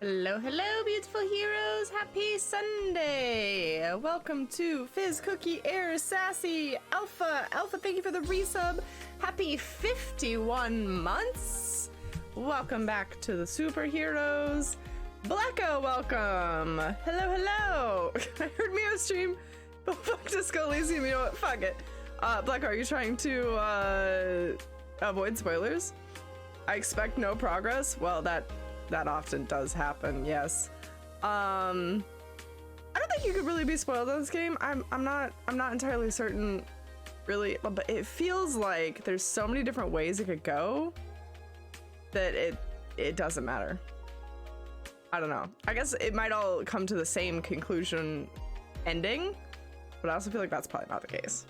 Hello, hello, beautiful heroes. Happy Sunday. Welcome to Fizz, Cookie, Air, Sassy, Alpha. Alpha, thank you for the resub. Happy 51 months. Welcome back to the superheroes. Blacko, welcome. Hello, hello. I heard me on stream, but fuck Disco Elysium, you know what? Fuck it. Blacko, are you trying to avoid spoilers? I expect no progress. Well, that often does happen, yes. I don't think you could really be spoiled in this game. I'm not entirely certain, really, but it feels like there's so many different ways it could go that it doesn't matter. I don't know. I guess it might all come to the same conclusion ending, but I also feel like that's probably not the case.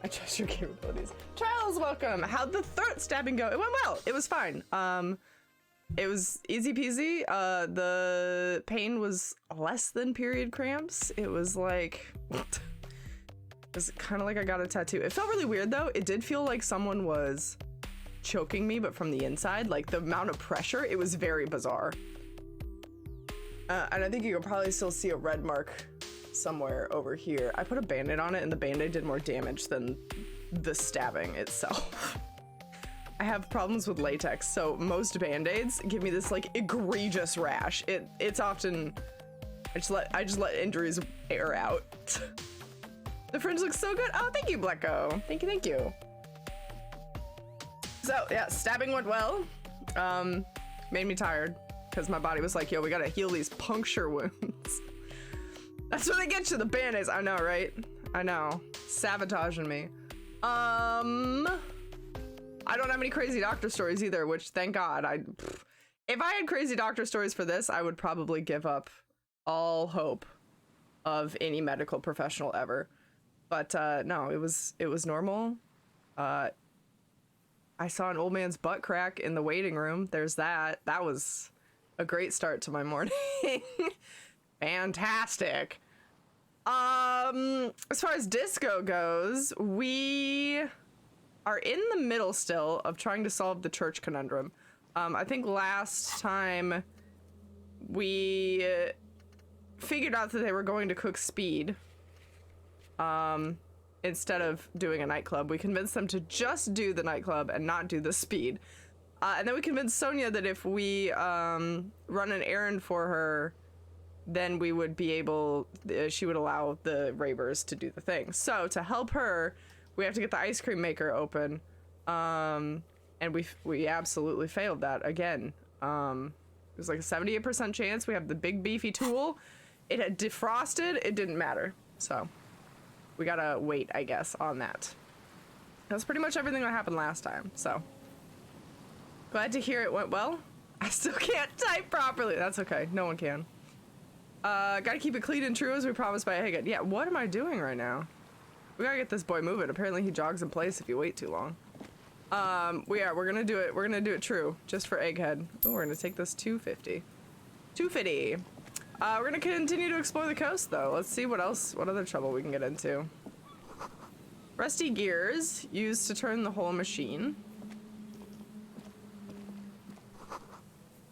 I trust your capabilities. Charles, welcome. How'd the throat stabbing go? It went well. It was fine. It was easy peasy. The pain was less than period cramps. It was like, it was kind of like I got a tattoo. It felt really weird though. It did feel like someone was choking me, but from the inside. Like the amount of pressure, it was very bizarre. And I think you could probably still see a red mark somewhere over here. I put a band-aid on it and the band-aid did more damage than the stabbing itself. I have problems with latex, so most band-aids give me this like egregious rash. It's often I just let injuries air out. The fringe looks so good. Oh, thank you, Blacko. Thank you. So yeah, stabbing went well. Made me tired because my body was like, yo, we gotta heal these puncture wounds. That's what they get you, the band-aids. I know, right? I know. Sabotaging me. I don't have any crazy doctor stories either, which thank God. If I had crazy doctor stories for this, I would probably give up all hope of any medical professional ever. But no, it was normal. I saw an old man's butt crack in the waiting room. There's that. That was a great start to my morning. Fantastic. As far as disco goes, we are in the middle still of trying to solve the church conundrum. I think last time we figured out that they were going to cook speed instead of doing a nightclub. We convinced them to just do the nightclub and not do the speed. And then we convinced Sonia that if we run an errand for her, then we would be able, she would allow the ravers to do the thing. So to help her, we have to get the ice cream maker open. And we absolutely failed that again. It was like a 78% chance. We have the big beefy tool. It had defrosted. It didn't matter. So we gotta wait, I guess, on that. That's pretty much everything that happened last time. So glad to hear it went well. I still can't type properly. That's okay. No one can. Gotta keep it clean and true as we promised by Egghead. Yeah, what am I doing right now? We gotta get this boy moving. Apparently he jogs in place if you wait too long. We're gonna do it. We're gonna do it true, just for Egghead. Oh, we're gonna take this 250. 250. We're gonna continue to explore the coast though. Let's see what other trouble we can get into. Rusty gears used to turn the whole machine.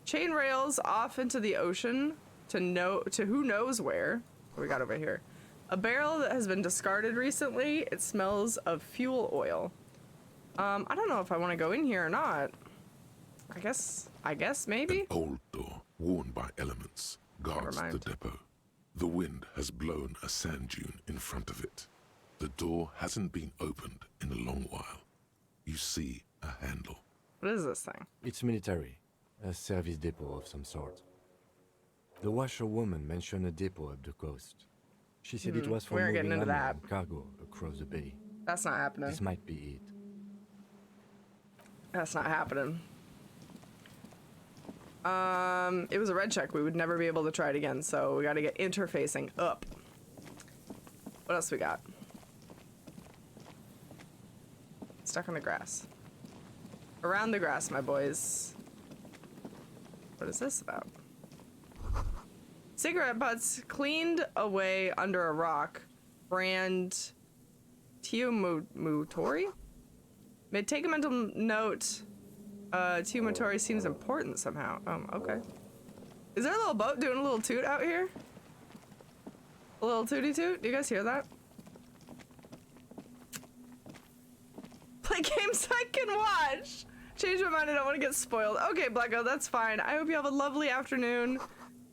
Chain rails off into the ocean. To who knows where. What we got over here? A barrel that has been discarded recently. It smells of fuel oil. I don't know if I want to go in here or not. I guess maybe. An old door, worn by elements, guards the depot. The wind has blown a sand dune in front of it. The door hasn't been opened in a long while. You see a handle. What is this thing? It's military. A service depot of some sort. The washerwoman mentioned a depot up the coast. She said it was for We're moving getting into that. cargo across the bay. That's not happening. This might be it. That's not happening. It was a red check. We would never be able to try it again, so we gotta get interfacing up. What else we got? Stuck on the grass. Around the grass, my boys. What is this about? Cigarette butts cleaned away under a rock. Brand Tio Mutori? Take a mental note Tumatory seems important somehow. Okay. Is there a little boat doing a little toot out here? A little tooty toot? Do you guys hear that? Play games I can watch! Change my mind, I don't want to get spoiled. Okay, Blacko, that's fine. I hope you have a lovely afternoon.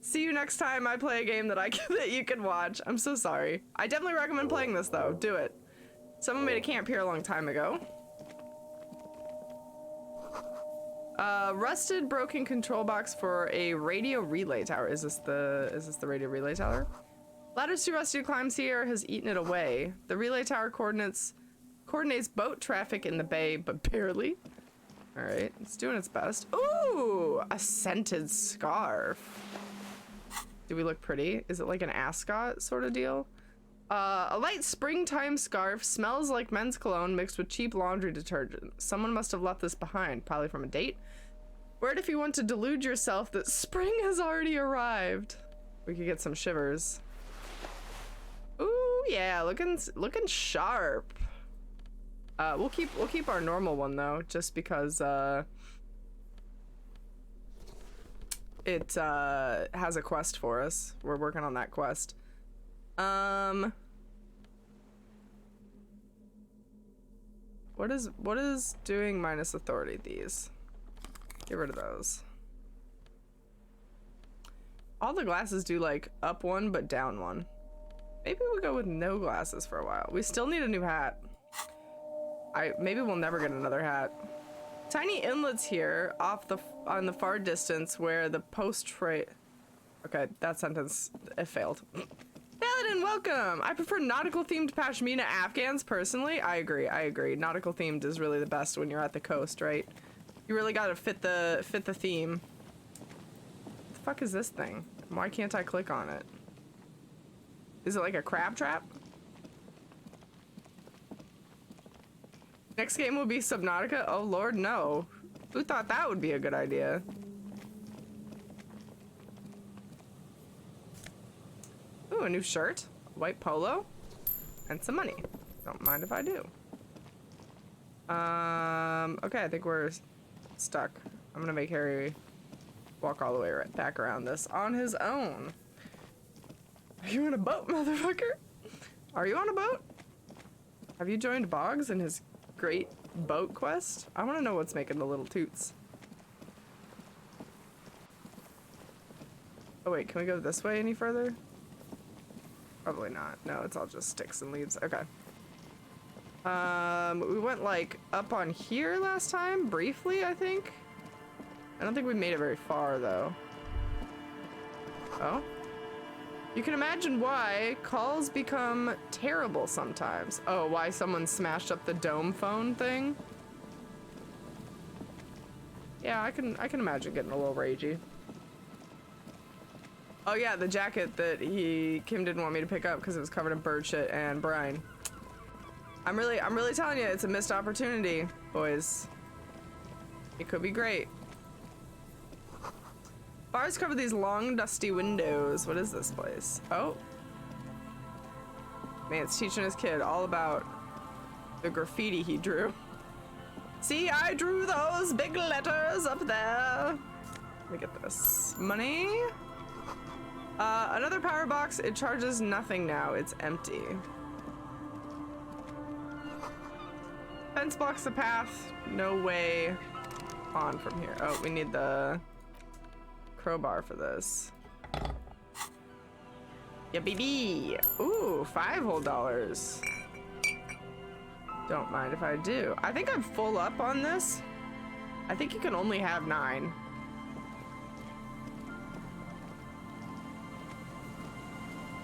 See you next time I play a game that that you can watch. I'm so sorry. I definitely recommend playing this though. Do it. Someone made a camp here a long time ago. Rusted broken control box for a radio relay tower. Is this the radio relay tower? Ladders too rusty to climb here has eaten it away. The relay tower coordinates boat traffic in the bay, but barely. All right, it's doing its best. Ooh, a scented scarf. Do we look pretty? Is it like an ascot sort of deal? A light springtime scarf smells like men's cologne mixed with cheap laundry detergent. Someone must have left this behind, probably from a date. Wear it if you want to delude yourself that spring has already arrived. We could get some shivers. Ooh, yeah, looking sharp. We'll keep our normal one though, just because it has a quest for us. We're working on that quest. What is doing minus authority? These. Get rid of those. All the glasses do like up one but down one. Maybe we'll go with no glasses for a while. We still need a new hat. Maybe we'll never get another hat. Tiny inlets here on the far distance where the post-trade. Okay, that sentence, it failed. Paladin, welcome! I prefer nautical themed pashmina afghans personally. I agree. Nautical themed is really the best when you're at the coast, right? You really gotta fit the theme. What the fuck is this thing? Why can't I click on it? Is it like a crab trap? Next game will be Subnautica? Oh lord, no. Who thought that would be a good idea? Ooh, a new shirt, white polo, and some money. Don't mind if I do. Okay, I think we're stuck. I'm gonna make Harry walk all the way right back around this on his own. Are you on a boat, motherfucker? Are you on a boat? Have you joined Boggs in his great boat quest? I want to know what's making the little toots. Oh wait, can we go this way any further? Probably not. No, it's all just sticks and leaves. Okay. We went like up on here last time, briefly, I think. I don't think we made it very far though. Oh? You can imagine why calls become terrible sometimes. Oh, why someone smashed up the dome phone thing? Yeah, I can imagine getting a little ragey. Oh yeah, the jacket that Kim didn't want me to pick up because it was covered in bird shit and brine. I'm really telling you, it's a missed opportunity, boys. It could be great. Bars cover these long, dusty windows. What is this place? Oh. Man, it's teaching his kid all about the graffiti he drew. See, I drew those big letters up there. Let me get this. Money. Another power box. It charges nothing now. It's empty. Fence blocks the path. No way on from here. Oh, we need the crowbar for this. Yeah, baby. Ooh, $5 whole. Don't mind if I do. I think I'm full up on this. I think you can only have 9.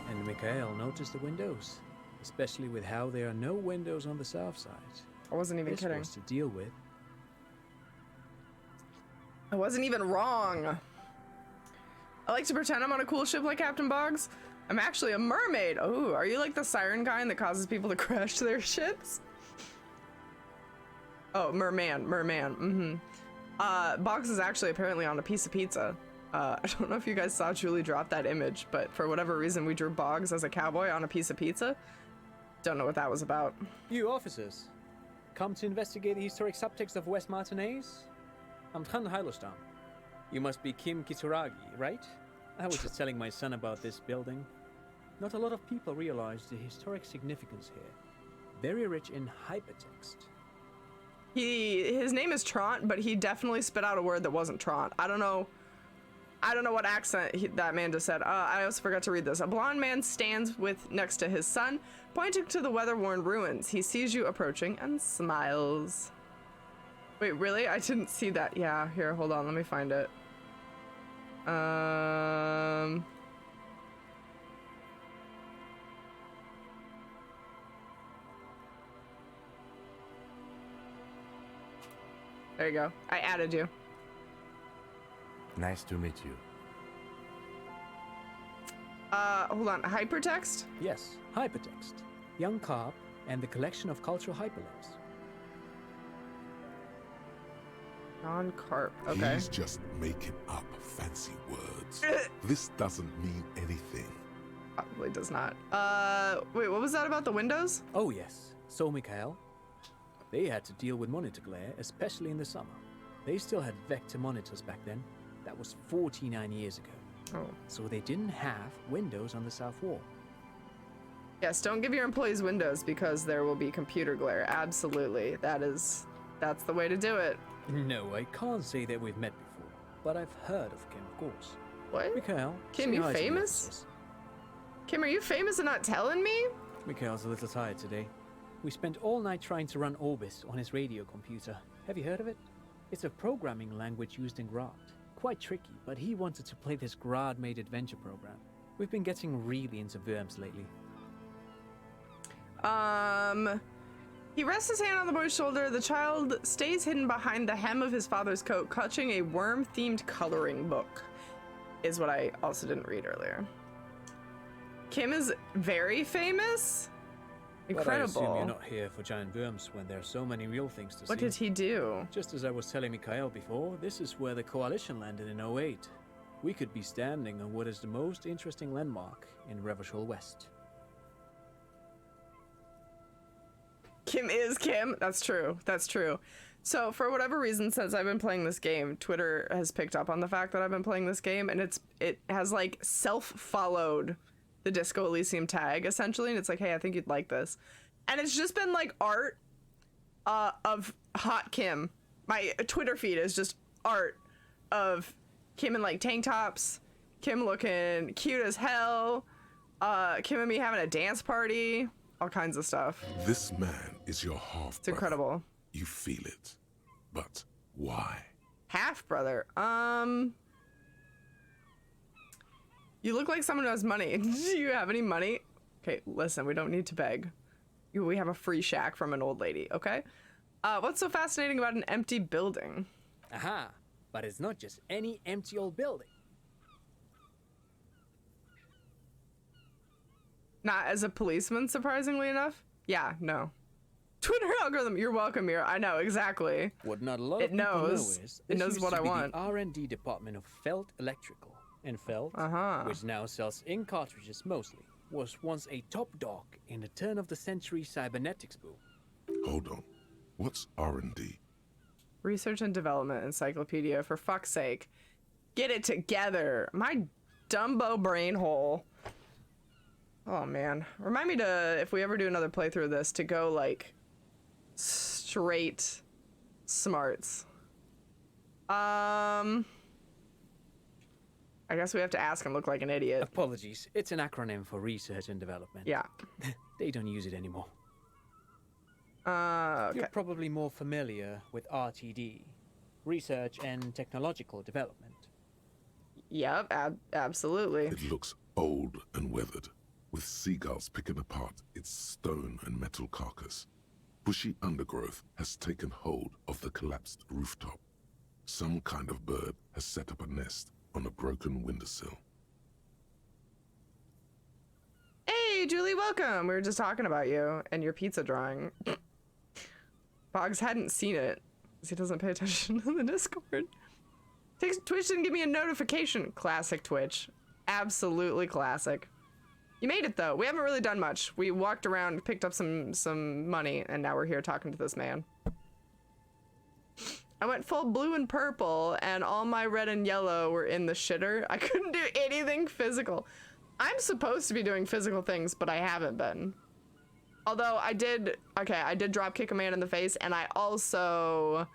And Mikhail noticed the windows, especially with how there are no windows on the south side. I wasn't even kidding. This was to deal with. I wasn't even wrong. I like to pretend I'm on a cool ship like Captain Boggs. I'm actually a mermaid. Oh, are you like the siren kind that causes people to crash their ships? Oh, merman. Boggs is actually apparently on a piece of pizza. I don't know if you guys saw Julie drop that image, but for whatever reason we drew Boggs as a cowboy on a piece of pizza. Don't know what that was about. You officers, come to investigate the historic subtext of West Martinez? I'm Tran Hailostam. You must be Kim Kisuragi, right? I was just telling my son about this building. Not a lot of people realize the historic significance here. Very rich in hypertext. His name is Trant, but he definitely spit out a word that wasn't Trant. I don't know what accent that man just said. I also forgot to read this. A blonde man stands next to his son, pointing to the weather-worn ruins. He sees you approaching and smiles. Wait, really? I didn't see that. Yeah, here, hold on. Let me find it. There you go. I added you. Nice to meet you. Hold on. Hypertext? Yes, hypertext. Young carve and the collection of cultural hyperlinks. Non-carp. Okay. He's just making up fancy words. This doesn't mean anything. Probably does not. Wait, what was that about the windows? Oh yes, so Mikhail. They had to deal with monitor glare, especially in the summer. They still had vector monitors back then. That was 49 years ago. Oh. So they didn't have windows on the south wall. Yes, don't give your employees windows because there will be computer glare. Absolutely. That's the way to do it. No, I can't say that we've met before, but I've heard of Kim, of course. What? Mikhail, Kim, say you hi to the famous? officers. Kim, are you famous and not telling me? Mikhail's a little tired today. We spent all night trying to run Orbis on his radio computer. Have you heard of it? It's a programming language used in Grad. Quite tricky, but he wanted to play this Grad-made adventure program. We've been getting really into Worms lately. He rests his hand on the boy's shoulder. The child stays hidden behind the hem of his father's coat, clutching a worm-themed coloring book. Is what I also didn't read earlier. Kim is very famous? Incredible. But I assume you're not here for giant worms when there are so many real things to see. What did he do? Just as I was telling Mikhail before, this is where the Coalition landed in '08. We could be standing on what is the most interesting landmark in Revachol West. Kim is Kim. That's true. That's true. So for whatever reason, since I've been playing this game, Twitter has picked up on the fact that I've been playing this game, and it has like self-followed the Disco Elysium tag essentially, and it's like, hey, I think you'd like this, and it's just been like art of hot Kim. My Twitter feed is just art of Kim in like tank tops, Kim looking cute as hell, Kim and me having a dance party, all kinds of stuff. This man is your half-brother. It's incredible. You feel it. But why? Half brother. You look like someone who has money. Do you have any money? Okay, listen, we don't need to beg. We have a free shack from an old lady, okay? What's so fascinating about an empty building? Aha! But it's not just any empty old building. Not as a policeman, surprisingly enough. Yeah, no. Twitter algorithm, you're welcome here. I know, exactly. What not a lot of It people know knows. is It this knows used what to I be want. the R&D department of Felt Electrical. And Felt, which now sells ink cartridges mostly, was once a top dog in the turn-of-the-century cybernetics boom. Hold on. What's R&D? Research and Development Encyclopedia, for fuck's sake. Get it together. My Dumbo brain hole. Oh man. Remind me to, if we ever do another playthrough of this, to go like straight smarts. I guess we have to ask him look like an idiot. Apologies, it's an acronym for Research and Development. Yeah. They don't use it anymore. Okay. You're probably more familiar with RTD, Research and Technological Development. Yep, absolutely. It looks old and weathered, with seagulls picking apart its stone and metal carcass. Bushy undergrowth has taken hold of the collapsed rooftop. Some kind of bird has set up a nest on a broken windowsill. Hey, Julie, welcome. We were just talking about you and your pizza drawing. Boggs hadn't seen it because he doesn't pay attention to the Discord. Twitch didn't give me a notification. Classic Twitch. Absolutely classic. You made it though. We haven't really done much. We walked around, picked up some money, and now we're here talking to this man. I went full blue and purple, and all my red and yellow were in the shitter. I couldn't do anything physical. I'm supposed to be doing physical things, but I haven't been. Although I did drop kick a man in the face, and I also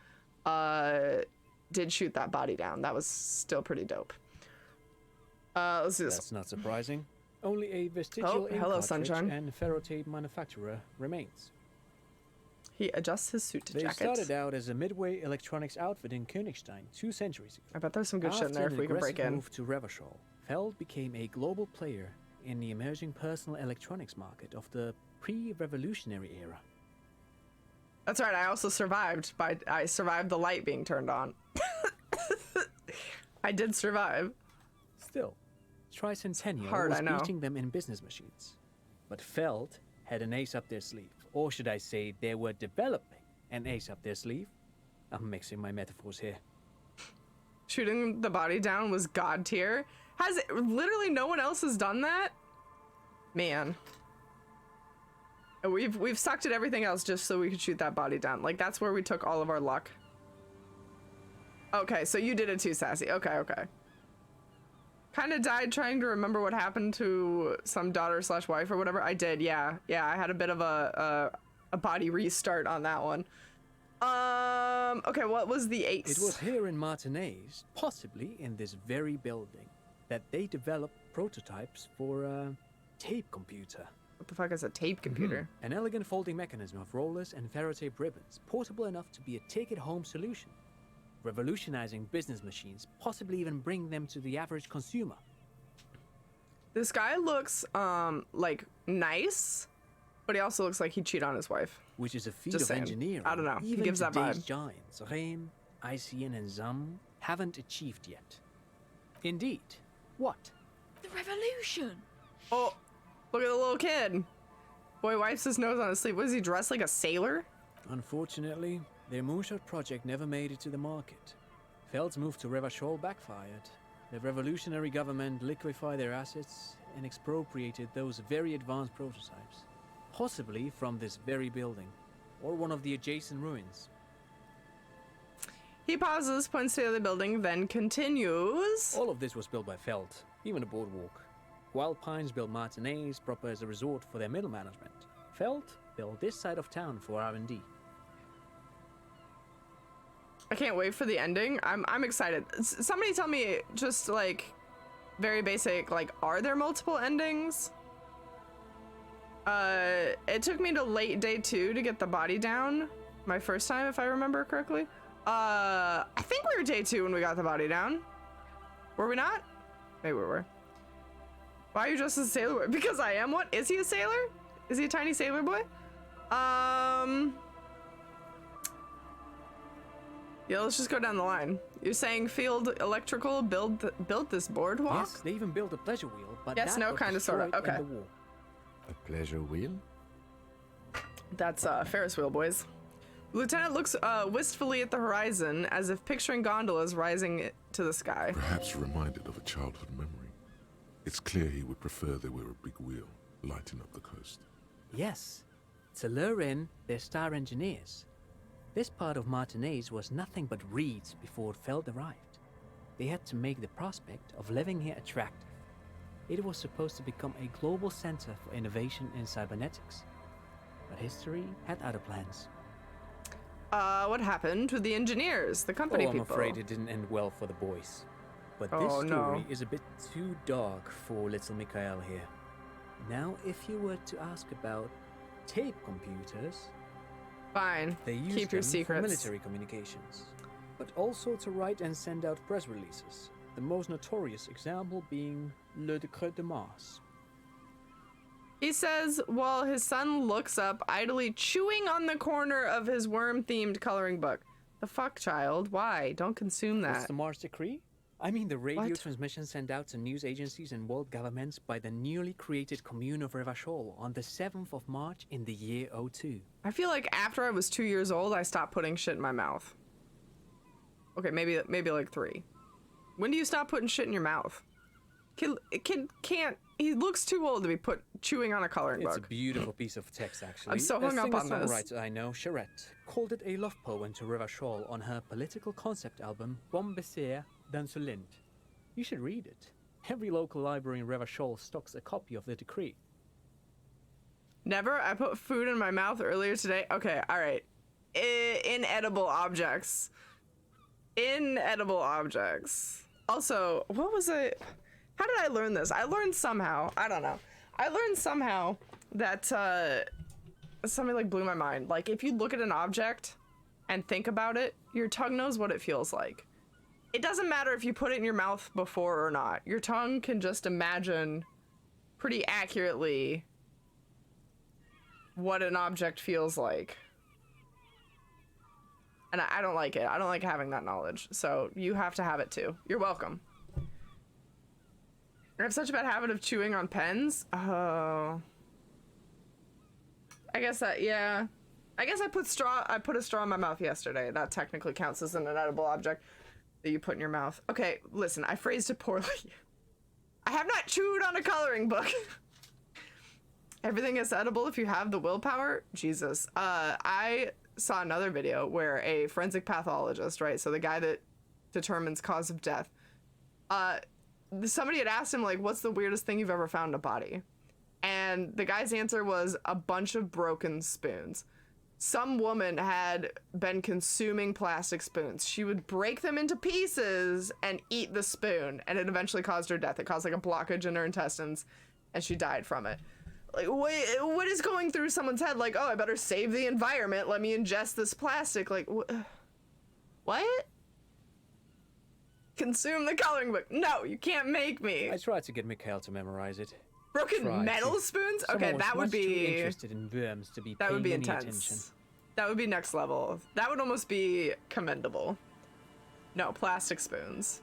did shoot that body down. That was still pretty dope. Let's do this. That's not surprising. Only a vestigial ink hello, cartridge sunshine. and ferrotape manufacturer remains. He adjusts his suit to They jacket. started out as a midway electronics outfit in Königstein 2 centuries ago. I bet there's some good shit in there After if we an can break aggressive in. move to Revachol, Feld became a global player in the emerging personal electronics market of the pre-revolutionary era. That's right. I also survived. I survived the light being turned on. I did survive. Still, Tricentennial Hard, was I know. beating them in business machines. But Feld had an ace up their sleeve. Or should I say, they were developing an ace up their sleeve? I'm mixing my metaphors here. Shooting the body down was god tier. Literally no one else has done that? Man. We've sucked at everything else just so we could shoot that body down. Like, that's where we took all of our luck. Okay, so you did it too, Sassy. Okay. Kind of died trying to remember what happened to some daughter/wife or whatever. I did, yeah. I had a bit of a body restart on that one. Okay, what was the ace? It was here in Martinez, possibly in this very building, that they developed prototypes for a tape computer. What the fuck is a tape computer? An elegant folding mechanism of rollers and ferrotape ribbons, portable enough to be a take-it-home solution. Revolutionizing business machines, possibly even bring them to the average consumer. This guy looks, like, nice, but he also looks like he'd cheat on his wife. Which is a feat Just of saying. engineering. I don't know. He Even gives that today's vibe. giants, Rehm, ICN, and Zam, haven't achieved yet. Indeed. What? The revolution! Oh, look at the little kid. Boy wipes his nose on his sleeve. What, is he dressed like a sailor? Unfortunately, their moonshot project never made it to the market. Feld's move to Revachol backfired. The revolutionary government liquefied their assets and expropriated those very advanced prototypes. Possibly from this very building, or one of the adjacent ruins. He pauses, points to the other building, then continues. All of this was built by Feld, even the boardwalk. Wild Pines built Martinez proper as a resort for their middle management. Feld built this side of town for R&D. I can't wait for the ending. I'm excited. Somebody tell me, just like, very basic, like, are there multiple endings? It took me to late day 2 to get the body down. My first time, if I remember correctly. I think we were day 2 when we got the body down. Were we not? Maybe we were. Why are you dressed as a sailor boy? Because I am one. Is he a sailor? Is he a tiny sailor boy? Yeah, let's just go down the line. You're saying Field Electrical built this boardwalk? Yes, they even built a pleasure wheel, but Yes, that no, got kinda, sorta. destroyed in Okay. the war. A pleasure wheel? That's Ferris wheel, boys. Lieutenant looks wistfully at the horizon, as if picturing gondolas rising to the sky. Perhaps reminded of a childhood memory. It's clear he would prefer there were a big wheel lighting up the coast. Yes, to lure in their star engineers. This part of Martinez was nothing but reeds before Feld arrived. They had to make the prospect of living here attractive. It was supposed to become a global center for innovation in cybernetics. But history had other plans. What happened to the engineers, the company I'm people? afraid it didn't end well for the boys. But this Oh, story no. is a bit too dark for little Mikhail here. Now, if you were to ask about tape computers, Fine. they used Keep your them for secrets. military communications, but also to write and send out press releases. The most notorious example being Le Décret de Mars. He says while his son looks up, idly chewing on the corner of his worm-themed coloring book. The fuck, child? Why? Don't consume What's that. the Mars Decree? I mean the radio What? transmission sent out to news agencies and world governments by the newly created commune of Revachol on the 7th of March in the year 02. I feel like after I was 2 years old, I stopped putting shit in my mouth. Okay, maybe like 3. When do you stop putting shit in your mouth? A kid can't he looks too old to be chewing on a coloring It's book. a beautiful piece of text, actually. I'm so hung up on this. A singer-songwriter I know, Charette, called it a love poem to River Shawl on her political concept album, Bombecer dans ce Lind. You should read it. Every local library in River Shawl stocks a copy of the decree. Never. I put food in my mouth earlier today. Okay, all right. Inedible objects. Inedible objects. Also, what was it? How did I learn this? I learned somehow. I don't know. I learned somehow that something like blew my mind. Like, if you look at an object and think about it, your tongue knows what it feels like. It doesn't matter if you put it in your mouth before or not. Your tongue can just imagine pretty accurately what an object feels like. And I don't like it. I don't like having that knowledge. So you have to have it too. You're welcome. I have such a bad habit of chewing on pens. Oh. I guess that, yeah. I guess I put a straw in my mouth yesterday. That technically counts as an edible object that you put in your mouth. Okay, listen, I phrased it poorly. I have not chewed on a coloring book. Everything is edible if you have the willpower. Jesus. I saw another video where a forensic pathologist, right? So the guy that determines cause of death, somebody had asked him, like, what's the weirdest thing you've ever found in a body? And the guy's answer was a bunch of broken spoons. Some woman had been consuming plastic spoons. She would break them into pieces and eat the spoon, and it eventually caused her death. It caused like a blockage in her intestines, and she died from it. Like, wait, what is going through someone's head? Like, oh, I better save the environment. Let me ingest this plastic. Like, what? Consume the coloring book. No, you can't make me. I tried to get Mikhail to memorize it. Broken metal spoons? Okay, that would be interested in worms to be that would be paying any intense. attention. That would be next level. That would almost be commendable. No, plastic spoons.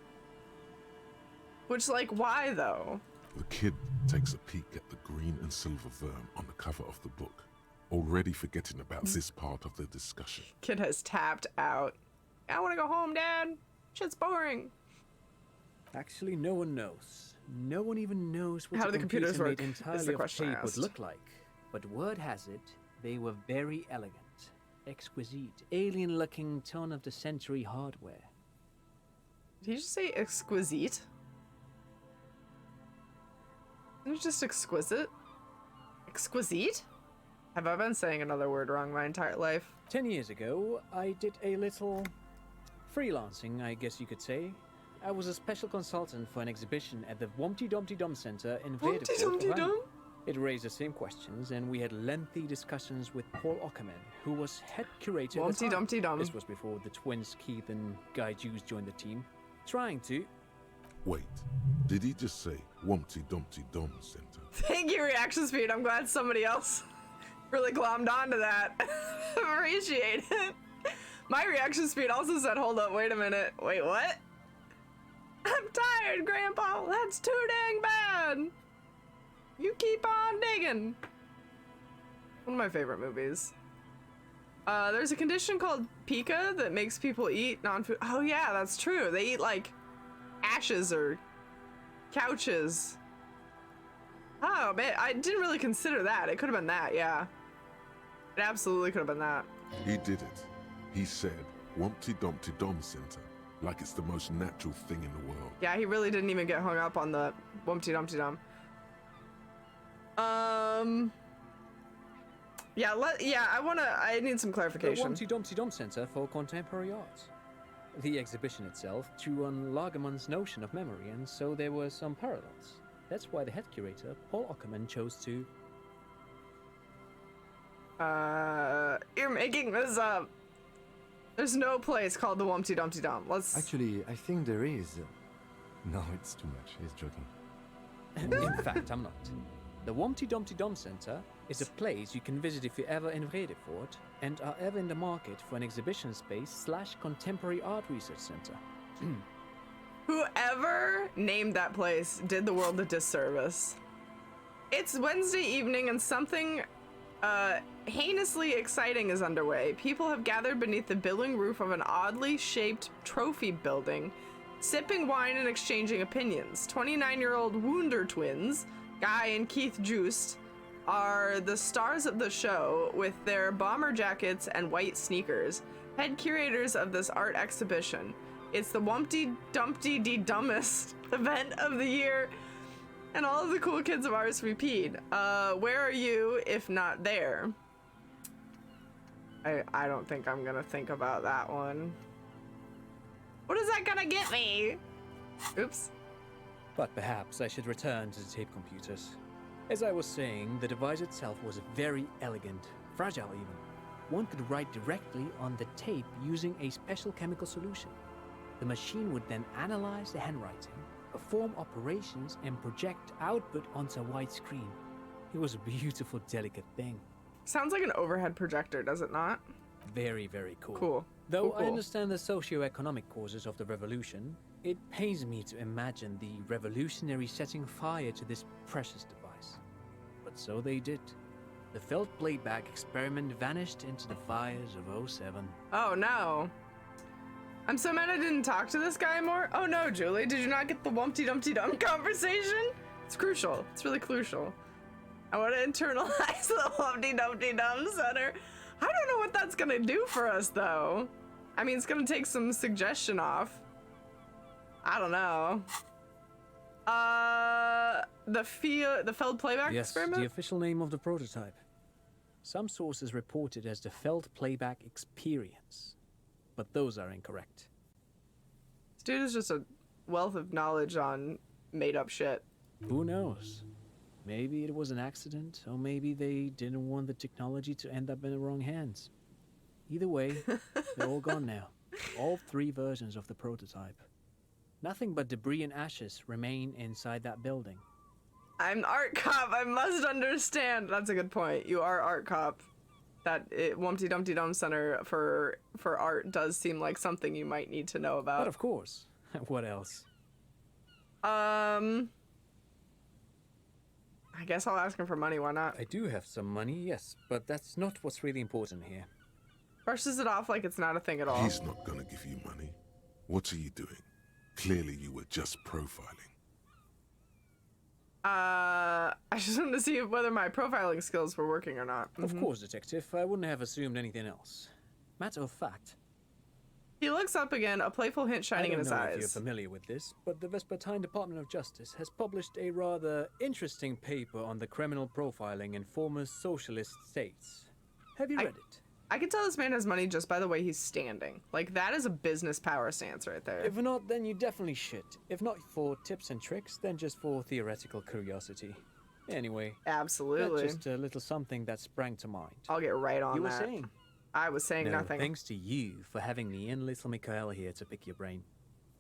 Which, like, why though? The kid takes a peek at the green and silver worm on the cover of the book, already forgetting about this part of the discussion. Kid has tapped out. I want to go home, Dad. Shit's boring. Actually, no one knows. No one even knows what How a do the computers computer work, made is entirely the of question I tape would asked. look like. But word has it, they were very elegant, exquisite, alien-looking turn-of-the-century hardware. Did you just say exquisite? Isn't it just exquisite? Exquisite? Have I been saying another word wrong my entire life? 10 years ago, I did a little freelancing, I guess you could say. I was a special consultant for an exhibition at the Wumpty Dumpty Dum Center in Humpty Vredefort, Dumpty Oranje. Dum? It raised the same questions, and we had lengthy discussions with Paul Ockerman, who was head curator at the Humpty time. Dumpty Dum. This was before the twins Keith and Guy Jews joined the team, trying to... Wait, did he just say Wumpty Dumpty Dum Center? Thank you, reaction speed. I'm glad somebody else really glommed onto that. Appreciate it. My reaction speed also said, hold up, wait a minute. Wait, what? I'm tired, Grandpa. That's too dang bad. You keep on digging. One of my favorite movies. There's a condition called pica that makes people eat non-food. Oh yeah, that's true. They eat like ashes or couches. Oh man, I didn't really consider that. It could have been that, yeah. It absolutely could have been that. He did it. He said Wumpty Dumpty Dum Center, like it's the most natural thing in the world. Yeah, he really didn't even get hung up on the Wumpty Dumpty Dum. Yeah, I need some The clarification. Wumpty Dumpty Dum Center for Contemporary Art. The exhibition itself drew on Lagerman's notion of memory, and so there were some parallels. That's why the head curator, Paul Ockerman, chose to... You're making this up. There's no place called the Wumpty Dumpty Dum. Let's... Actually, I think there is. No, it's too much. He's joking. In fact, I'm not. The Wumpty Dumpty Dum Center is a place you can visit if you're ever in Vredefort and are ever in the market for an exhibition space / contemporary art research center. Whoever named that place did the world a disservice. It's Wednesday evening and something heinously exciting is underway. People have gathered beneath the billowing roof of an oddly shaped trophy building, sipping wine and exchanging opinions. 29-year-old Wunder twins Guy and Keith Joost are the stars of the show with their bomber jackets and white sneakers, head curators of this art exhibition. It's the Wumpty Dumpty Dee Dumbest event of the year, and all of the cool kids of RSVP'd. Where are you if not there? I don't think I'm gonna think about that one. What is that gonna get me? Oops. But perhaps I should return to the tape computers. As I was saying, the device itself was very elegant, fragile even. One could write directly on the tape using a special chemical solution. The machine would then analyze the handwriting, perform operations, and project output onto a white screen. It was a beautiful, delicate thing. Sounds like an overhead projector, does it not? Very, very cool. Cool. Though Cool, I cool. understand the socio-economic causes of the revolution, it pains me to imagine the revolutionaries setting fire to this precious device. But so they did. The felt playback experiment vanished into the fires of '07. Oh no. I'm so mad I didn't talk to this guy more. Oh no, Julie, did you not get the Wumpty Dumpty Dum conversation? It's crucial. It's really crucial. I want to internalize the Wumpty Dumpty Dum Center. I don't know what that's gonna do for us though. I mean, it's gonna take some suggestion off. I don't know. The Feld playback Yes, experiment? the official name of the prototype. Some sources report it as the Feld Playback Experience, but those are incorrect. This dude is just a wealth of knowledge on made up shit. Who knows? Maybe it was an accident, or maybe they didn't want the technology to end up in the wrong hands. Either way, they're all gone now. All 3 versions of the prototype. Nothing but debris and ashes remain inside that building. I'm art cop. I must understand. That's a good point. You are art cop. That Wumpty Dumpty Dum Center for art does seem like something you might need to know But about. of course, what else? I guess I'll ask him for money. Why not? I do have some money, yes, but that's not what's really important here. Brushes it off like it's not a thing at all. He's not gonna give you money. What are you doing? Clearly you were just profiling. I just wanted to see whether my profiling skills were working or not. Of course, Detective, I wouldn't have assumed anything else. Matter of fact, He looks up again, a playful hint shining in his I don't know if you're eyes. familiar with this, but the Vespertine Department of Justice has published a rather interesting paper on the criminal profiling in former socialist states. Have you read it? I can tell this man has money just by the way he's standing. Like, that is a business power stance right there. If not, then you definitely should. If not for tips and tricks, then just for theoretical curiosity. Anyway, Absolutely. that's just a little something that sprang to mind. I'll get right on You were that. saying? I was saying No, nothing. thanks to you for having me and little Mikael here to pick your brain.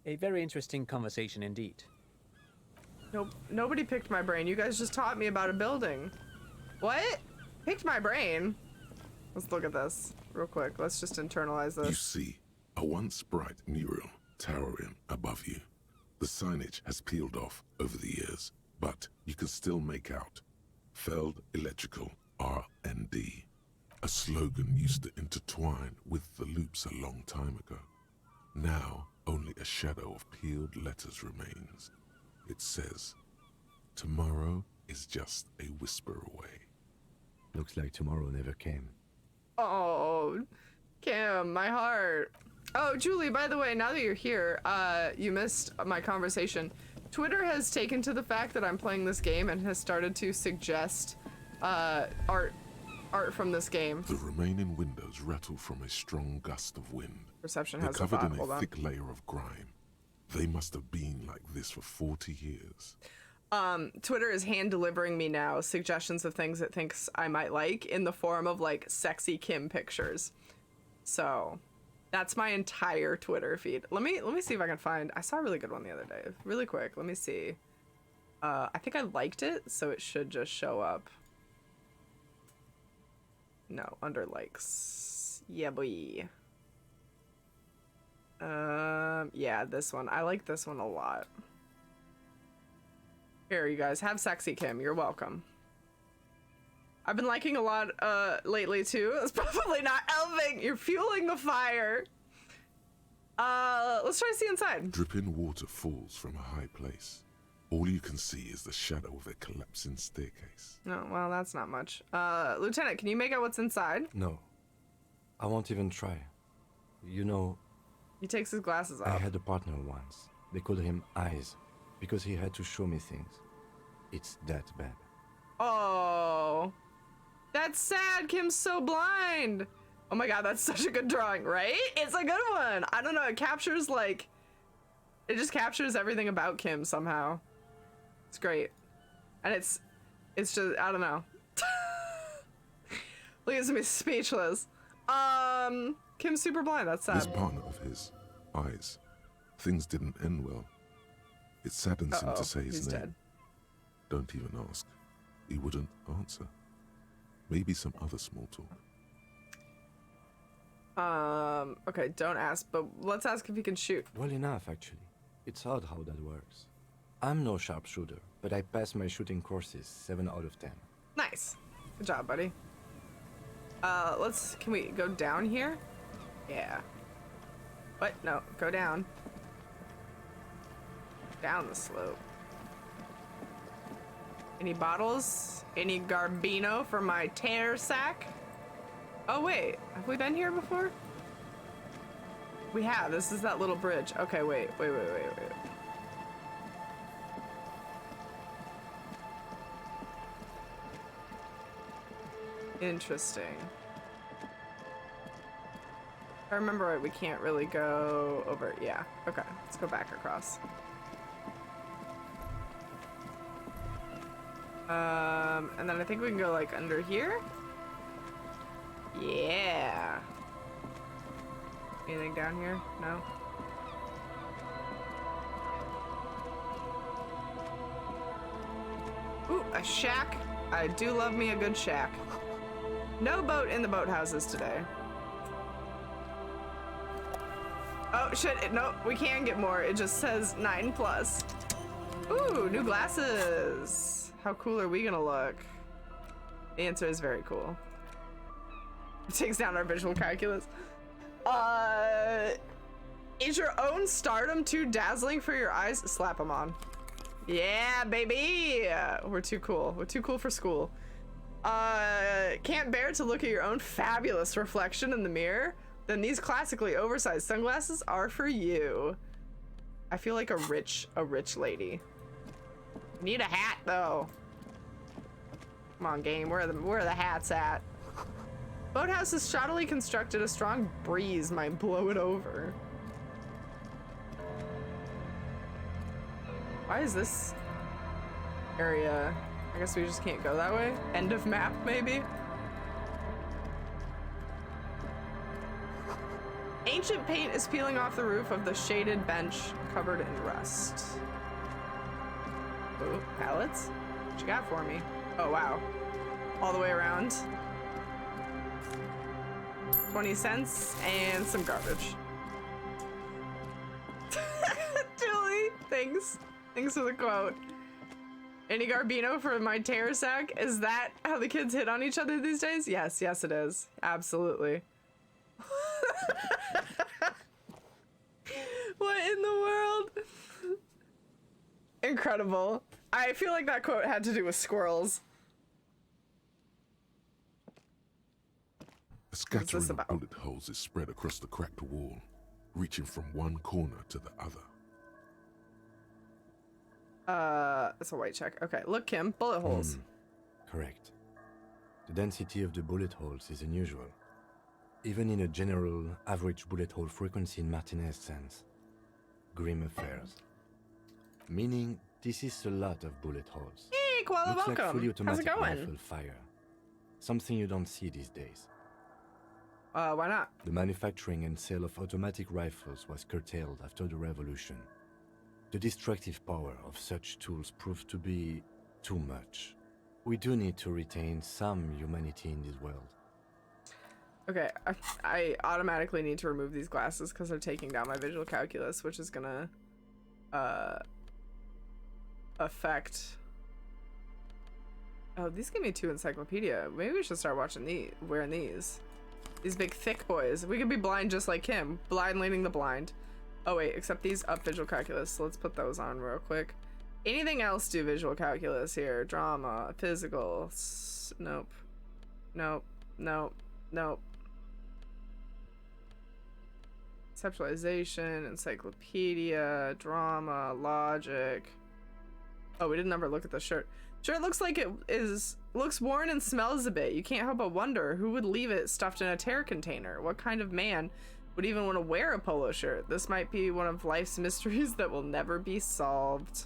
A very interesting conversation indeed. Nope. Nobody picked my brain. You guys just taught me about a building. What? Picked my brain? Let's look at this real quick. Let's just internalize You this. see a once bright mural towering above you. The signage has peeled off over the years, but you can still make out Feld Electrical R&D. A slogan used to intertwine with the loops a long time ago. Now, only a shadow of peeled letters remains. It says, tomorrow is just a whisper away. Looks like tomorrow never came. Oh, Cam, my heart. Oh, Julie, by the way, now that you're here, you missed my conversation. Twitter has taken to the fact that I'm playing this game and has started to suggest art from this game. The remaining windows rattle from a strong gust of wind. Perception They're has a covered thought. in Hold a on. thick layer of grime. They must have been like this for 40 years. Twitter is hand delivering me now suggestions of things it thinks I might like in the form of like sexy Kim pictures. So that's my entire Twitter feed. Let me see if I can find. I saw a really good one the other day. Really quick. Let me see. I think I liked it, so it should just show up. No, under likes. Yeah, boy. Yeah, this one. I like this one a lot. Here, you guys, have sexy Kim. You're welcome. I've been liking a lot lately too. It's probably not helping. You're fueling the fire. Let's try to see inside. Dripping water falls from a high place. All you can see is the shadow of a collapsing staircase. Oh, well, that's not much. Lieutenant, can you make out what's inside? No. I won't even try. You know, He takes his glasses I off. had a partner once. They called him Eyes, because he had to show me things. It's that bad. Oh, that's sad. Kim's so blind. Oh my god, that's such a good drawing, right? It's a good one. I don't know. It captures like, it just captures everything about Kim somehow. It's great, and it's just I don't know. Leaves me speechless. Kim's super blind. That's This sad. partner of his, Eyes, things didn't end well. It saddens him to say his He's name. dead. Don't even ask. He wouldn't answer. Maybe some other small talk. Okay, don't ask, but let's ask if he can shoot. Well enough, actually. It's odd how that works. I'm no sharpshooter, but I passed my shooting courses 7 out of 10. Nice. Good job, buddy. Can we go down here? Yeah. What? No, go down. Down the slope. Any bottles? Any Garbino for my tear sack? Oh wait, have we been here before? We have. This is that little bridge. Okay, wait. Interesting. If I remember right, we can't really go over. Yeah, okay, let's go back across. And then I think we can go like under here. Yeah. Anything down here? No. Ooh, a shack. I do love me a good shack. No boat in the boathouses today. Oh shit, no, we can get more. It just says 9+. Ooh, new glasses. How cool are we gonna look? The answer is very cool. It takes down our visual calculus. Is your own stardom too dazzling for your eyes? Slap them on. Yeah, baby. We're too cool. We're too cool for school. Can't bear to look at your own fabulous reflection in the mirror? Then these classically oversized sunglasses are for you. I feel like a rich lady. Need a hat though. Come on, game. Where are the hats at? Boathouse is shoddily constructed. A strong breeze might blow it over. Why is this area? I guess we just can't go that way. End of map, maybe. Ancient paint is peeling off the roof of the shaded bench covered in rust. Ooh, pallets? What you got for me? Oh, wow. All the way around. 20 cents and some garbage. Julie, thanks. Thanks for the quote. Any Garbino for my tear sack? Is that how the kids hit on each other these days? Yes, yes it is. Absolutely. What in the world? Incredible. I feel like that quote had to do with squirrels. A scattering of about? bullet holes is spread across the cracked wall, reaching from one corner to the other. It's a white check. Okay, look, Kim, bullet holes. Correct. The density of the bullet holes is unusual. Even in a general average bullet hole frequency in Martinez sense. Grim affairs. Meaning, this is a lot of bullet holes. Hey, Koala, Looks like welcome. fully How's it automatic going? rifle fire. Something you don't see these days. Why not? The manufacturing and sale of automatic rifles was curtailed after the revolution. The destructive power of such tools proved to be too much. We do need to retain some humanity in this world. Okay, I automatically need to remove these glasses because they're taking down my visual calculus, which is gonna affect. Oh, these give me 2 encyclopedia. Maybe we should start watching wearing these. These big thick boys. We could be blind just like him. Blind leading the blind. Oh wait, except these up visual calculus. So let's put those on real quick. Anything else do visual calculus here? Drama, physical. Nope. Nope. Nope. Nope. Conceptualization, encyclopedia, drama, logic. Oh, we didn't ever look at the shirt. Sure, it looks like it looks worn and smells a bit. You can't help but wonder who would leave it stuffed in a tear container. What kind of man would even want to wear a polo shirt? This might be one of life's mysteries that will never be solved.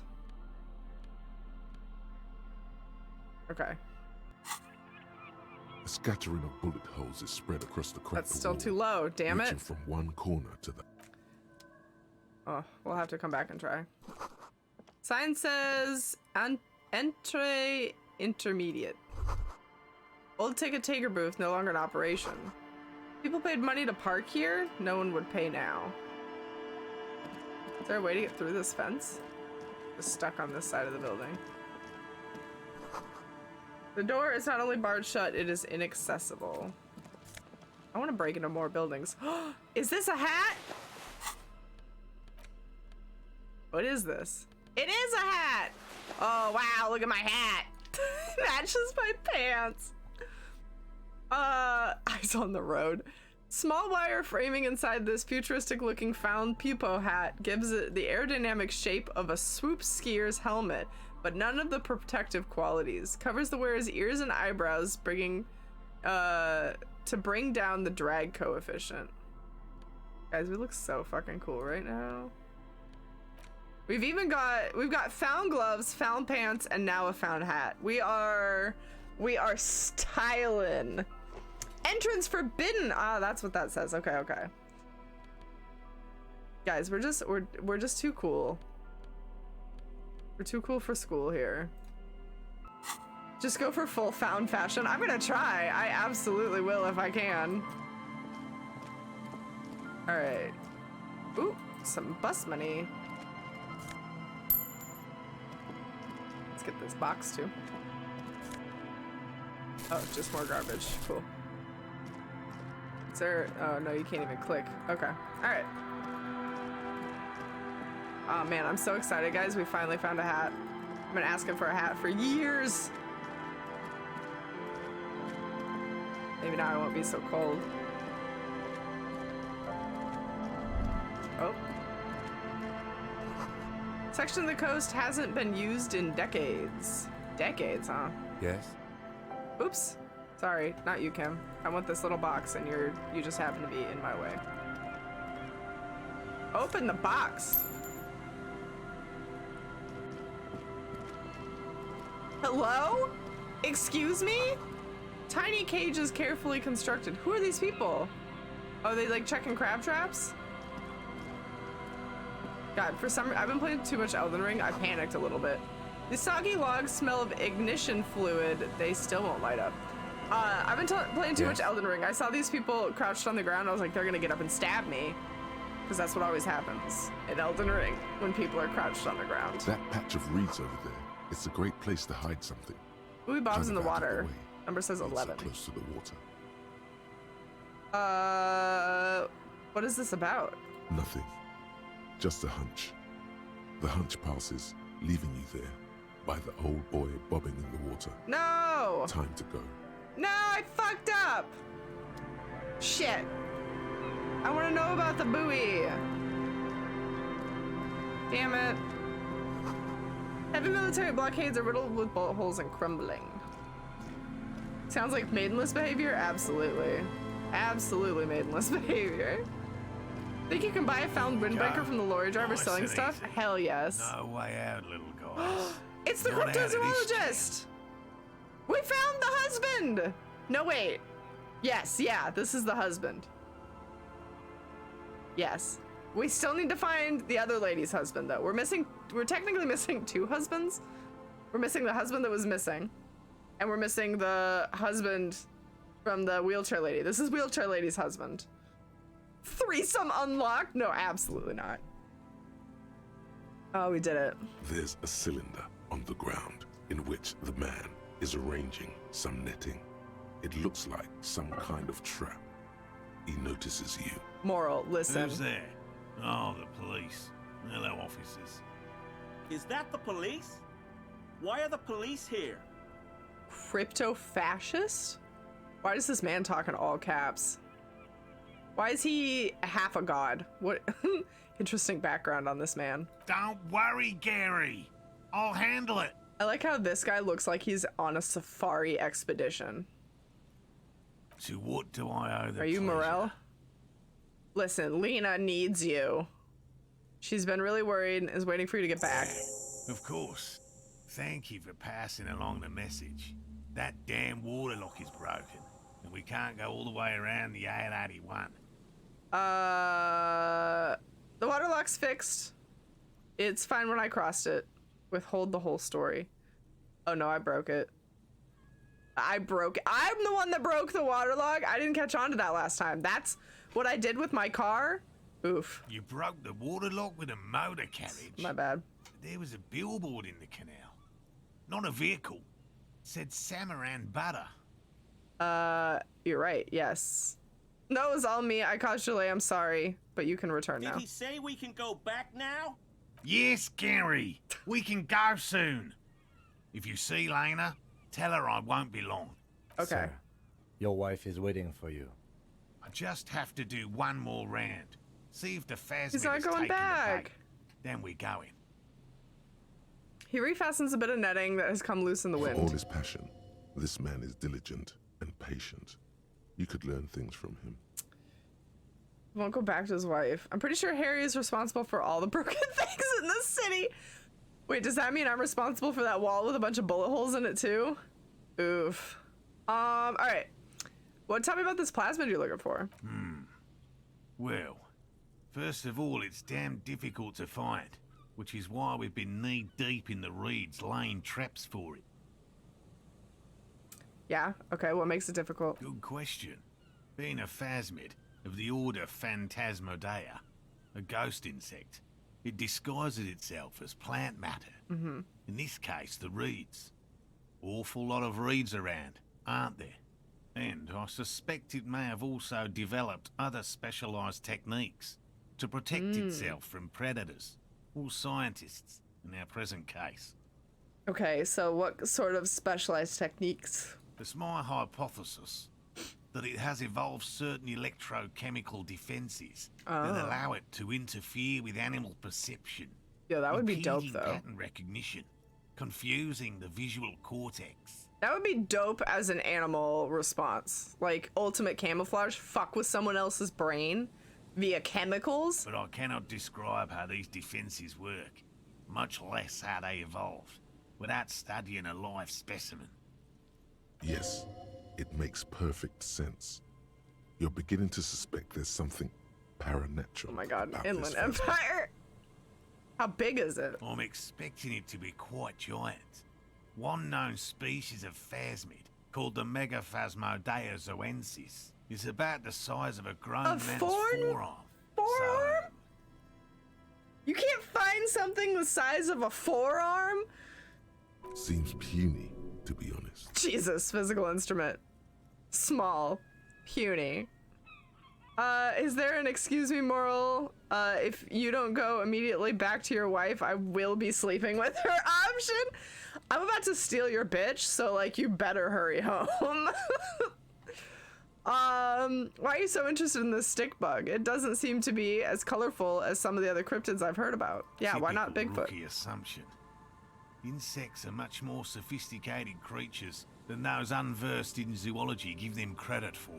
Okay. A scattering of bullet holes is spread across the cracked That's still wall, too low, damn reaching it. from one corner to the... Oh, we'll have to come back and try. Sign says Entre Intermediate. Old ticket taker booth no longer in operation. People paid money to park here? No one would pay now. Is there a way to get through this fence? Just stuck on this side of the building. The door is not only barred shut, it is inaccessible. I want to break into more buildings. Is this a hat? What is this? It is a hat! Oh, wow, look at my hat. Matches my pants. Eyes on the road. Small wire framing inside this futuristic looking found pupo hat gives it the aerodynamic shape of a swoop skier's helmet, but none of the protective qualities. Covers the wearer's ears and eyebrows, bringing to bring down the drag coefficient. Guys, we look so fucking cool right now. We've got found gloves, found pants, and now a found hat. We are styling. Entrance forbidden. Ah, that's what that says. Okay, okay. Guys, we're just too cool. We're too cool for school here. Just go for full found fashion. I'm gonna try. I absolutely will if I can. All right. Ooh, some bus money. Let's get this box too. Oh, just more garbage. Cool. Is there? Oh no, you can't even click. Okay. All right. Oh man, I'm so excited, guys. We finally found a hat. I've been asking for a hat for years. Maybe now I won't be so cold. Oh. Section of the coast hasn't been used in decades. Decades, huh? Yes? Oops. Sorry, not you, Kim. I want this little box and you just happen to be in my way. Open the box. Hello? Excuse me? Tiny cages carefully constructed. Who are these people? Oh, they like checking crab traps? God, for some reason, I've been playing too much Elden Ring. I panicked a little bit. The soggy logs smell of ignition fluid. They still won't light up. I've been playing too much Elden Ring. I saw these people crouched on the ground. I was like, they're gonna get up and stab me. Because that's what always happens in Elden Ring when people are crouched on the ground. That patch of reeds over there, it's a great place to hide something. Ooh, Bob's in the Kind of out of water. the way. Number says Not so 11. close to the water. What is this about? Nothing. Just a hunch. The hunch passes, leaving you there, by the old boy bobbing in the water. No! Time to go. No, I fucked up! Shit. I want to know about the buoy. Damn it. Heavy military blockades are riddled with bullet holes and crumbling. Sounds like maidenless behavior? Absolutely. Absolutely maidenless behavior. Think you can buy a found windbreaker from the lorry driver selling stuff? Hell yes. No way out, little guys. It's the Not out of this cryptozoologist! We found the husband! No, wait. Yes, yeah, this is the husband. Yes. We still need to find the other lady's husband, though. We're technically missing two husbands. We're missing the husband that was missing. And we're missing the husband from the wheelchair lady. This is wheelchair lady's husband. Threesome unlocked? No, absolutely not. Oh, we did it. There's a cylinder on the ground in which the man is arranging some netting. It looks like some kind of trap. He notices you. Moral, listen. Who's there? Oh, the police. Hello, officers. Is that the police? Why are the police here? Crypto-fascist? Why does this man talk in all caps? Why is he half a god? What interesting background on this man. Don't worry, Gary. I'll handle it. I like how this guy looks like he's on a safari expedition. To what do I owe the Are you pleasure? Morel? Listen, Lena needs you. She's been really worried and is waiting for you to get back. Of course. Thank you for passing along the message. That damn water lock is broken, and we can't go all the way around the A81. The water lock's fixed. It's fine when I crossed it. Withhold the whole story. Oh no, I broke it. I broke it. I'm the one that broke the water lock. I didn't catch on to that last time. That's what I did with my car. Oof. You broke the water lock with a motor carriage. My bad. There was a billboard in the canal. Not a vehicle. It said Samaran Butter. You're right. Yes. No, it was all me. I caused delay. I'm sorry, but you can return Did now. he say we can go back now? Yes, Gary. We can go soon. If you see Lena, tell her I won't be long. Okay. Sir, your wife is waiting for you. I just have to do one more round. See if the phasmid He's not has going taken the back. bait. Then we're going. He refastens a bit of netting that has come loose in the For all wind. his passion, this man is diligent and patient. You could learn things from him. Won't go back to his wife. I'm pretty sure Harry is responsible for all the broken things in the city. Wait, does that mean I'm responsible for that wall with a bunch of bullet holes in it too? Oof. All right. Well, tell me about this plasmid you're looking for. Well, first of all, it's damn difficult to find, which is why we've been knee-deep in the reeds laying traps for it. Yeah, okay, what makes it difficult? Good question. Being a phasmid of the order Phantasmodea, a ghost insect, it disguises itself as plant matter. In this case, the reeds. Awful lot of reeds around, aren't there? And I suspect it may have also developed other specialized techniques to protect itself from predators or scientists in our present case. Okay, so what sort of specialized techniques? It's my hypothesis that it has evolved certain electrochemical defenses that allow it to interfere with animal perception. Yo, that would be dope impeding though. pattern recognition, confusing the visual cortex. That would be dope as an animal response. Like ultimate camouflage, fuck with someone else's brain via chemicals. But I cannot describe how these defenses work, much less how they evolved, without studying a live specimen. Yes, it makes perfect sense. You're beginning to suspect there's something paranatural. Oh my god, about Inland this phasmid. Empire. How big is it? I'm expecting it to be quite giant. One known species of phasmid, called the Megaphasmodea zoensis, is about the size of a grown A man's forearm? forearm. You can't find something the size of a forearm? Seems puny, to be honest. Jesus, physical instrument. Small. Puny. Is there an excuse me moral? If you don't go immediately back to your wife, I will be sleeping with her option? I'm about to steal your bitch, so like you better hurry home. Why are you so interested in this stick bug? It doesn't seem to be as colorful as some of the other cryptids I've heard about. Yeah, why not Typical Bigfoot? rookie assumption. Insects are much more sophisticated creatures than those unversed in zoology give them credit for.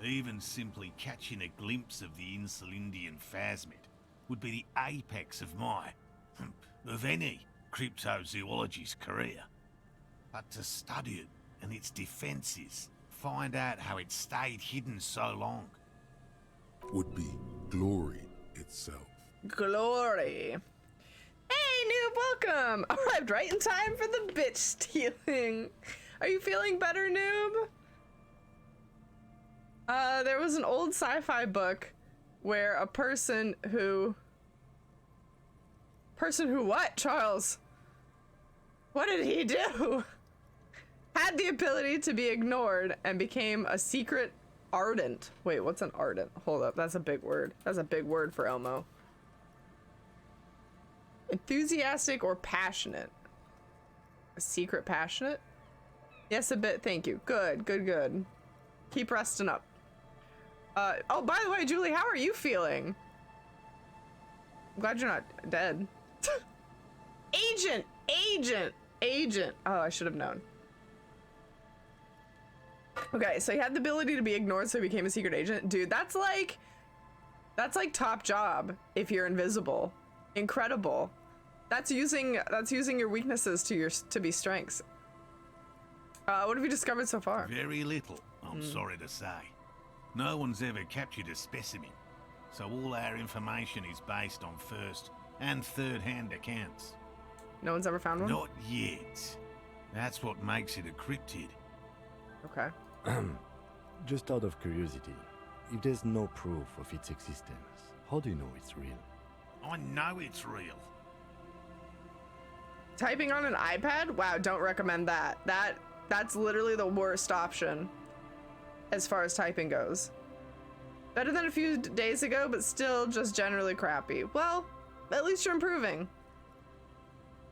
Even simply catching a glimpse of the Insulindian phasmid would be the apex of my, of any, cryptozoologist's career. But to study it and its defenses, find out how it stayed hidden so long. Would be glory itself. Glory. Hey, noob, welcome! Arrived right in time for the bitch stealing. Are you feeling better, noob? There was an old sci-fi book where a person who what, Charles? What did he do? Had the ability to be ignored and became a secret ardent. Wait, what's an ardent? Hold up, that's a big word. That's a big word for Elmo. Enthusiastic or passionate? A secret passionate? Yes, a bit. Thank you. Good, good, good. Keep resting up. Oh, by the way, Julie, how are you feeling? I'm glad you're not dead. Agent! Agent! Agent! Oh, I should have known. Okay, so he had the ability to be ignored, so he became a secret agent. Dude, that's like top job if you're invisible. Incredible. That's using your weaknesses to be strengths. What have you discovered so far? Very little, I'm sorry to say. No one's ever captured a specimen, so all our information is based on first and third-hand accounts. No one's ever found one? Not yet. That's what makes it a cryptid. Okay. Just out of curiosity, if there's no proof of its existence, how do you know it's real? I know it's real. Typing on an iPad? Wow, don't recommend that. That's literally the worst option as far as typing goes. Better than a few days ago, but still just generally crappy. Well, at least you're improving.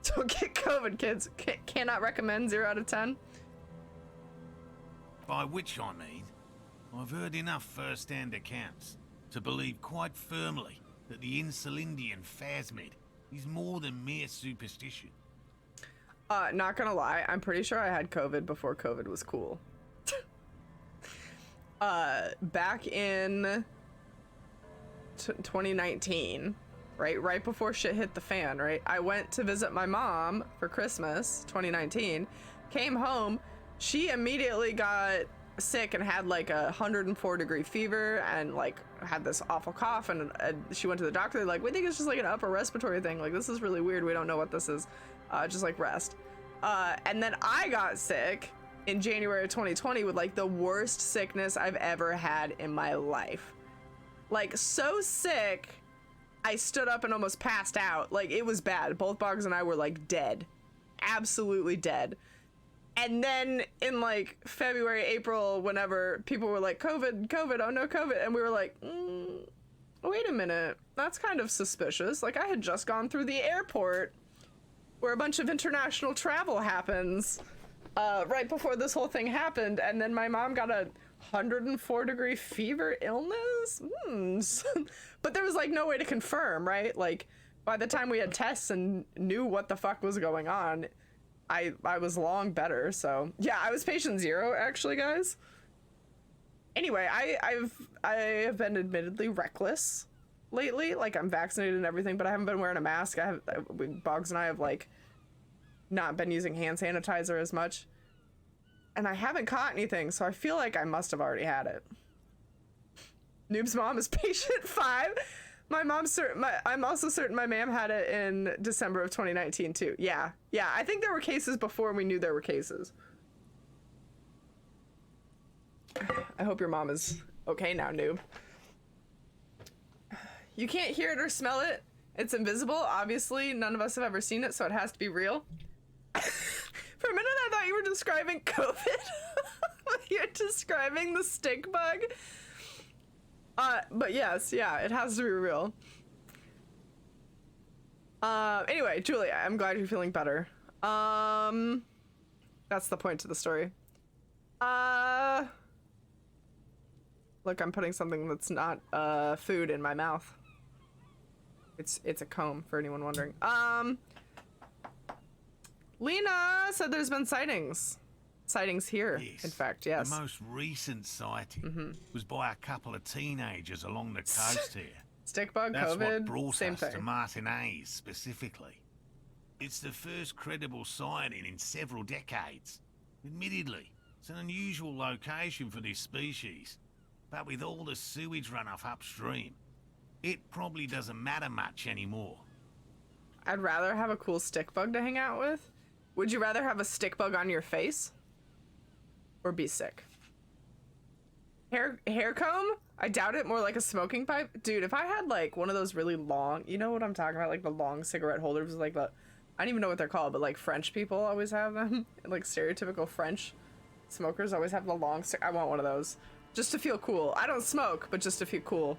Don't get COVID, kids. Cannot recommend 0 out of 10. By which I mean, I've heard enough first-hand accounts to believe quite firmly that the Insulindian phasmid is more than mere superstition. Not gonna lie, I'm pretty sure I had COVID before COVID was cool. Back in 2019, right before shit hit the fan, right? I went to visit my mom for Christmas, 2019, came home, she immediately got sick and had like 104-degree fever and like had this awful cough, and she went to the doctor. They're like, we think it's just like an upper respiratory thing. Like, this is really weird. We don't know what this is. Just like rest. And then I got sick in January of 2020 with like the worst sickness I've ever had in my life. Like, so sick, I stood up and almost passed out. Like, it was bad. Both Boggs and I were like dead. Absolutely dead. And then in like February, April, whenever people were like, COVID, oh no, COVID. And we were like, wait a minute. That's kind of suspicious. Like, I had just gone through the airport where a bunch of international travel happens right before this whole thing happened. And then my mom got a 104-degree fever illness. But there was like no way to confirm, right? Like, by the time we had tests and knew what the fuck was going on, I was long better. So yeah, I was patient 0 actually, guys. Anyway, I have been admittedly reckless lately. Like, I'm vaccinated and everything, but I haven't been wearing a mask. Boggs and I have like not been using hand sanitizer as much, and I haven't caught anything, so I feel like I must have already had it. Noob's mom is patient 5. My mom's certain. I'm also certain my mom had it in December of 2019 too. Yeah. I think there were cases before we knew there were cases. I hope your mom is okay now, noob. You can't hear it or smell it. It's invisible. Obviously, none of us have ever seen it, so it has to be real. For a minute, I thought you were describing COVID. You're describing the stink bug. But yes, yeah, it has to be real. Anyway, Julia, I'm glad you're feeling better. That's the point to the story. Look, I'm putting something that's not, food in my mouth. It's a comb, for anyone wondering. Lena said there's been sightings. Sightings here, Yes, in fact, yes. The most recent sighting was by a couple of teenagers along the coast here. Stick bug, That's COVID, what brought same us thing. to Martinez specifically. It's the first credible sighting in several decades. Admittedly, it's an unusual location for this species, but with all the sewage runoff upstream, it probably doesn't matter much anymore. I'd rather have a cool stick bug to hang out with. Would you rather have a stick bug on your face? Or be sick? Hair comb? I doubt it. More like a smoking pipe. Dude, if I had like one of those really long, you know what I'm talking about? Like the long cigarette holders, like the, I don't even know what they're called, but like French people always have them. Like stereotypical French smokers always have the long, I want one of those. Just to feel cool. I don't smoke, but just to feel cool.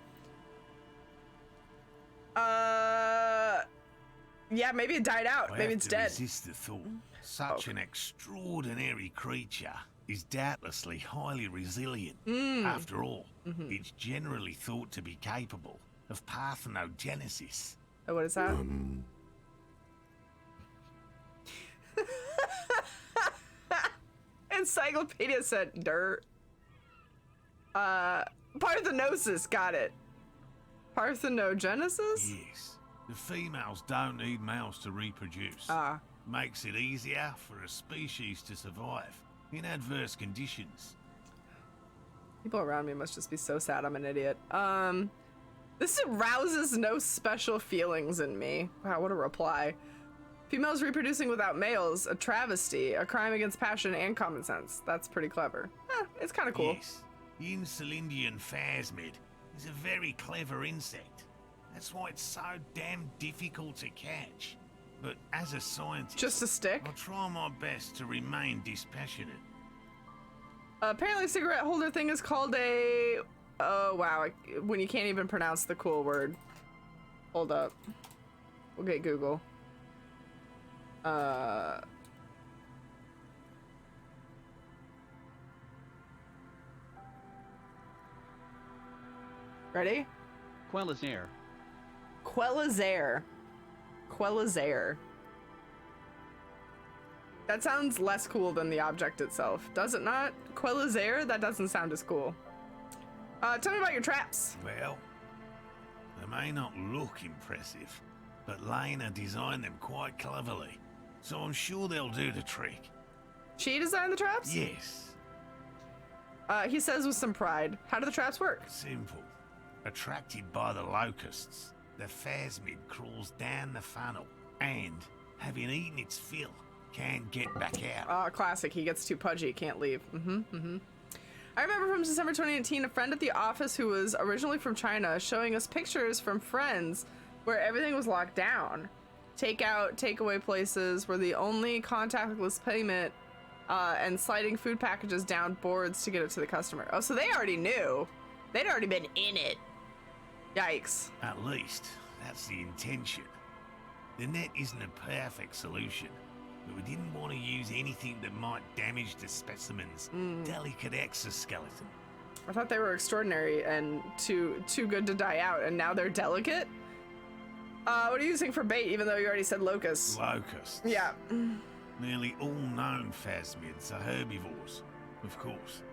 Yeah, maybe it died out. Maybe it's dead. Resist the thought. Such an extraordinary creature is doubtlessly highly resilient. After all, it's generally thought to be capable of parthenogenesis. Oh, what is that? Encyclopedia said dirt. Parthenosis, got it. Parthenogenesis? Yes. The females don't need males to reproduce. Makes it easier for a species to survive in adverse conditions. People around me must just be so sad I'm an idiot. This arouses no special feelings in me. Wow, what a reply. Females reproducing without males, a travesty, a crime against passion and common sense. That's pretty clever. It's kind of cool. Yes, the Insulindian phasmid is a very clever insect. That's why it's so damn difficult to catch. But as a scientist, Just a stick? I'll try my best to remain dispassionate. Apparently cigarette holder thing is called a... Oh, wow. When you can't even pronounce the cool word. Hold up. We'll get Google. Ready? Quellazaire. Quellazaire. Quellazaire. That sounds less cool than the object itself, does it not? Quellazaire? That doesn't sound as cool. Tell me about your traps. Well, they may not look impressive, but Lena designed them quite cleverly, so I'm sure they'll do the trick. She designed the traps? Yes. He says with some pride. How do the traps work? Simple. Attracted by the locusts, the phasmid crawls down the funnel and, having eaten its fill, can't get back out. Classic. He gets too pudgy, can't leave. I remember from December 2018, a friend at the office who was originally from China showing us pictures from friends where everything was locked down. Takeout, takeaway places were the only contactless payment, and sliding food packages down boards to get it to the customer. Oh, so they already knew. They'd already been in it. Yikes. At least, that's the intention. The net isn't a perfect solution, but we didn't want to use anything that might damage the specimen's delicate exoskeleton. I thought they were extraordinary and too good to die out, and now they're delicate? What are you using for bait, even though you already said locusts? Locusts. Yeah. Nearly all known phasmids are herbivores, of course.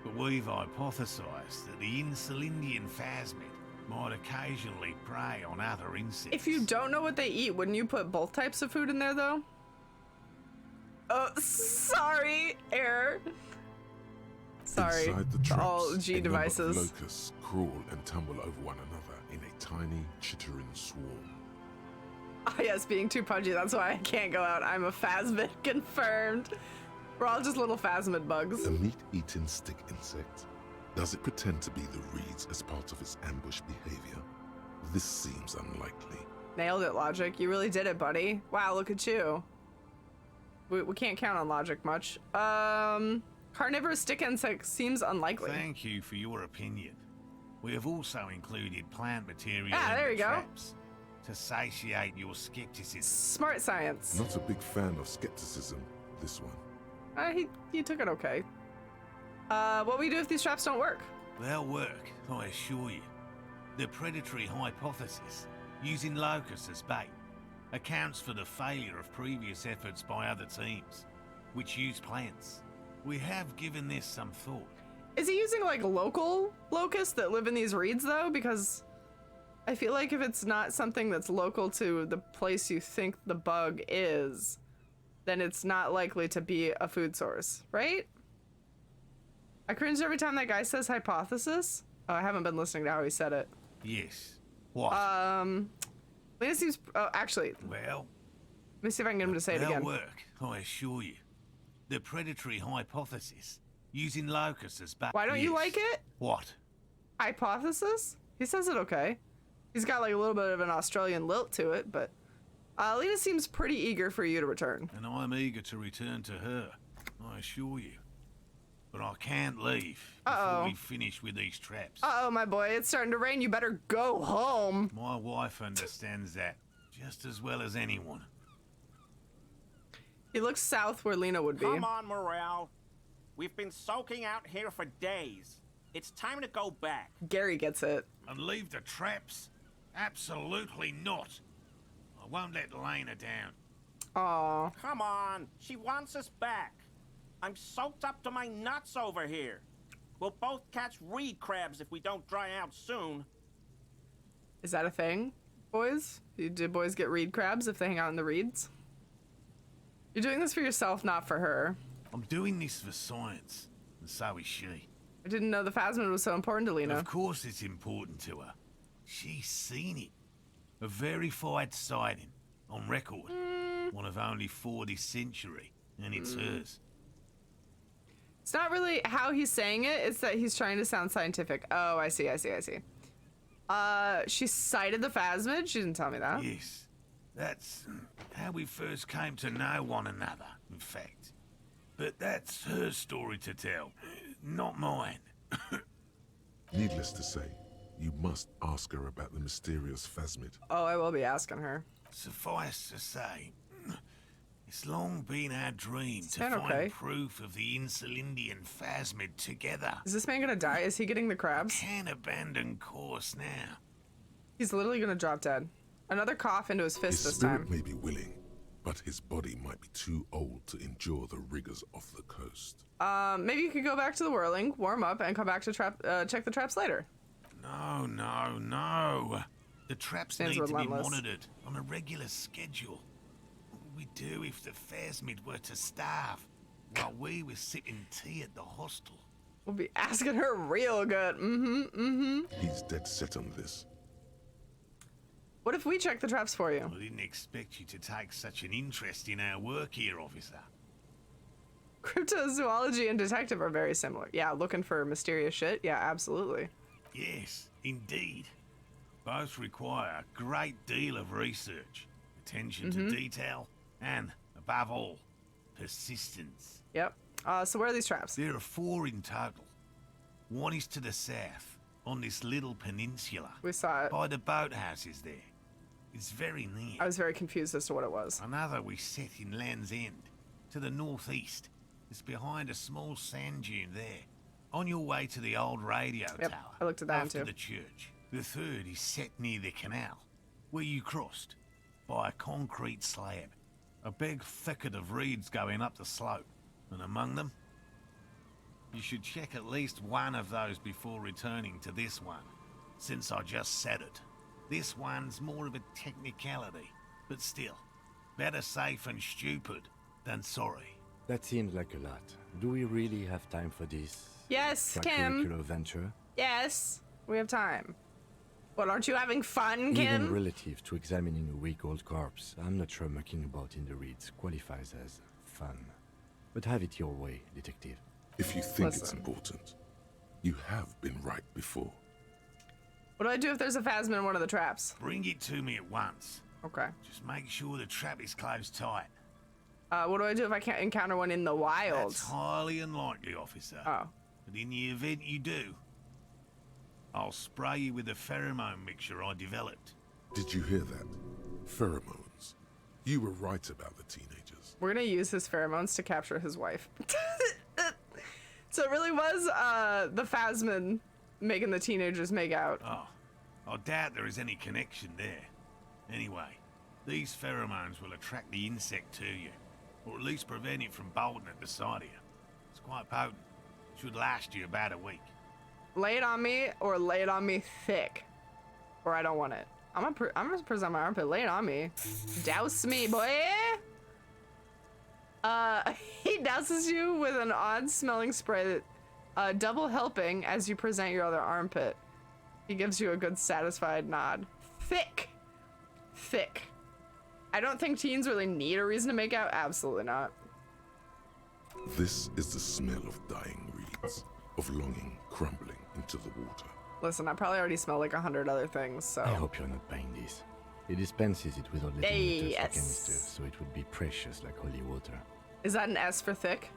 But we've hypothesized that the Insulindian phasmid might occasionally prey on other insects. If you don't know what they eat, wouldn't you put both types of food in there, though? Oh, sorry, error. Sorry Inside the to traps, all G a number of devices. locusts crawl and tumble over one another in a tiny, chittering swarm. Ah, yes, being too pudgy, that's why I can't go out. I'm a phasmid, confirmed. We're all just little phasmid bugs. A meat-eating stick insect. Does it pretend to be the reeds as part of its ambush behavior? This seems unlikely. Nailed it, Logic. You really did it, buddy. Wow, look at you. We can't count on Logic much. Carnivorous stick insect seems unlikely. Thank you for your opinion. We have also included plant material there in you the go. traps to satiate your skepticism. Smart science. Not a big fan of skepticism, this one. He took it okay. What will you do if these traps don't work? They'll work, I assure you. The predatory hypothesis, using locusts as bait, accounts for the failure of previous efforts by other teams, which use plants. We have given this some thought. Is he using like local locusts that live in these reeds though? Because I feel like if it's not something that's local to the place you think the bug is, then it's not likely to be a food source, right? I cringe every time that guy says hypothesis. Oh, I haven't been listening to how he said it. Yes. What? Lena seems. Oh, actually, Well, let me see if I can get him to say it they'll again. work, I assure you. The predatory hypothesis, using locusts as bait. Why don't you like it? What? Hypothesis? He says it okay. He's got like a little bit of an Australian lilt to it, but Lena seems pretty eager for you to return. And I'm eager to return to her, I assure you. But I can't leave before we finish with these traps. Uh-oh, my boy, it's starting to rain. You better go home. My wife understands that just as well as anyone. He looks south where Lena would be. Come on, Morel. We've been soaking out here for days. It's time to go back. Gary gets it. And leave the traps? Absolutely not. I won't let Lena down. Aw. Come on. She wants us back. I'm soaked up to my nuts over here. We'll both catch reed crabs if we don't dry out soon. Is that a thing, boys? Do boys get reed crabs if they hang out in the reeds? You're doing this for yourself, not for her. I'm doing this for science, and so is she. I didn't know the phasmid was so important to Lena. Of course it's important to her. She's seen it. A verified sighting, on record. One of only 4 this century, and it's hers. It's not really how he's saying it, it's that he's trying to sound scientific. Oh, I see. She sighted the phasmid? She didn't tell me that. Yes, that's how we first came to know one another, in fact. But that's her story to tell, not mine. Needless to say, you must ask her about the mysterious phasmid. Oh, I will be asking her. Suffice to say, it's long been our dream to man find okay? proof of the Insulindian phasmid together. Is this man gonna die? Is he getting the crabs? Can't abandon course now. He's literally gonna drop dead. Another cough into his fist His this spirit time. may be willing, but his body might be too old to endure the rigors of the coast. Maybe you could go back to the whirling, warm up, and come back to check the traps later. No. The traps Seems need to be relentless. monitored on a regular schedule. What would we do if the phasmid were to starve while we were sipping tea at the hostel? We'll be asking her real good. He's dead set on this. What if we check the traps for you? I didn't expect you to take such an interest in our work here, officer. Cryptozoology and detective are very similar. Yeah, looking for mysterious shit? Yeah, absolutely. Yes, indeed. Both require a great deal of research, attention to detail, and, above all, persistence. Yep. So where are these traps? There are 4 in total. One is to the south, on this little peninsula, We saw it. by the boathouses there. It's very near. I was very confused as to what it was. Another we set in Land's End, to the northeast. It's behind a small sand dune there, on your way to the old radio Yep, tower. I looked at that one after too. the church. The third is set near the canal, where you crossed, by a concrete slab. A big thicket of reeds going up the slope, and among them, you should check at least one of those before returning to this one, since I just said it. This one's more of a technicality, but still, better safe and stupid than sorry. That seems like a lot. Do we really have time for this? Yes, Kim. extracurricular venture? Yes, we have time. What, aren't you having fun, Kim? Even relative to examining a week-old corpse, I'm not sure mucking about in the reeds qualifies as fun. But have it your way, detective. If you think it's Listen. important, you have been right before. What do I do if there's a phasmid in one of the traps? Bring it to me at once. Okay. Just make sure the trap is closed tight. What do I do if I can't encounter one in the wild? That's highly unlikely, officer. Oh. But in the event you do, I'll spray you with a pheromone mixture I developed. Did you hear that? Pheromones. You were right about the teenagers. We're gonna use his pheromones to capture his wife. So it really was the phasmid making the teenagers make out. Oh, I doubt there is any connection there. Anyway, these pheromones will attract the insect to you, or at least prevent it from bolting at the sight of you. It's quite potent. Should last you about a week. Lay it on me, or lay it on me thick, or I don't want it. I'm gonna present my armpit. Lay it on me. Douse me, boy. He douses you with an odd-smelling spray that double helping as you present your other armpit. He gives you a good satisfied nod. Thick. I don't think teens really need a reason to make out. Absolutely not. This is the smell of dying reeds, of longing crumbling into the water. Listen, I probably already smell like 100 other things, so. I hope you're not buying this. He dispenses it without letting Hey, me touch yes. the canister, so it would be precious like holy water. Is that an S for thick?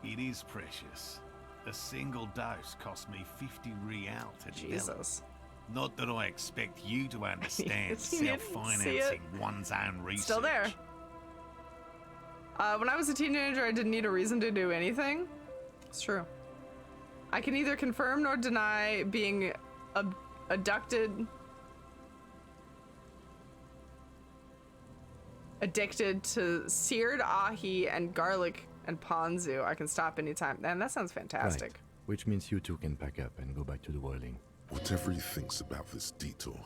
It is precious. A single dose cost me 50 real to develop. Jesus. Not that I expect you to understand You didn't see it. self-financing one's own research. Still there. When I was a teenager, I didn't need a reason to do anything. It's true. I can neither confirm nor deny being addicted to seared ahi and garlic and ponzu. I can stop anytime. Man, that sounds fantastic. Right. Which means you two can pack up and go back to the whirling. Whatever he thinks about this detour,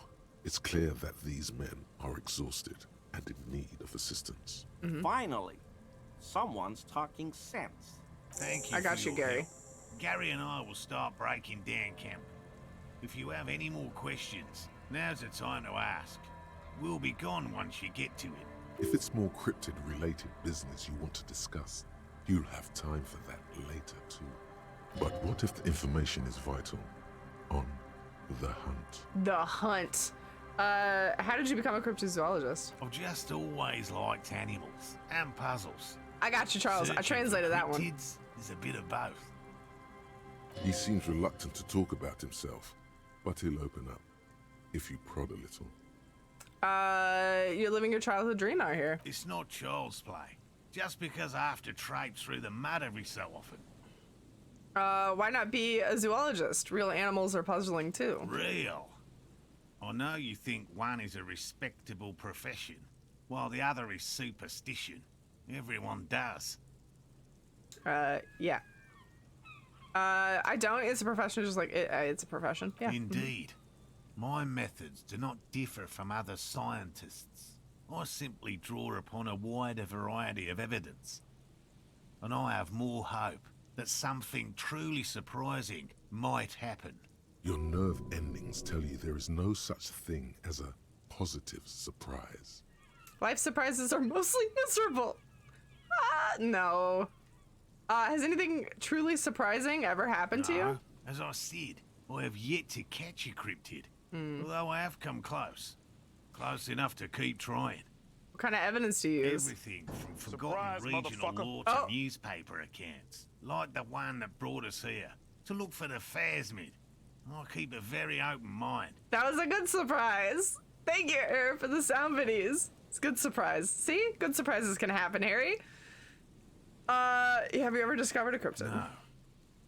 it's clear that these men are exhausted and in need of assistance. Finally, someone's talking sense. Thank you. I got for you, your Gary. help. Gary and I will start breaking down camp. If you have any more questions, now's the time to ask. We'll be gone once you get to it. If it's more cryptid-related business you want to discuss, you'll have time for that later too. But what if the information is vital? On the hunt. The hunt. How did you become a cryptozoologist? I've just always liked animals and puzzles. I got you, Charles. I Searching translated for that one. cryptids is a bit of both. He seems reluctant to talk about himself, but he'll open up if you prod a little. You're living your childhood dream out here. It's not child's play. Just because I have to traipse through the mud every so often. Why not be a zoologist? Real animals are puzzling too. Real. I know you think one is a respectable profession, while the other is superstition. Everyone does. Yeah. I don't. It's a profession, just like it's a profession. Yeah. Indeed. My methods do not differ from other scientists. I simply draw upon a wider variety of evidence. And I have more hope that something truly surprising might happen. Your nerve endings tell you there is no such thing as a positive surprise. Life surprises are mostly miserable. No. Has anything truly surprising ever happened to you? As I said, I have yet to catch a cryptid. Although I have come close. Close enough to keep trying. What kind of evidence do you use? Everything from forgotten Surprise, regional motherfucker. lore to Oh. newspaper accounts. Like the one that brought us here. To look for the phasmid. I keep a very open mind. That was a good surprise. Thank you for the sound videos. It's a good surprise. See? Good surprises can happen, Harry. Have you ever discovered a cryptid? No.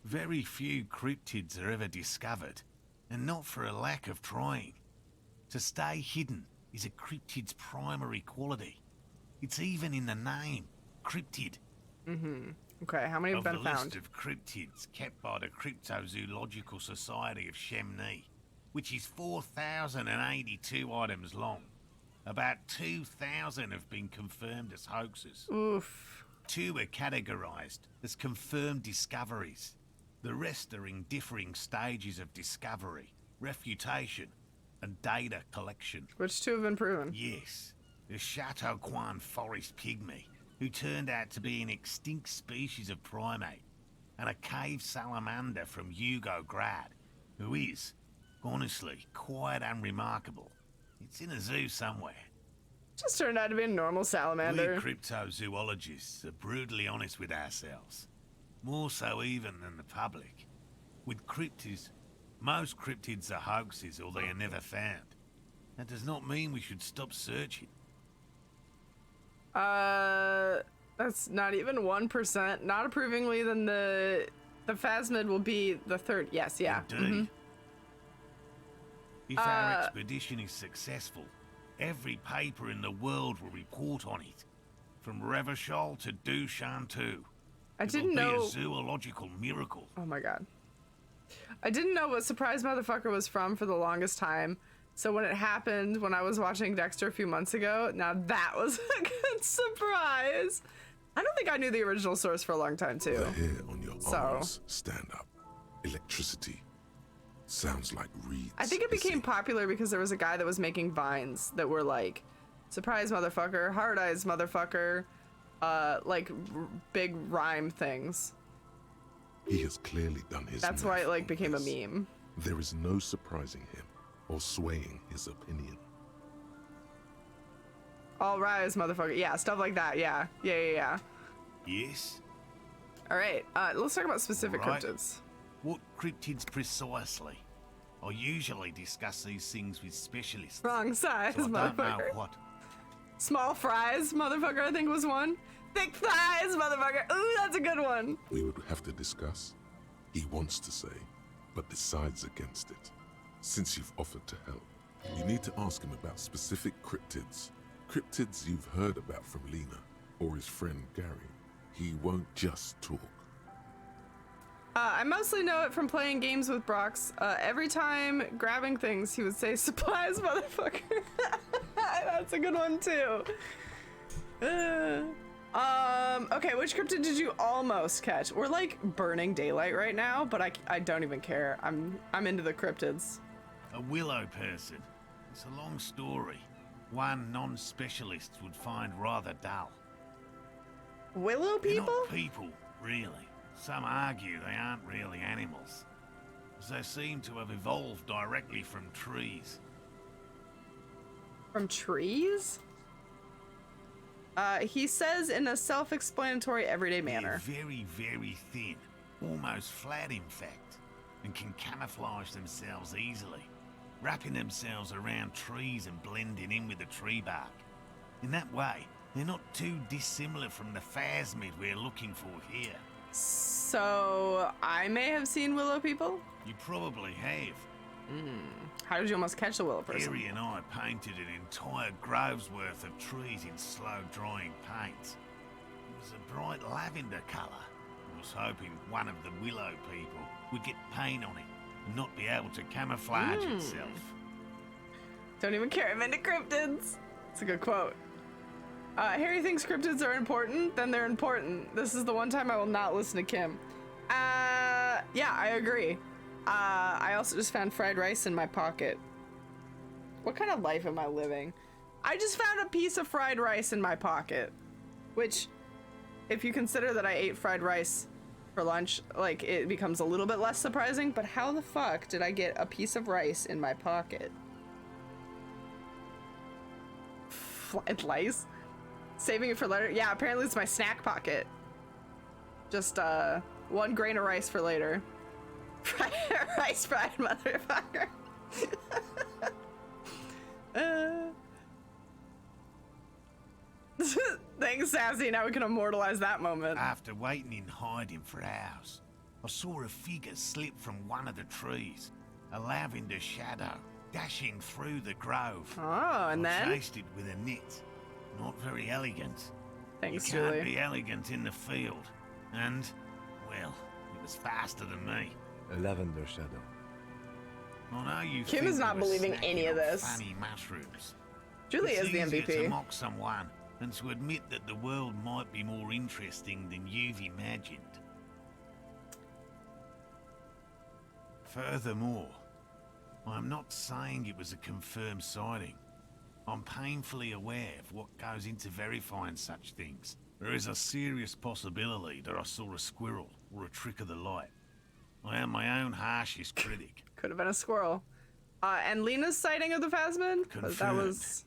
Very few cryptids are ever discovered. And not for a lack of trying. To stay hidden is a cryptid's primary quality. It's even in the name, cryptid. Okay, how many have Of been the found? list of cryptids kept by the Cryptozoological Society of Chemnee, which is 4,082 items long. About 2,000 have been confirmed as hoaxes. Oof. 2 are categorized as confirmed discoveries. The rest are in differing stages of discovery, refutation, and data collection. Which 2 have been proven? Yes, the Chateauquan forest pygmy, who turned out to be an extinct species of primate, and a cave salamander from Grad, who is, honestly, quite unremarkable. It's in a zoo somewhere. Just turned out to be a normal We salamander. cryptozoologists are brutally honest with ourselves. More so even than the public. With cryptids, most cryptids are hoaxes or they are never found. That does not mean we should stop searching. That's not even 1%. Not approvingly, then the phasmid will be the third. Yes, yeah. Indeed. If our expedition is successful, every paper in the world will report on it. From Revachol to Duchantu. I It'll didn't be know. a zoological miracle. Oh my god. I didn't know what Surprise Motherfucker was from for the longest time. So when it happened, when I was watching Dexter a few months ago, now that was a good surprise. I don't think I knew the original source for a long time too. The hair on your So- arms stand up. Electricity. Sounds like reeds. I think it became hissing. popular because there was a guy that was making vines that were like, Surprise Motherfucker, Hard Eyes Motherfucker, big rhyme things. He has clearly done his That's why math it like on became a this. meme. There is no surprising him or swaying his opinion. All rise, motherfucker. Yeah, stuff like that. Yeah. Yes? All right. Let's talk about specific Right. cryptids. What cryptids precisely? I usually discuss these things with specialists. Wrong size, so I don't know motherfucker. what. Small fries, motherfucker, I think was one. Thick thighs, motherfucker. Ooh, that's a good one. We would have to discuss. He wants to say, but decides against it. Since you've offered to help, you need to ask him about specific cryptids. Cryptids you've heard about from Lena or his friend Gary. He won't just talk. I mostly know it from playing games with Brox. Every time grabbing things, he would say, supplies, motherfucker. That's a good one, too. Okay, which cryptid did you almost catch? We're like burning daylight right now, but I don't even care. I'm into the cryptids. A willow person. It's a long story. One non-specialist would find rather dull. Willow They're people? not people, really. Some argue they aren't really animals, as they seem to have evolved directly from trees. From trees? He says in a self-explanatory everyday manner. They're very, very thin, almost flat in fact, and can camouflage themselves easily, wrapping themselves around trees and blending in with the tree bark. In that way, they're not too dissimilar from the phasmid we're looking for here. So, I may have seen willow people? You probably have. How did you almost catch the willow person? Harry and I painted an entire grove's worth of trees in slow-drying paint. It was a bright lavender colour. I was hoping one of the willow people would get paint on it and not be able to camouflage itself. Don't even care, I'm into cryptids. It's a good quote. Harry thinks cryptids are important, then they're important. This is the one time I will not listen to Kim. Yeah, I agree. I also just found fried rice in my pocket. What kind of life am I living? I just found a piece of fried rice in my pocket. Which, if you consider that I ate fried rice for lunch, like, it becomes a little bit less surprising, but how the fuck did I get a piece of rice in my pocket? Fried rice? Saving it for later? Yeah, apparently it's my snack pocket. Just, 1 grain of rice for later. Rice fried motherfucker. Thanks, Sassy. Now we can immortalize that moment. After waiting in hiding for hours, I saw a figure slip from one of the trees, a lavender shadow, dashing through the grove. Oh, and I then? chased it with a net. Not very elegant. Thanks, You can't Julie. be elegant in the field. And, well, it was faster than me. A lavender shadow. I know you Kim think is not we were believing snacking any of on this. Funny mushrooms. Julie It's is the easier to MVP. mock someone than to admit that the world might be more interesting than you've imagined. Furthermore, I'm not saying it was a confirmed sighting. I'm painfully aware of what goes into verifying such things. There is a serious possibility that I saw a squirrel or a trick of the light. I am my own harshest critic. Could have been a squirrel. And Lena's sighting of the phasmid? Confirmed. That was...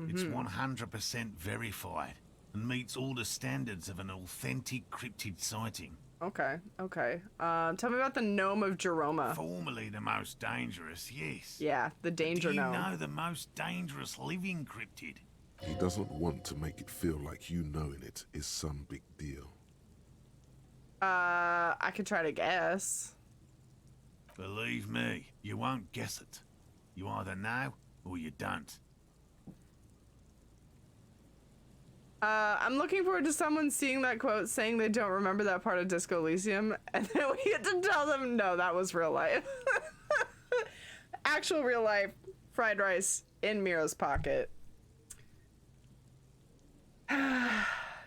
It's 100% verified and meets all the standards of an authentic cryptid sighting. Okay, okay. Tell me about the gnome of Jeroma. Formerly the most dangerous, yes. Yeah, the danger Do you gnome. know the most dangerous living cryptid? He doesn't want to make it feel like you knowing it is some big deal. I could try to guess. Believe me, you won't guess it. You either know or you don't. I'm looking forward to someone seeing that quote saying they don't remember that part of Disco Elysium, and then we get to tell them, no, that was real life. Actual real life fried rice in Miro's pocket.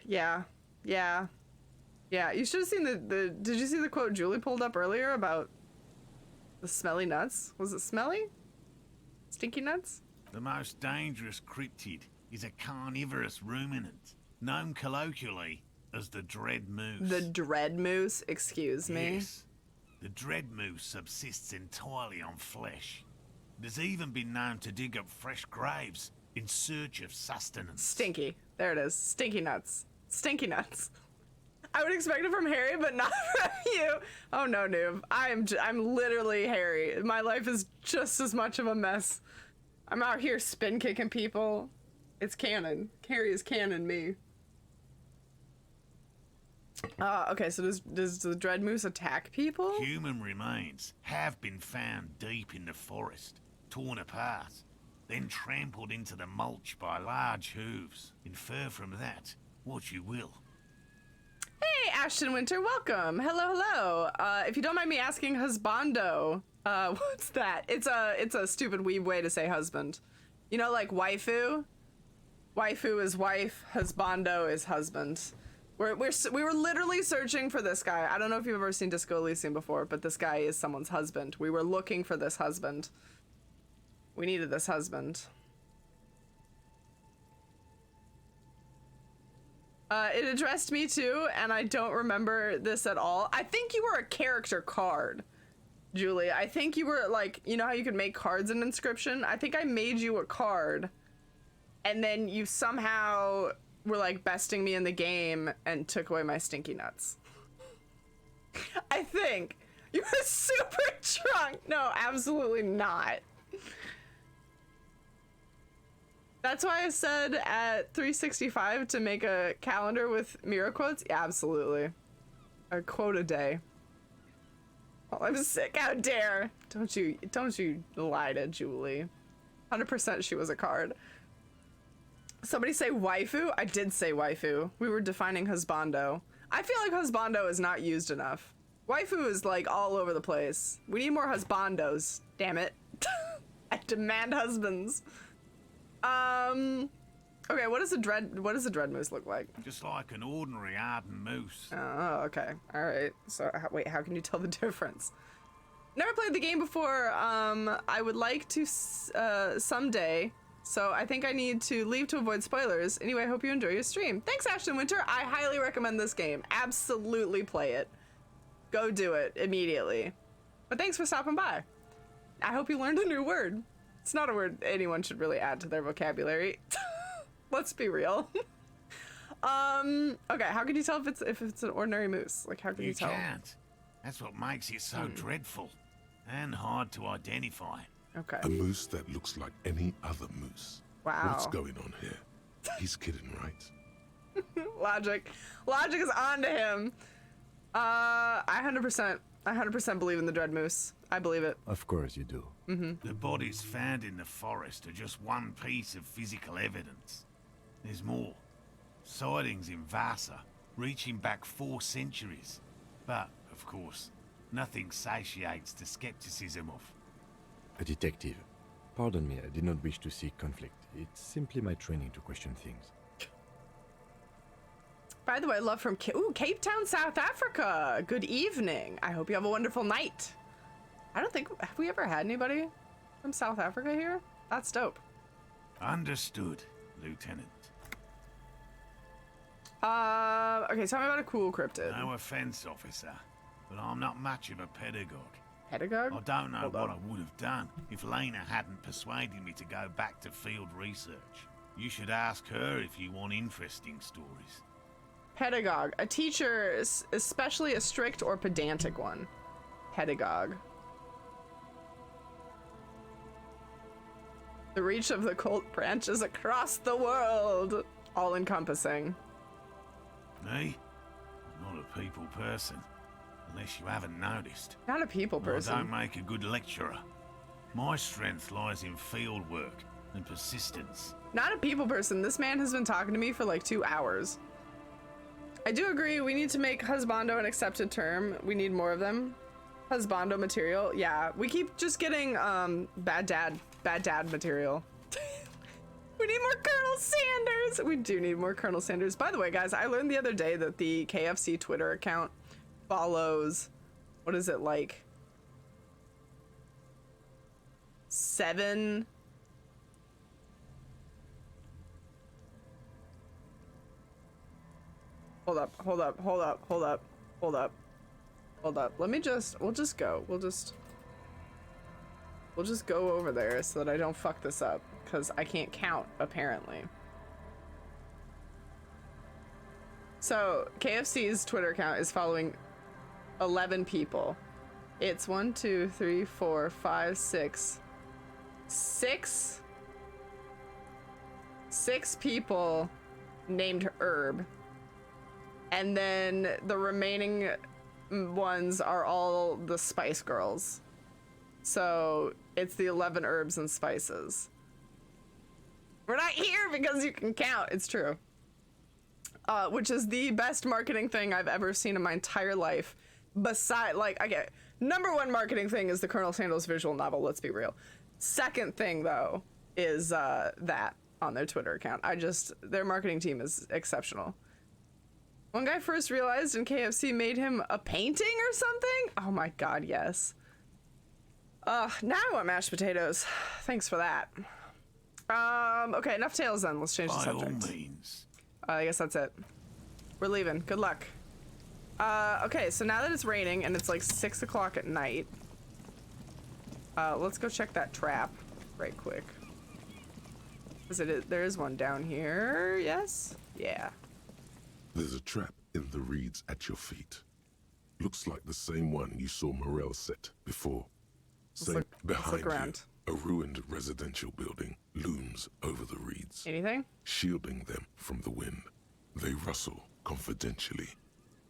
Yeah. You should have seen the did you see the quote Julie pulled up earlier about the smelly nuts? Was it smelly? Stinky nuts? The most dangerous cryptid is a carnivorous ruminant, known colloquially as the dread moose. The dread moose, excuse me. Yes. The dread moose subsists entirely on flesh. It has even been known to dig up fresh graves in search of sustenance. Stinky. There it is. Stinky nuts. Stinky nuts. I would expect it from Harry, but not from you. Oh no, noob. I'm literally Harry. My life is just as much of a mess. I'm out here spin kicking people. It's canon. Harry is canon me. Okay, so does the dread moose attack people? Human remains have been found deep in the forest, torn apart, then trampled into the mulch by large hooves. Infer from that what you will. Hey, Ashton Winter, welcome. Hello, hello. If you don't mind me asking, husbando, what's that? It's a stupid weeb way to say husband. You know, like waifu? Waifu is wife, husbando is husband. We were literally searching for this guy. I don't know if you've ever seen Disco Elysium before, but this guy is someone's husband. We were looking for this husband. We needed this husband. It addressed me too, and I don't remember this at all. I think you were a character card, Julie. I think you were like, you know how you can make cards in Inscription? I think I made you a card, and then you somehow were like besting me in the game and took away my stinky nuts. I think. You were super drunk. No, absolutely not. That's why I said at 365 to make a calendar with mirror quotes. Yeah, absolutely. A quote a day. Oh, I'm sick. How dare. Don't you lie to Julie. 100% she was a card. Somebody say waifu? I did say waifu. We were defining husbando. I feel like husbando is not used enough. Waifu is like all over the place. We need more husbandos. Damn it. I demand husbands. Okay, what does a dread moose look like? Just like an ordinary ardent moose. Oh, okay. All right. So wait, how can you tell the difference? Never played the game before. I would like to someday. So I think I need to leave to avoid spoilers. Anyway, I hope you enjoy your stream. Thanks, Ashton Winter. I highly recommend this game. Absolutely play it. Go do it immediately. But thanks for stopping by. I hope you learned a new word. It's not a word anyone should really add to their vocabulary. Let's be real. Okay, how can you tell if it's an ordinary moose? Like, how can you tell? You can't. That's what makes it so dreadful and hard to identify. Okay. A moose that looks like any other moose. Wow. What's going on here? He's kidding, right? Logic is on to him. I 100% believe in the dread moose. I believe it. Of course you do. The bodies found in the forest are just one piece of physical evidence. There's more. Sightings in Vasa, reaching back 4 centuries. But, of course, nothing satiates the skepticism of. A detective. Pardon me, I did not wish to seek conflict. It's simply my training to question things. By the way, love from Cape Town, South Africa. Good evening. I hope you have a wonderful night. I don't think, have we ever had anybody from South Africa here? That's dope. Understood, Lieutenant. Okay, tell me about a cool cryptid. No offense, officer, but I'm not much of a pedagogue. Pedagogue? I don't know Hold what on. I would have done if Lena hadn't persuaded me to go back to field research. You should ask her if you want interesting stories. Pedagogue. A teacher, especially a strict or pedantic one. Pedagogue. The reach of the cult branches across the world. All encompassing. Me? I'm not a people person, unless you haven't noticed. Not a people person. I don't make a good lecturer. My strength lies in field work and persistence. Not a people person. This man has been talking to me for like 2 hours. I do agree, we need to make husbando an accepted term. We need more of them. Husbando material. Yeah, we keep just getting bad dad material. We need more Colonel Sanders. We do need more Colonel Sanders. By the way, guys, I learned the other day that the KFC Twitter account follows, what is it, like 7? Hold up. Let me just, we'll just go over there so that I don't fuck this up, because I can't count, apparently. So KFC's Twitter account is following 11 people. It's 1, 2, 3, 4, 5, 6. Six people named Herb. And then the remaining ones are all the Spice Girls. So it's the 11 herbs and spices. We're not here because you can count. It's true. Which is the best marketing thing I've ever seen in my entire life. Beside, like, okay, number one marketing thing is the Colonel Sandals visual novel, let's be real. Second thing, though, is that on their Twitter account. Their marketing team is exceptional. One guy first realized and KFC made him a painting or something? Oh my god, yes. Now I want mashed potatoes. Thanks for that. Okay, enough tales then. Let's change the subject. By all means. I guess that's it. We're leaving. Good luck. Okay, so now that it's raining and it's like 6 o'clock at night, let's go check that trap right quick. There is one down here, yes? Yeah. There's a trap in the reeds at your feet. Looks like the same one you saw Morel set before. Same behind you, a ruined residential building looms over the reeds. Anything? Shielding them from the wind. They rustle confidentially,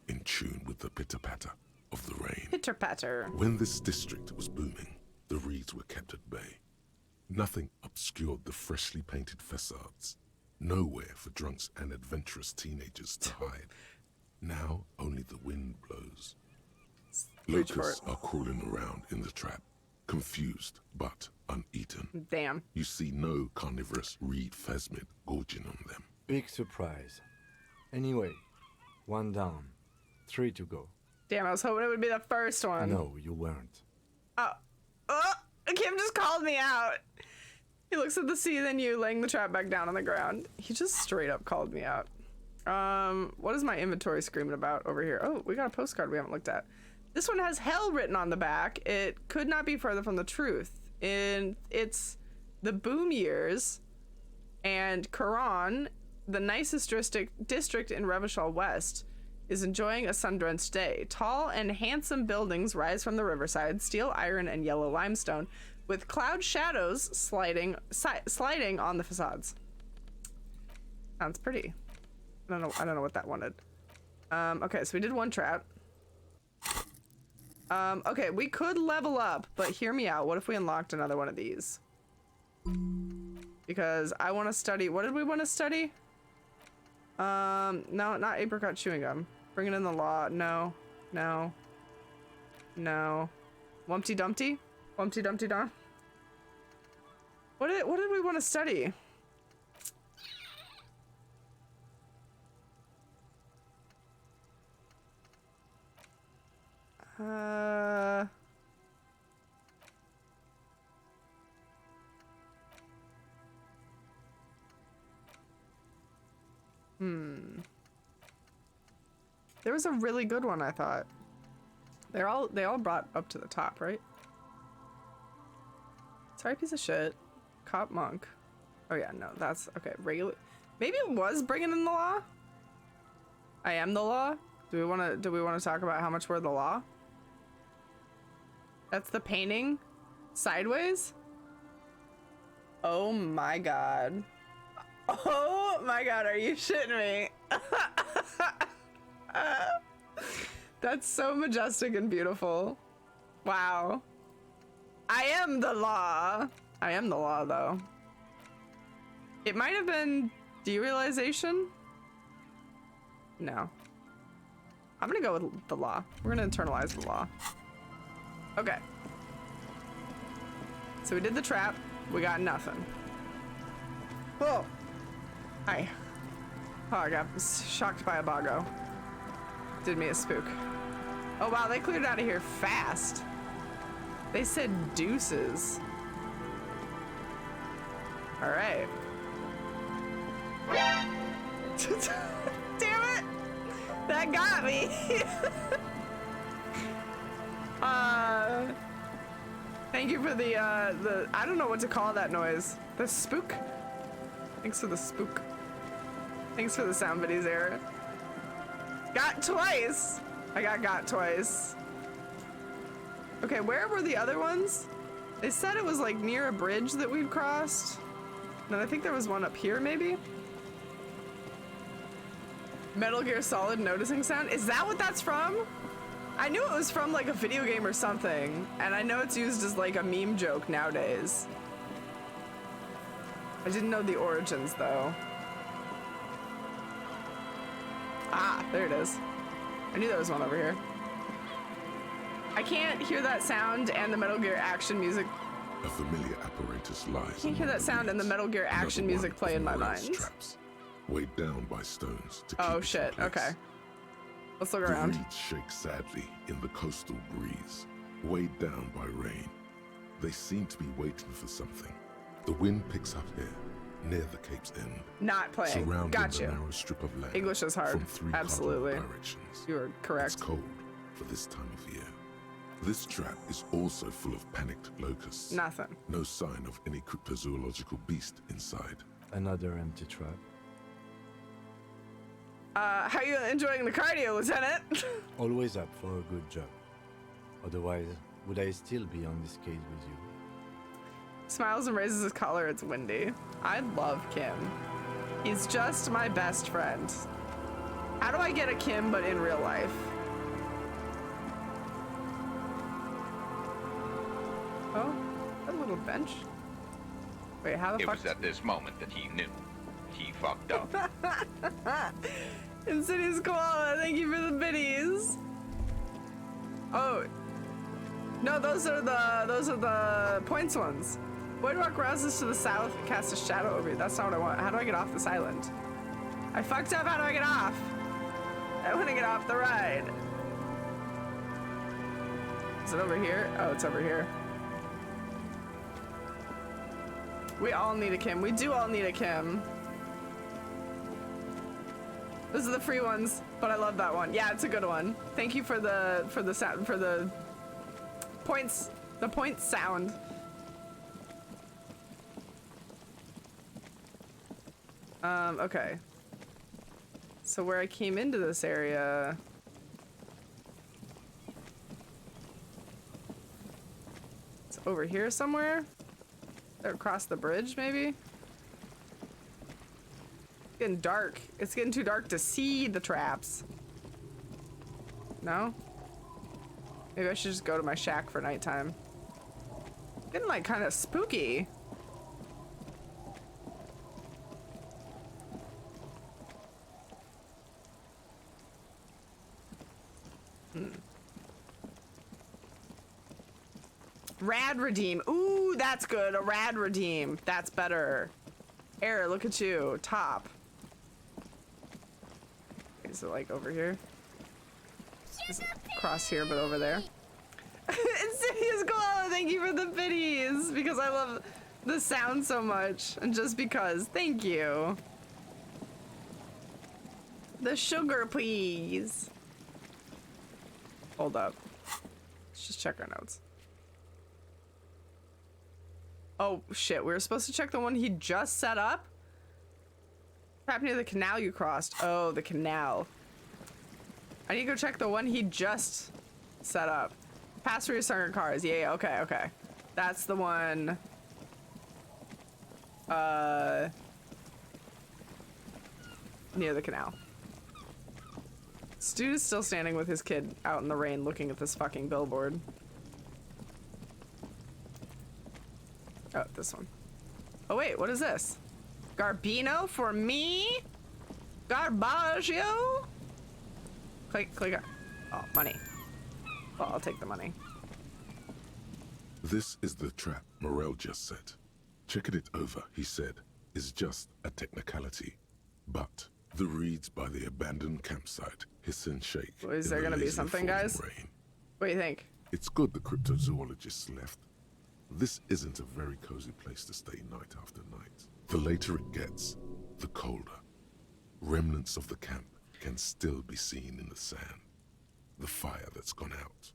in tune with the pitter-patter of the rain. Pitter-patter. When this district was booming, the reeds were kept at bay. Nothing obscured the freshly painted facades. Nowhere for drunks and adventurous teenagers to hide. Now only the wind blows. Locusts are crawling around in the trap, confused but uneaten. Damn. You see no carnivorous reed phasmid gorging on them. Big surprise. Anyway, 1 down, 3 to go. Damn, I was hoping it would be the first one. No, you weren't. Oh, Kim just called me out. He looks at the sea, then you, laying the trap back down on the ground. He just straight up called me out. What is my inventory screaming about over here? Oh, we got a postcard we haven't looked at. This one has hell written on the back. It could not be further from the truth. It's the boom years, and Quran, the nicest district in Revachol West, is enjoying a sun-drenched day. Tall and handsome buildings rise from the riverside, steel, iron, and yellow limestone, with cloud shadows sliding on the facades. Sounds pretty. I don't know what that wanted. Okay, so we did one trap. Okay, we could level up, but hear me out. What if we unlocked another one of these? Because I want to study. What did we want to study? No, not apricot chewing gum. Bringing in the law. No. No. No. Wumpty Dumpty? Wumpty Dumpty Don? What did we want to study? There was a really good one, I thought. They all brought up to the top, right? Sorry, piece of shit. Cop monk. Oh yeah, no, that's okay. Regular. Maybe it was bringing in the law. I am the law. Do we want to talk about how much we're the law? That's the painting. Sideways. Oh my god. Oh my god, are you shitting me? That's so majestic and beautiful. Wow. I am the law. I am the law, though. It might have been derealization. No. I'm gonna go with the law. We're gonna internalize the law. Okay. So we did the trap. We got nothing. Whoa. Hi. Oh, I got shocked by a boggo. Did me a spook. Oh wow, they cleared out of here fast. They said deuces. All right. Damn it! That got me. Thank you for the I don't know what to call that noise. The spook? Thanks for the spook. Thanks for the sound buddies, Era. Got twice. I got twice. Okay, where were the other ones? They said it was like near a bridge that we'd crossed. And I think there was one up here maybe. Metal Gear Solid noticing sound. Is that what that's from? I knew it was from like a video game or something. And I know it's used as like a meme joke nowadays. I didn't know the origins though. Ah, there it is. I knew there was one over here. I can't hear that sound and the Metal Gear action music. A familiar apparatus lies. I can't hear that sound and the Metal Gear action music play in my mind. Traps, weighed down by stones to Oh keep shit, it in place. okay. Let's look The around. reeds shake sadly in the coastal breeze, weighed down by rain. They seem to be waiting for something. The wind picks up here, near the Cape's end. Not playing. Surrounding Got the you. narrow strip of land. English is hard. From three Absolutely. cardinal directions. You are correct. It's cold for this time of year. This trap is also full of panicked locusts. Nothing. No sign of any cryptozoological beast inside. Another empty trap. How you enjoying the cardio, Lieutenant? Always up for a good job. Otherwise, would I still be on this case with you? Smiles and raises his collar. It's windy. I love Kim. He's just my best friend. How do I get a Kim but in real life? Oh, a little bench. Wait, how the It fuck? was at this moment that he knew. He fucked up. Insidious Koala, thank you for the biddies. Oh. No, those are the points ones. Boardwalk rises to the south and casts a shadow over you. That's not what I want. How do I get off this island? I fucked up. How do I get off? I want to get off the ride. Is it over here? Oh, it's over here. We all need a Kim. We do all need a Kim. Those are the free ones, but I love that one. Yeah, it's a good one. Thank you for the sound, for the points, the point sound. Okay. So where I came into this area, it's over here somewhere. Or across the bridge, maybe. It's getting dark. It's getting too dark to see the traps. No? Maybe I should just go to my shack for nighttime. Getting like kind of spooky. Rad redeem. Ooh, that's good. A rad redeem. That's better. Error, look at you. Top. Is it like over here? Is it across here, but over there? Insidious Koala, thank you for the biddies. Because I love the sound so much. And just because. Thank you. The sugar, please. Hold up. Let's just check our notes. Oh, shit. We were supposed to check the one he just set up? Trap near the canal you crossed. Oh, the canal. I need to go check the one he just set up. Pass through your sunken cars. Yeah, okay, okay. That's the one. Near the canal. This dude is still standing with his kid out in the rain looking at this fucking billboard. Oh, this one. Oh, wait, what is this? Garbino for me? Garbaggio? Click, click. Oh, money. Well, I'll take the money. This is the trap Morel just set. Checking it over, he said, is just a technicality. But the reeds by the abandoned campsite hiss and shake. Well, is in there the gonna be lazily something, falling guys? rain. What do you think? It's good the cryptozoologists left. This isn't a very cozy place to stay night after night. The later it gets, the colder. Remnants of the camp can still be seen in the sand. The fire that's gone out.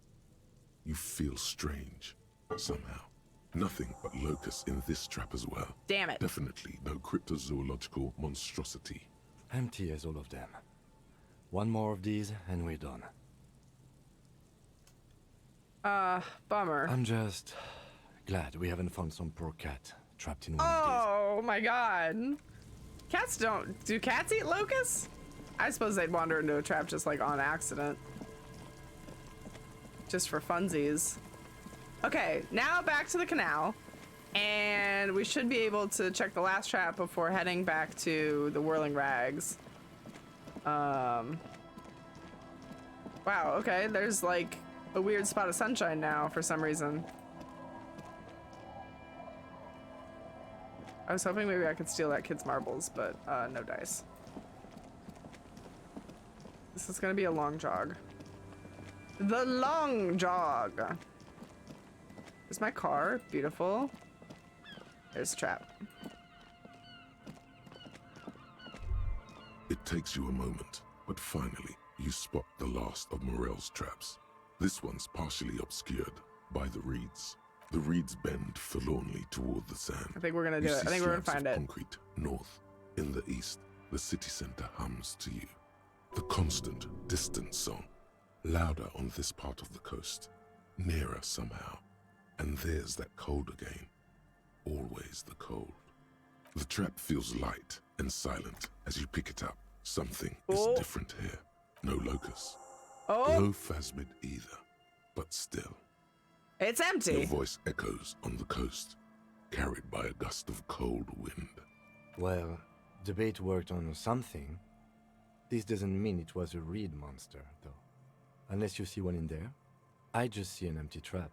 You feel strange, somehow. Nothing but locusts in this trap as well. Damn it. Definitely no cryptozoological monstrosity. Empty as all of them. One more of these and we're done. Bummer. I'm just glad we haven't found some poor cat trapped in one of Oh my god. Cats don't... Do cats eat locusts? I suppose they'd wander into a trap just like on accident. Just for funsies. Okay, now back to the canal. And we should be able to check the last trap before heading back to the Whirling Rags. Wow, okay, there's like a weird spot of sunshine now for some reason. I was hoping maybe I could steal that kid's marbles, but no dice. This is gonna be a long jog. The long jog. There's my car, beautiful. There's a trap. It takes you a moment, but finally you spot the last of Morel's traps. This one's partially obscured by the reeds. The reeds bend forlornly toward the sand. I think we're gonna do it. I think we're gonna find it. Concrete north. In the east, the city center hums to you. The constant, distant song, louder on this part of the coast, nearer somehow. And there's that cold again. Always the cold. The trap feels light and silent as you pick it up. Something is different here. No locust. No phasmid either. But still. It's empty. Your voice echoes on the coast, carried by a gust of cold wind. Well, the bait worked on something. This doesn't mean it was a reed monster, though. Unless you see one in there. I just see an empty trap.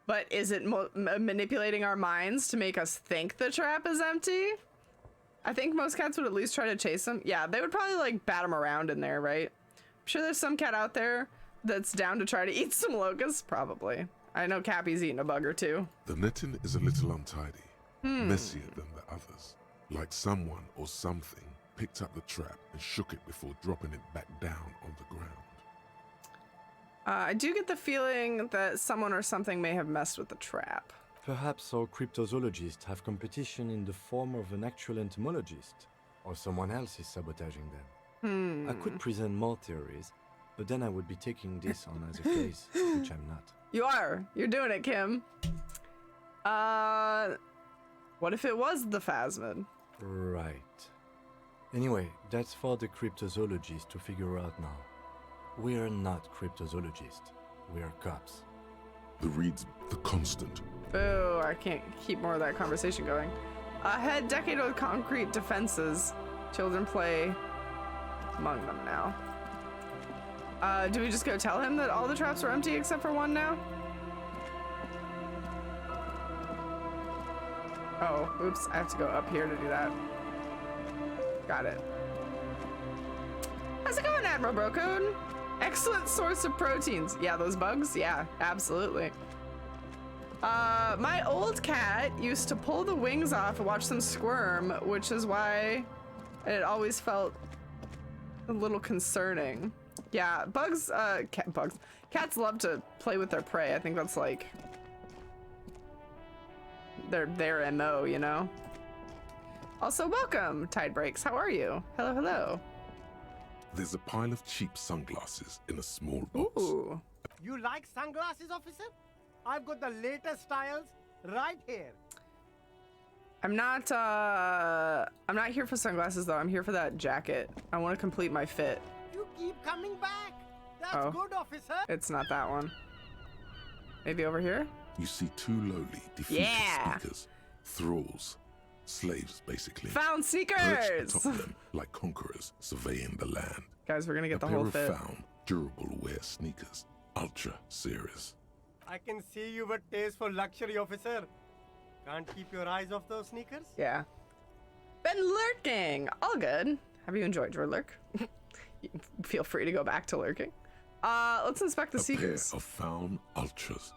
But is it manipulating our minds to make us think the trap is empty? I think most cats would at least try to chase them. Yeah, they would probably like bat them around in there, right? I'm sure there's some cat out there that's down to try to eat some locusts. Probably. I know Cappy's eaten a bug or two. The netting is a little untidy, messier than the others. Like someone or something picked up the trap and shook it before dropping it back down on the ground. I do get the feeling that someone or something may have messed with the trap. Perhaps our cryptozoologists have competition in the form of an actual entomologist, or someone else is sabotaging them. I could present more theories, but then I would be taking this on as a case, which I'm not. You are. You're doing it, Kim. What if it was the phasmid? Right. Anyway, that's for the cryptozoologists to figure out now. We're not cryptozoologists. We're cops. The reeds, the constant. Boo, I can't keep more of that conversation going. Ahead, decade-old concrete defenses. Children play among them now. Do we just go tell him that all the traps are empty except for one now? Oh, oops, I have to go up here to do that. Got it. How's it going, Admiral Brocode? Excellent source of proteins. Yeah, those bugs? Yeah, absolutely. My old cat used to pull the wings off and watch them squirm, which is why it always felt a little concerning. Yeah, bugs, cats love to play with their prey. I think that's like their MO, you know? Also, welcome, Tide Breaks. How are you? Hello, hello. There's a pile of cheap sunglasses in a small box. Ooh. You like sunglasses, officer? I've got the latest styles right here. I'm not here for sunglasses though. I'm here for that jacket. I want to complete my fit. You keep coming back. That's good, officer. It's not that one. Maybe over here? You see two lowly, defeated speakers, thralls, slaves basically. Found sneakers! Perched atop them like conquerors surveying the land. Guys, we're gonna get a the whole pair fit. of found, durable wear sneakers, ultra series. I can see you with taste for luxury, officer. Can't keep your eyes off those sneakers? Yeah. Been lurking. All good. Have you enjoyed your lurk? Feel free to go back to lurking. Let's inspect the seekers. A pair of found ultras.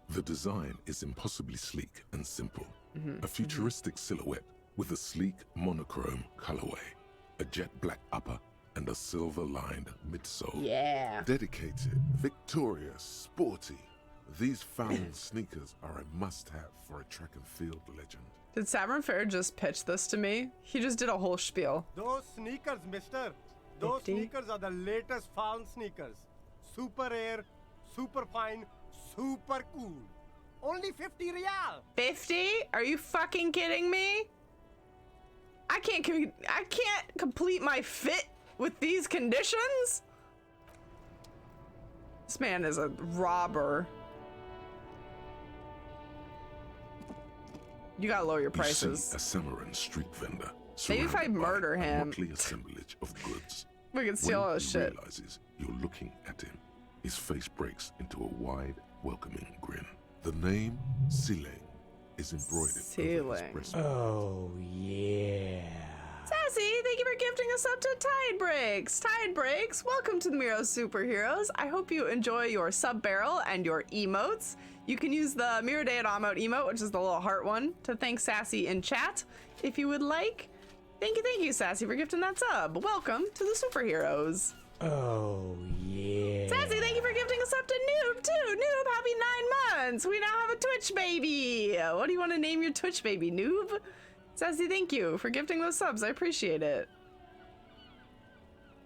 The design is impossibly sleek and simple. A futuristic silhouette with a sleek monochrome colorway, a jet black upper, and a silver-lined midsole. Yeah. Dedicated, victorious, sporty. These found sneakers are a must-have for a track and field legend. Did Savern Fair just pitch this to me? He just did a whole spiel. Those sneakers, mister. Those 50? sneakers are the latest found sneakers. Super rare, super fine, super cool. Only 50 real. 50? Are you fucking kidding me? I can't complete my fit with these conditions? This man is a robber. You gotta lower your prices. You see a Samaran street vendor. Maybe if I surrounded by murder a him. motley assemblage of goods. We can steal When all his he shit. realizes you're looking at him, his face breaks into a wide, welcoming grin. The name Sileng is embroidered over his Sileng. breastplate. Oh, yeah. Sassy, thank you for gifting us up to Tide Breaks. Tide Breaks, welcome to the Miro Superheroes. I hope you enjoy your sub barrel and your emotes. You can use the Miro Deodamote emote, which is the little heart one, to thank Sassy in chat if you would like. Thank you, Sassy, for gifting that sub. Welcome to the Superheroes. Oh, yeah. Sassy, thank you for gifting us up to Noob, too. Noob, happy 9 months. We now have a Twitch baby. What do you want to name your Twitch baby, Noob? Sassy, thank you for gifting those subs. I appreciate it.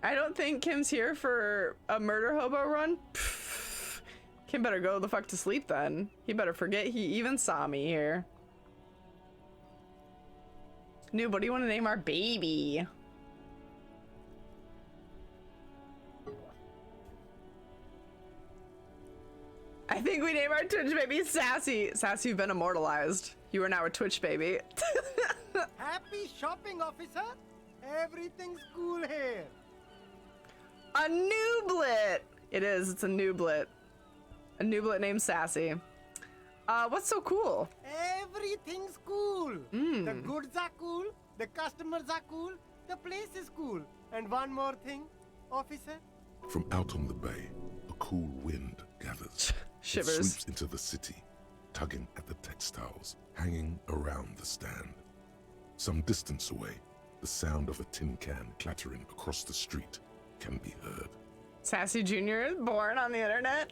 I don't think Kim's here for a murder hobo run. Pfft. Kim better go the fuck to sleep then. He better forget he even saw me here. Noob, what do you want to name our baby? I think we name our Twitch baby Sassy. Sassy, you've been immortalized. You are now a Twitch baby. Happy shopping, officer. Everything's cool here. A nooblet! It is, it's a nooblet. A nooblet named Sassy. What's so cool? Everything's cool. The goods are cool. The customers are cool. The place is cool. And one more thing, officer. From out on the bay, a cool wind gathers. Shivers. It sweeps into the city, tugging at the textiles hanging around the stand. Some distance away, the sound of a tin can clattering across the street can be heard. Sassy Jr. born on the internet.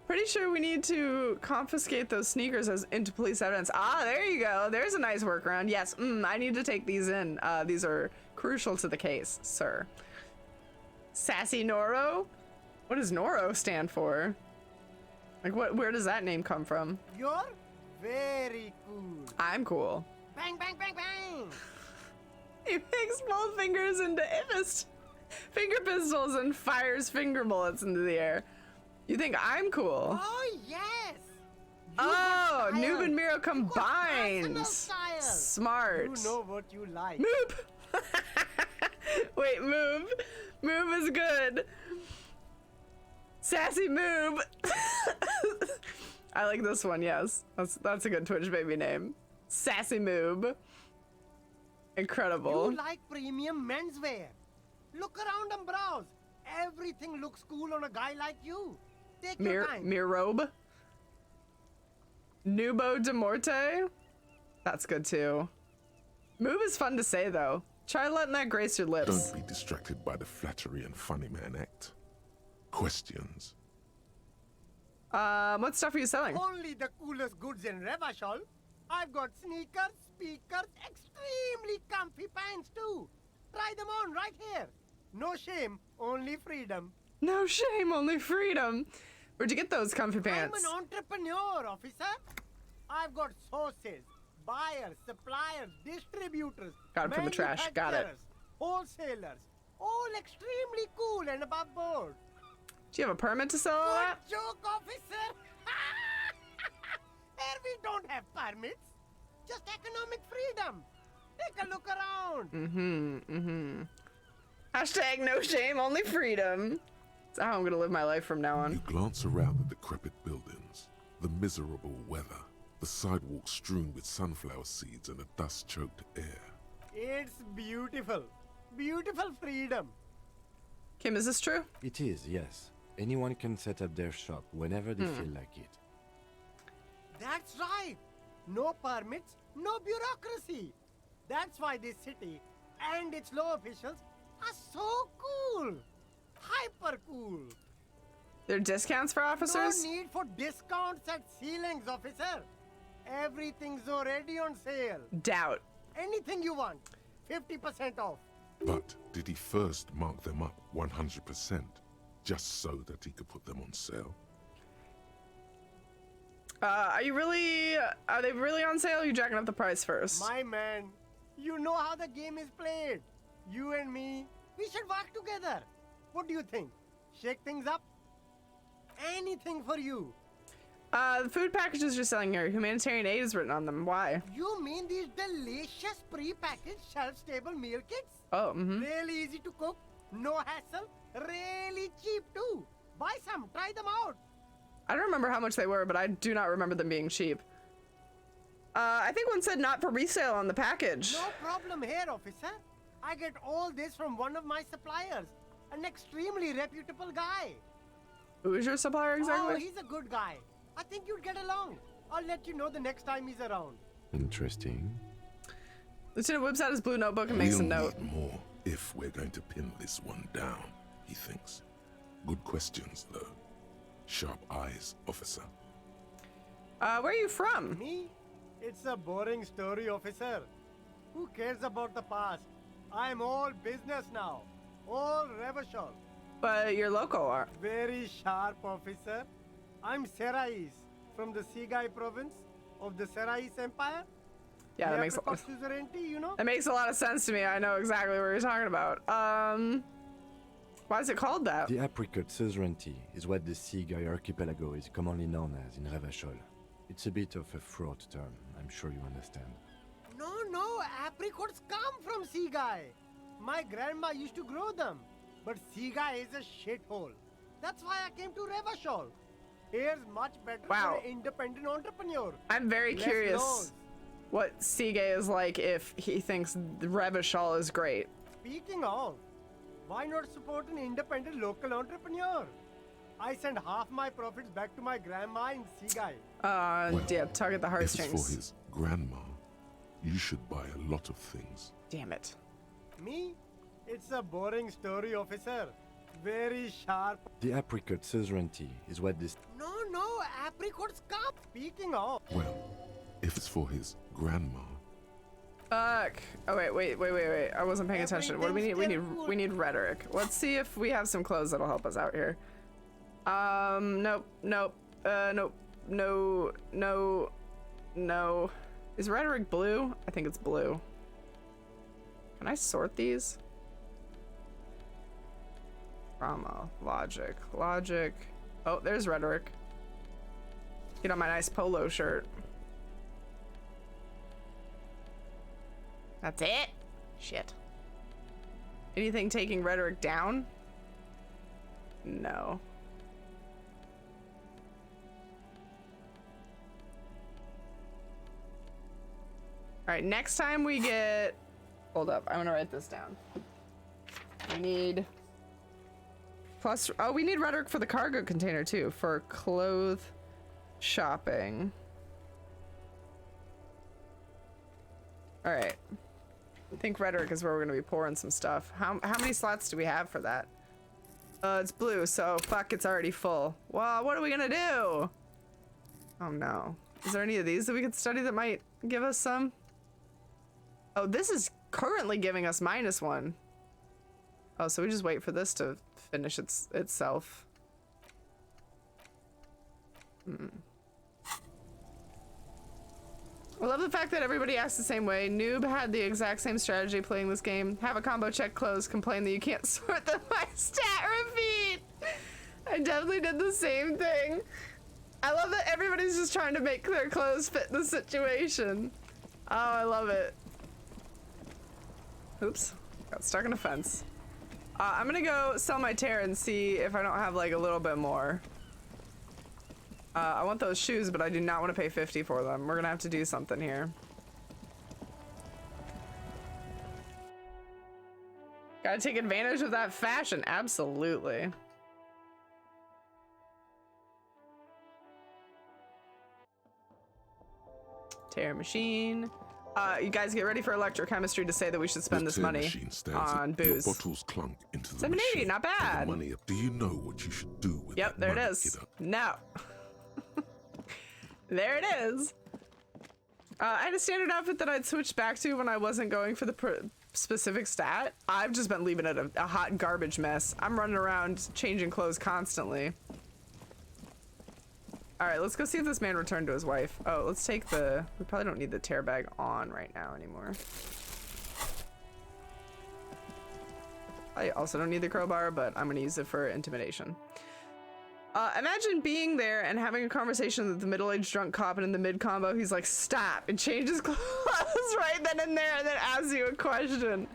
Pretty sure we need to confiscate those sneakers as into police evidence. Ah, there you go. There's a nice workaround. Yes, I need to take these in. These are crucial to the case, sir. Sassy Noro? What does Noro stand for? Like, where does that name come from? You're very cool. I'm cool. Bang, bang, bang, bang. He makes both fingers into finger pistols and fires finger bullets into the air. You think I'm cool? Oh, yes. Oh, got style. Noob and Miro You got combined. personal style. Smart. You know what you like. Moop. Wait, Moob. Moob is good. Sassy Moob. I like this one, yes. That's a good Twitch baby name. Sassy Moob. Incredible. You like premium menswear. Look around and browse. Everything looks cool on a guy like you. Take your time. Mirobe. Nubo de Morte. That's good too. Moob is fun to say though. Try letting that grace your lips. Don't be distracted by the flattery and funny man act. Questions. What stuff are you selling? Only the coolest goods in Revachol. I've got sneakers, speakers, extremely comfy pants too. Try them on right here. No shame, only freedom. No shame, only freedom. Where'd you get those comfy pants? I'm an entrepreneur, officer. I've got sources, buyers, suppliers, distributors, Got it from the trash. Got it. manufacturers, wholesalers, all extremely cool and above board. Do you have a permit to sell all Good that? joke, officer. Here we don't have permits, just economic freedom. Take a look around. Hashtag no shame, only freedom. That's how I'm gonna live my life from now on. You glance around the decrepit buildings, the miserable weather, the sidewalks strewn with sunflower seeds and a dust-choked air. It's beautiful. Beautiful freedom. Kim, is this true? It is, yes. Anyone can set up their shop whenever they feel like it. That's right. No permits, no bureaucracy. That's why this city and its law officials are so cool. Hyper cool. There are discounts for officers? No need for discounts at ceilings, officer. Everything's already on sale. Doubt. Anything you want, 50% off. But did he first mark them up 100%, just so that he could put them on sale? Are they really on sale? Or are you jacking up the price first? My man, you know how the game is played. You and me, we should work together. What do you think? Shake things up? Anything for you. The food packages you're selling here, humanitarian aid is written on them. Why? You mean these delicious pre-packaged shelf-stable meal kits? Oh, Really easy to cook, no hassle, really cheap too. Buy some, try them out. I don't remember how much they were, but I do not remember them being cheap. I think one said not for resale on the package. No problem here, officer. I get all this from one of my suppliers, an extremely reputable guy. Who is your supplier exactly? Oh, he's a good guy. I think you'd get along. I'll let you know the next time he's around. Interesting. Lieutenant whips out his blue notebook and makes a note. We'll need more if we're going to pin this one down, he thinks. Good questions, though. Sharp eyes, officer. Where are you from? Me? It's a boring story, officer. Who cares about the past? I'm all business now. All Revachol. But you're local. Very sharp, officer. I'm Serais, from the Sigai province of the Serais Empire. Yeah, that makes a lot suzerainty, you know? That makes a lot of sense to me. I know exactly what you're talking about. Why is it called that? The apricot suzerainty is what the Sigai archipelago is commonly known as in Revachol. It's a bit of a fraught term, I'm sure you understand. No, apricots come from Sigai. My grandma used to grow them. But Sigai is a shithole. That's why I came to Revachol. Here's much better for an independent entrepreneur. I'm very Less curious laws. what Sigai is like if he thinks Revachol is great. Speaking of, why not support an independent local entrepreneur? I send half my profits back to my grandma in Sigai. Yeah, tug at the If it's for heartstrings. his grandma, you should buy a lot of things. Damn it. Me? It's a boring story, officer. Very sharp. The apricot suzerainty is what this... No, apricots come. Speaking of. Well, if it's for his grandma, Fuck. Oh wait. I wasn't paying attention. What do we need? We need rhetoric. Let's see if we have some clothes that'll help us out here. Nope. No. Is rhetoric blue? I think it's blue. Can I sort these? Drama, logic. Oh, there's rhetoric. Get on my nice polo shirt. That's it? Shit. Anything taking rhetoric down? No. Alright, next time we get... Hold up, I'm gonna write this down. We need... Plus... Oh, we need rhetoric for the cargo container too, for clothes shopping. Alright. I think rhetoric is where we're gonna be pouring some stuff. How many slots do we have for that? It's blue, so fuck, it's already full. Well, what are we gonna do? Oh no. Is there any of these that we could study that might give us some? Oh, this is currently giving us -1. Oh, so we just wait for this to finish itself. I love the fact that everybody acts the same way. Noob had the exact same strategy playing this game. Have a combo check clothes, complain that you can't sort them by stat repeat. I definitely did the same thing. I love that everybody's just trying to make their clothes fit the situation. Oh, I love it. Oops, got stuck in a fence. I'm gonna go sell my tear and see if I don't have like a little bit more. I want those shoes, but I do not want to pay 50 for them. We're gonna have to do something here. Gotta take advantage of that fashion, absolutely. Tear machine. You guys get ready for electrochemistry to say that we should spend this money on booze. Your bottles clunk into the 780, machine. not bad. Money up. Do you know what you should do with Yep, that there it money, is. kiddo? No. There it is. I had a standard outfit that I'd switched back to when I wasn't going for the specific stat. I've just been leaving it a hot garbage mess. I'm running around changing clothes constantly. All right, let's go see if this man returned to his wife. Oh, let's take the... We probably don't need the tear bag on right now anymore. I also don't need the crowbar, but I'm gonna use it for intimidation. Imagine being there and having a conversation with the middle-aged drunk cop, and in the mid-combo, he's like, stop, and changes clothes right then and there, and then asks you a question.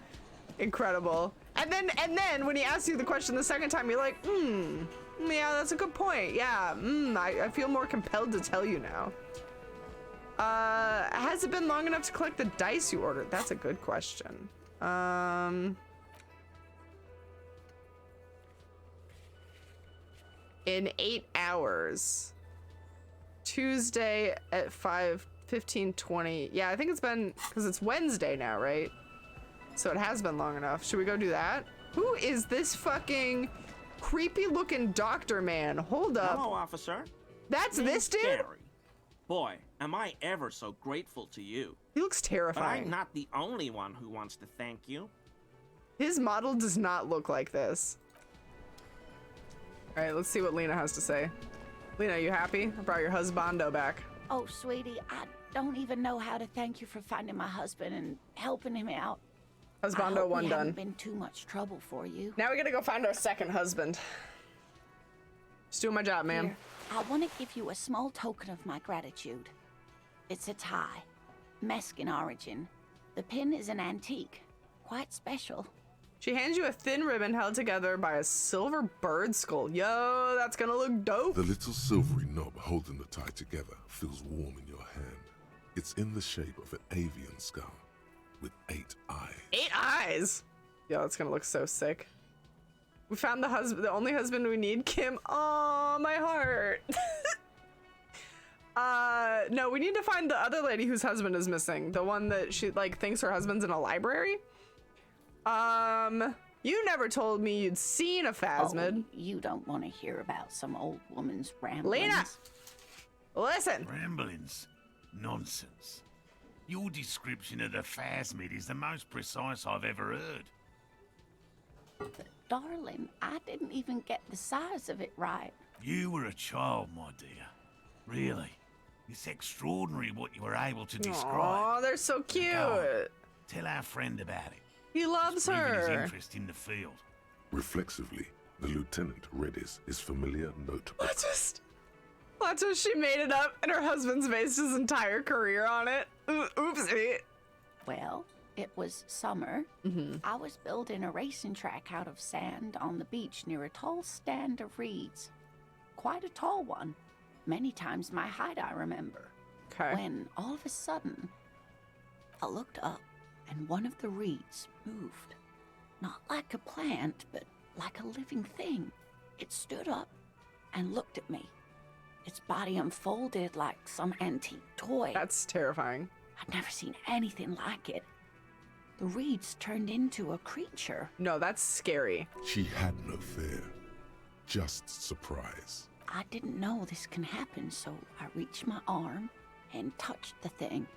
Incredible. And then when he asks you the question the second time, you're like, yeah, that's a good point. Yeah, I feel more compelled to tell you now. Has it been long enough to collect the dice you ordered? That's a good question. In 8 hours. Tuesday at 5:15:20. Yeah, I think it's been, because it's Wednesday now, right? So it has been long enough. Should we go do that? Who is this fucking creepy looking doctor man? Hold up. Hello, officer. That's Name's this dude? Gary. Boy, am I ever so grateful to you. He looks But terrifying. I'm not the only one who wants to thank you. His model does not look like this. All right, let's see what Lena has to say. Lena, you happy? I brought your husbando back. Oh, sweetie, I don't even know how to thank you for finding my husband and helping him out. Husbando one we done. haven't been too much trouble for you. Now we gotta go find our second husband. Just doing my job, ma'am. Here, I want to give you a small token of my gratitude. It's a tie, Mexican origin. The pin is an antique, quite special. She hands you a thin ribbon held together by a silver bird skull. Yo, that's gonna look dope. The little silvery knob holding the tie together feels warm in your hand. It's in the shape of an avian skull with 8 eyes. 8 eyes? Yo, that's gonna look so sick. We found the only husband we need, Kim. Oh, my heart. No, we need to find the other lady whose husband is missing. The one that she like thinks her husband's in a library. You never told me you'd seen a phasmid. Oh, you don't want to hear about some old woman's ramblings. Lena, listen. Ramblings? Nonsense. Your description of the phasmid is the most precise I've ever heard. But darling, I didn't even get the size of it right. You were a child, my dear. Really. It's extraordinary what you were able to describe. Oh, they're so cute. Go on, tell our friend about it. He loves It's proven his her. interest in the field. Reflexively, the lieutenant readies his familiar notebook. Watch how she made it up and her husband's based his entire career on it. Oopsie. Well, it was summer. I was building a racing track out of sand on the beach near a tall stand of reeds. Quite a tall one. Many times my height, I remember. Okay. When all of a sudden, I looked up and one of the reeds moved. Not like a plant, but like a living thing. It stood up and looked at me. Its body unfolded like some antique toy. That's terrifying. I'd never seen anything like it. The reeds turned into a creature. No, that's scary. She had no fear, just surprise. I didn't know this can happen, so I reached my arm and touched the thing.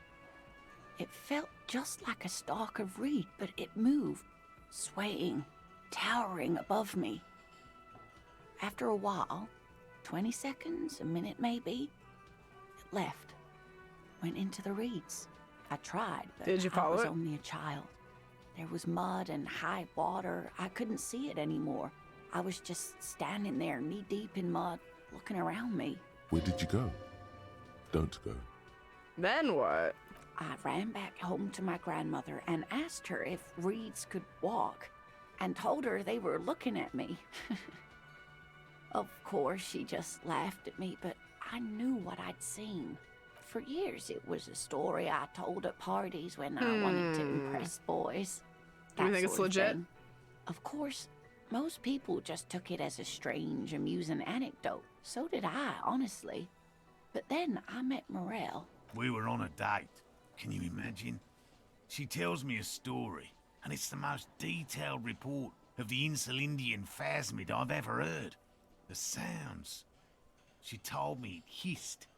It felt just like a stalk of reed, but it moved, swaying, towering above me. After a while, 20 seconds, a minute maybe, it left, went into the reeds. I tried, but Did you follow I was it? only a child. There was mud and high water. I couldn't see it anymore. I was just standing there knee-deep in mud, looking around me. Where did you go? Don't go. Then what? I ran back home to my grandmother and asked her if reeds could walk, and told her they were looking at me. Of course, she just laughed at me, but I knew what I'd seen. For years, it was a story I told at parties when I wanted to impress boys. Do you That think it's sort of legit? thing. Of course, most people just took it as a strange, amusing anecdote. So did I, honestly. But then I met Morel. We were on a date. Can you imagine? She tells me a story, and it's the most detailed report of the Insulindian phasmid I've ever heard. The sounds. She told me it hissed.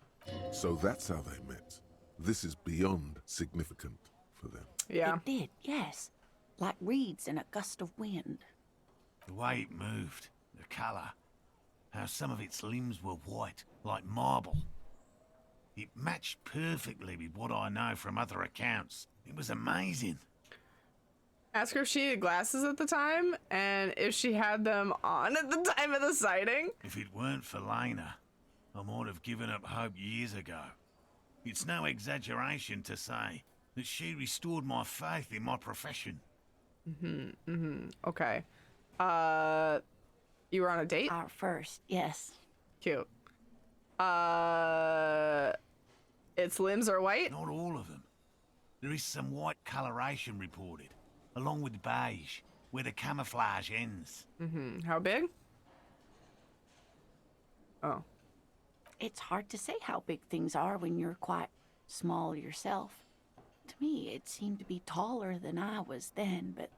So that's how they met. This is beyond significant for them. Yeah. It did, yes. like reeds in a gust of wind. The way it moved, the colour, how some of its limbs were white, like marble. It matched perfectly with what I know from other accounts. It was amazing. Ask her if she had glasses at the time, and if she had them on at the time of the sighting. If it weren't for Lena, I might have given up hope years ago. It's no exaggeration to say that she restored my faith in my profession. Okay. You were on a date? Our first, yes. Cute. Its limbs are white? Not all of them. There is some white coloration reported, along with beige, where the camouflage ends. How big? Oh. It's hard to say how big things are when you're quite small yourself. To me, it seemed to be taller than I was then, but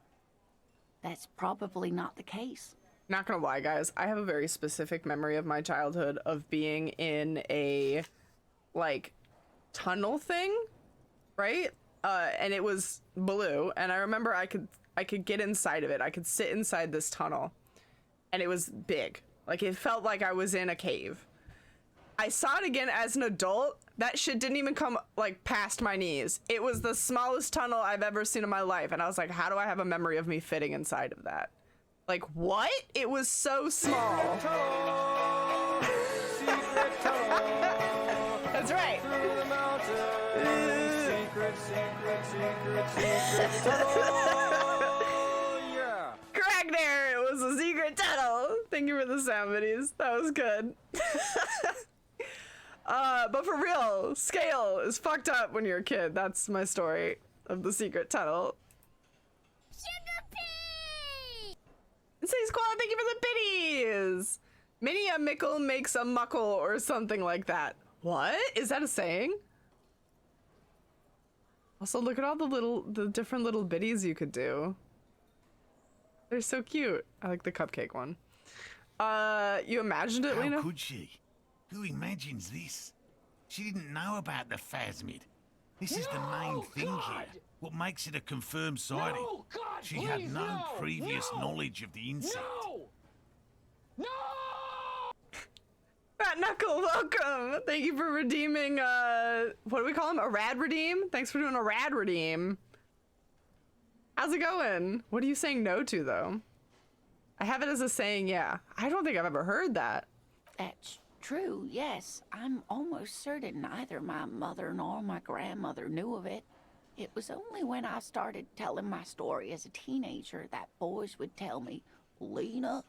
that's probably not the case. Not gonna lie, guys, I have a very specific memory of my childhood of being in a, like, tunnel thing, right? And it was blue, and I remember I could get inside of it. I could sit inside this tunnel, and it was big. Like, it felt like I was in a cave. I saw it again as an adult. That shit didn't even come, like, past my knees. It was the smallest tunnel I've ever seen in my life, and I was like, how do I have a memory of me fitting inside of that? Like, what? It was so small. That's right. Correct there. It was a secret tunnel. Thank you for the sound videos. That was good. But for real, scale is fucked up when you're a kid. That's my story of the secret tunnel. Say Squad, thank you for the biddies. Many a mickle makes a muckle or something like that. What? Is that a saying? Also, look at all the different little biddies you could do. They're so cute. I like the cupcake one. You imagined it, Lena? How could she? Who imagines this? She didn't know about the phasmid. This is the main thing here. What makes it a confirmed sighting? No, God, she please, had no previous no, knowledge of the insect. No! Fat Knuckle, welcome! Thank you for redeeming, what do we call him? A rad redeem? Thanks for doing a rad redeem. How's it going? What are you saying no to, though? I have it as a saying yeah. I don't think I've ever heard that. That's true, yes. I'm almost certain neither my mother nor my grandmother knew of it. It was only when I started telling my story as a teenager that boys would tell me, Lena,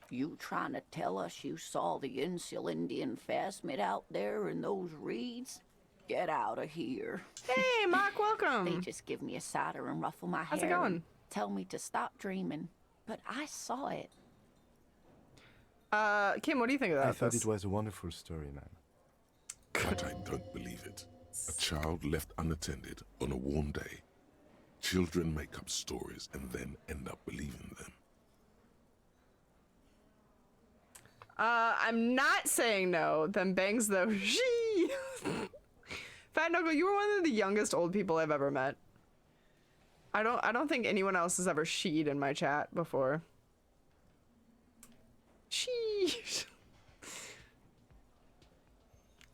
you trying to tell us you saw the Insulindian phasmid out there in those reeds? Get out of here. Hey, Mark, welcome. They just give me a cider and ruffle my hair. How's it going? And tell me to stop dreaming. But I saw it. Kim, what do you think of that? I thought it was a wonderful story, man. But I don't believe it. A child left unattended on a warm day. Children make up stories and then end up believing them. I'm not saying no. Then bangs though. She. Fat Knuckle, you were one of the youngest old people I've ever met. I don't think anyone else has ever sheed in my chat before. Sheesh.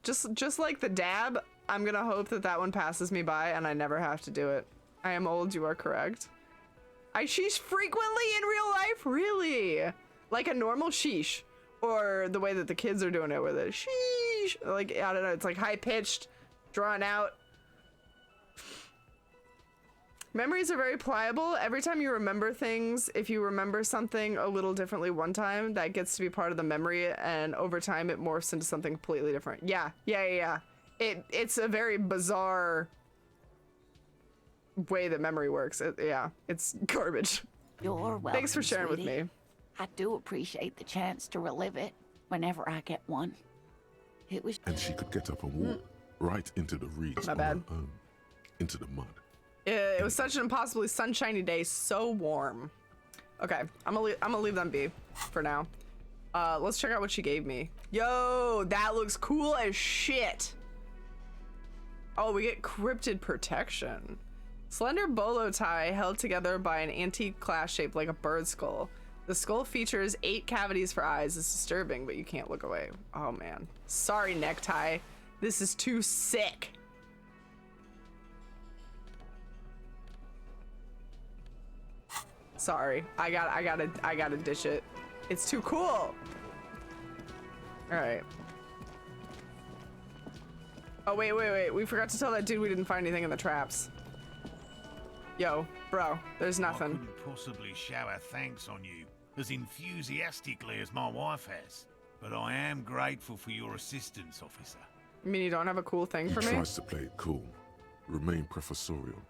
Just like the dab, I'm gonna hope that that one passes me by and I never have to do it. I am old, you are correct. I sheesh frequently in real life? Really? Like a normal sheesh? Or the way that the kids are doing it with it. Sheesh! Like, I don't know, it's like high-pitched, drawn out. Memories are very pliable. Every time you remember things, if you remember something a little differently one time, that gets to be part of the memory, and over time it morphs into something completely different. Yeah. It's a very bizarre way that memory works. It's garbage. You're welcome, Thanks for sharing sweetie. with me. I do appreciate the chance to relive it whenever I get one. It was... And she could get up and walk right into the reeds My on bad. her own, into the mud. It was such an impossibly sunshiny day, so warm. Okay, I'm gonna leave them be for now. Let's check out what she gave me. Yo, that looks cool as shit. Oh, we get cryptid protection. Slender bolo tie held together by an antique clasp shaped like a bird skull. The skull features 8 cavities for eyes. It's disturbing, but you can't look away. Oh man. Sorry, necktie. This is too sick. Sorry. I gotta dish it. It's too cool. Alright. Oh, wait. We forgot to tell that dude we didn't find anything in the traps. Yo, bro, there's nothing. I couldn't possibly shower thanks on you as enthusiastically as my wife has, but I am grateful for your assistance, officer. You mean you don't have a cool thing for He me? tries to play it cool, remain professorial,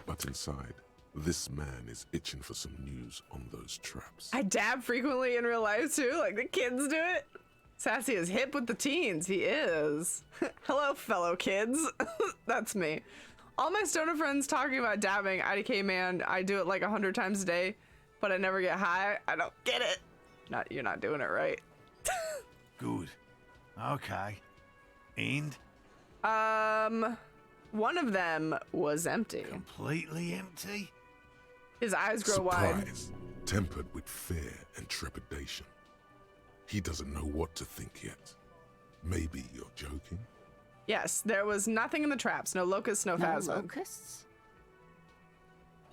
but inside, this man is itching for some news on those traps. I dab frequently in real life too, like the kids do it. Sassy is hip with the teens. He is. Hello, fellow kids. That's me. All my stoner friends talking about dabbing. IDK man, I do it like 100 times a day, but I never get high. I don't get it. You're not doing it right. Good. Okay. And? One of them was empty. Completely empty? His eyes grow wide. Surprise, tempered with fear and trepidation. He doesn't know what to think yet. Maybe you're joking? Yes, there was nothing in the traps. No locusts, no phasmid. No locusts?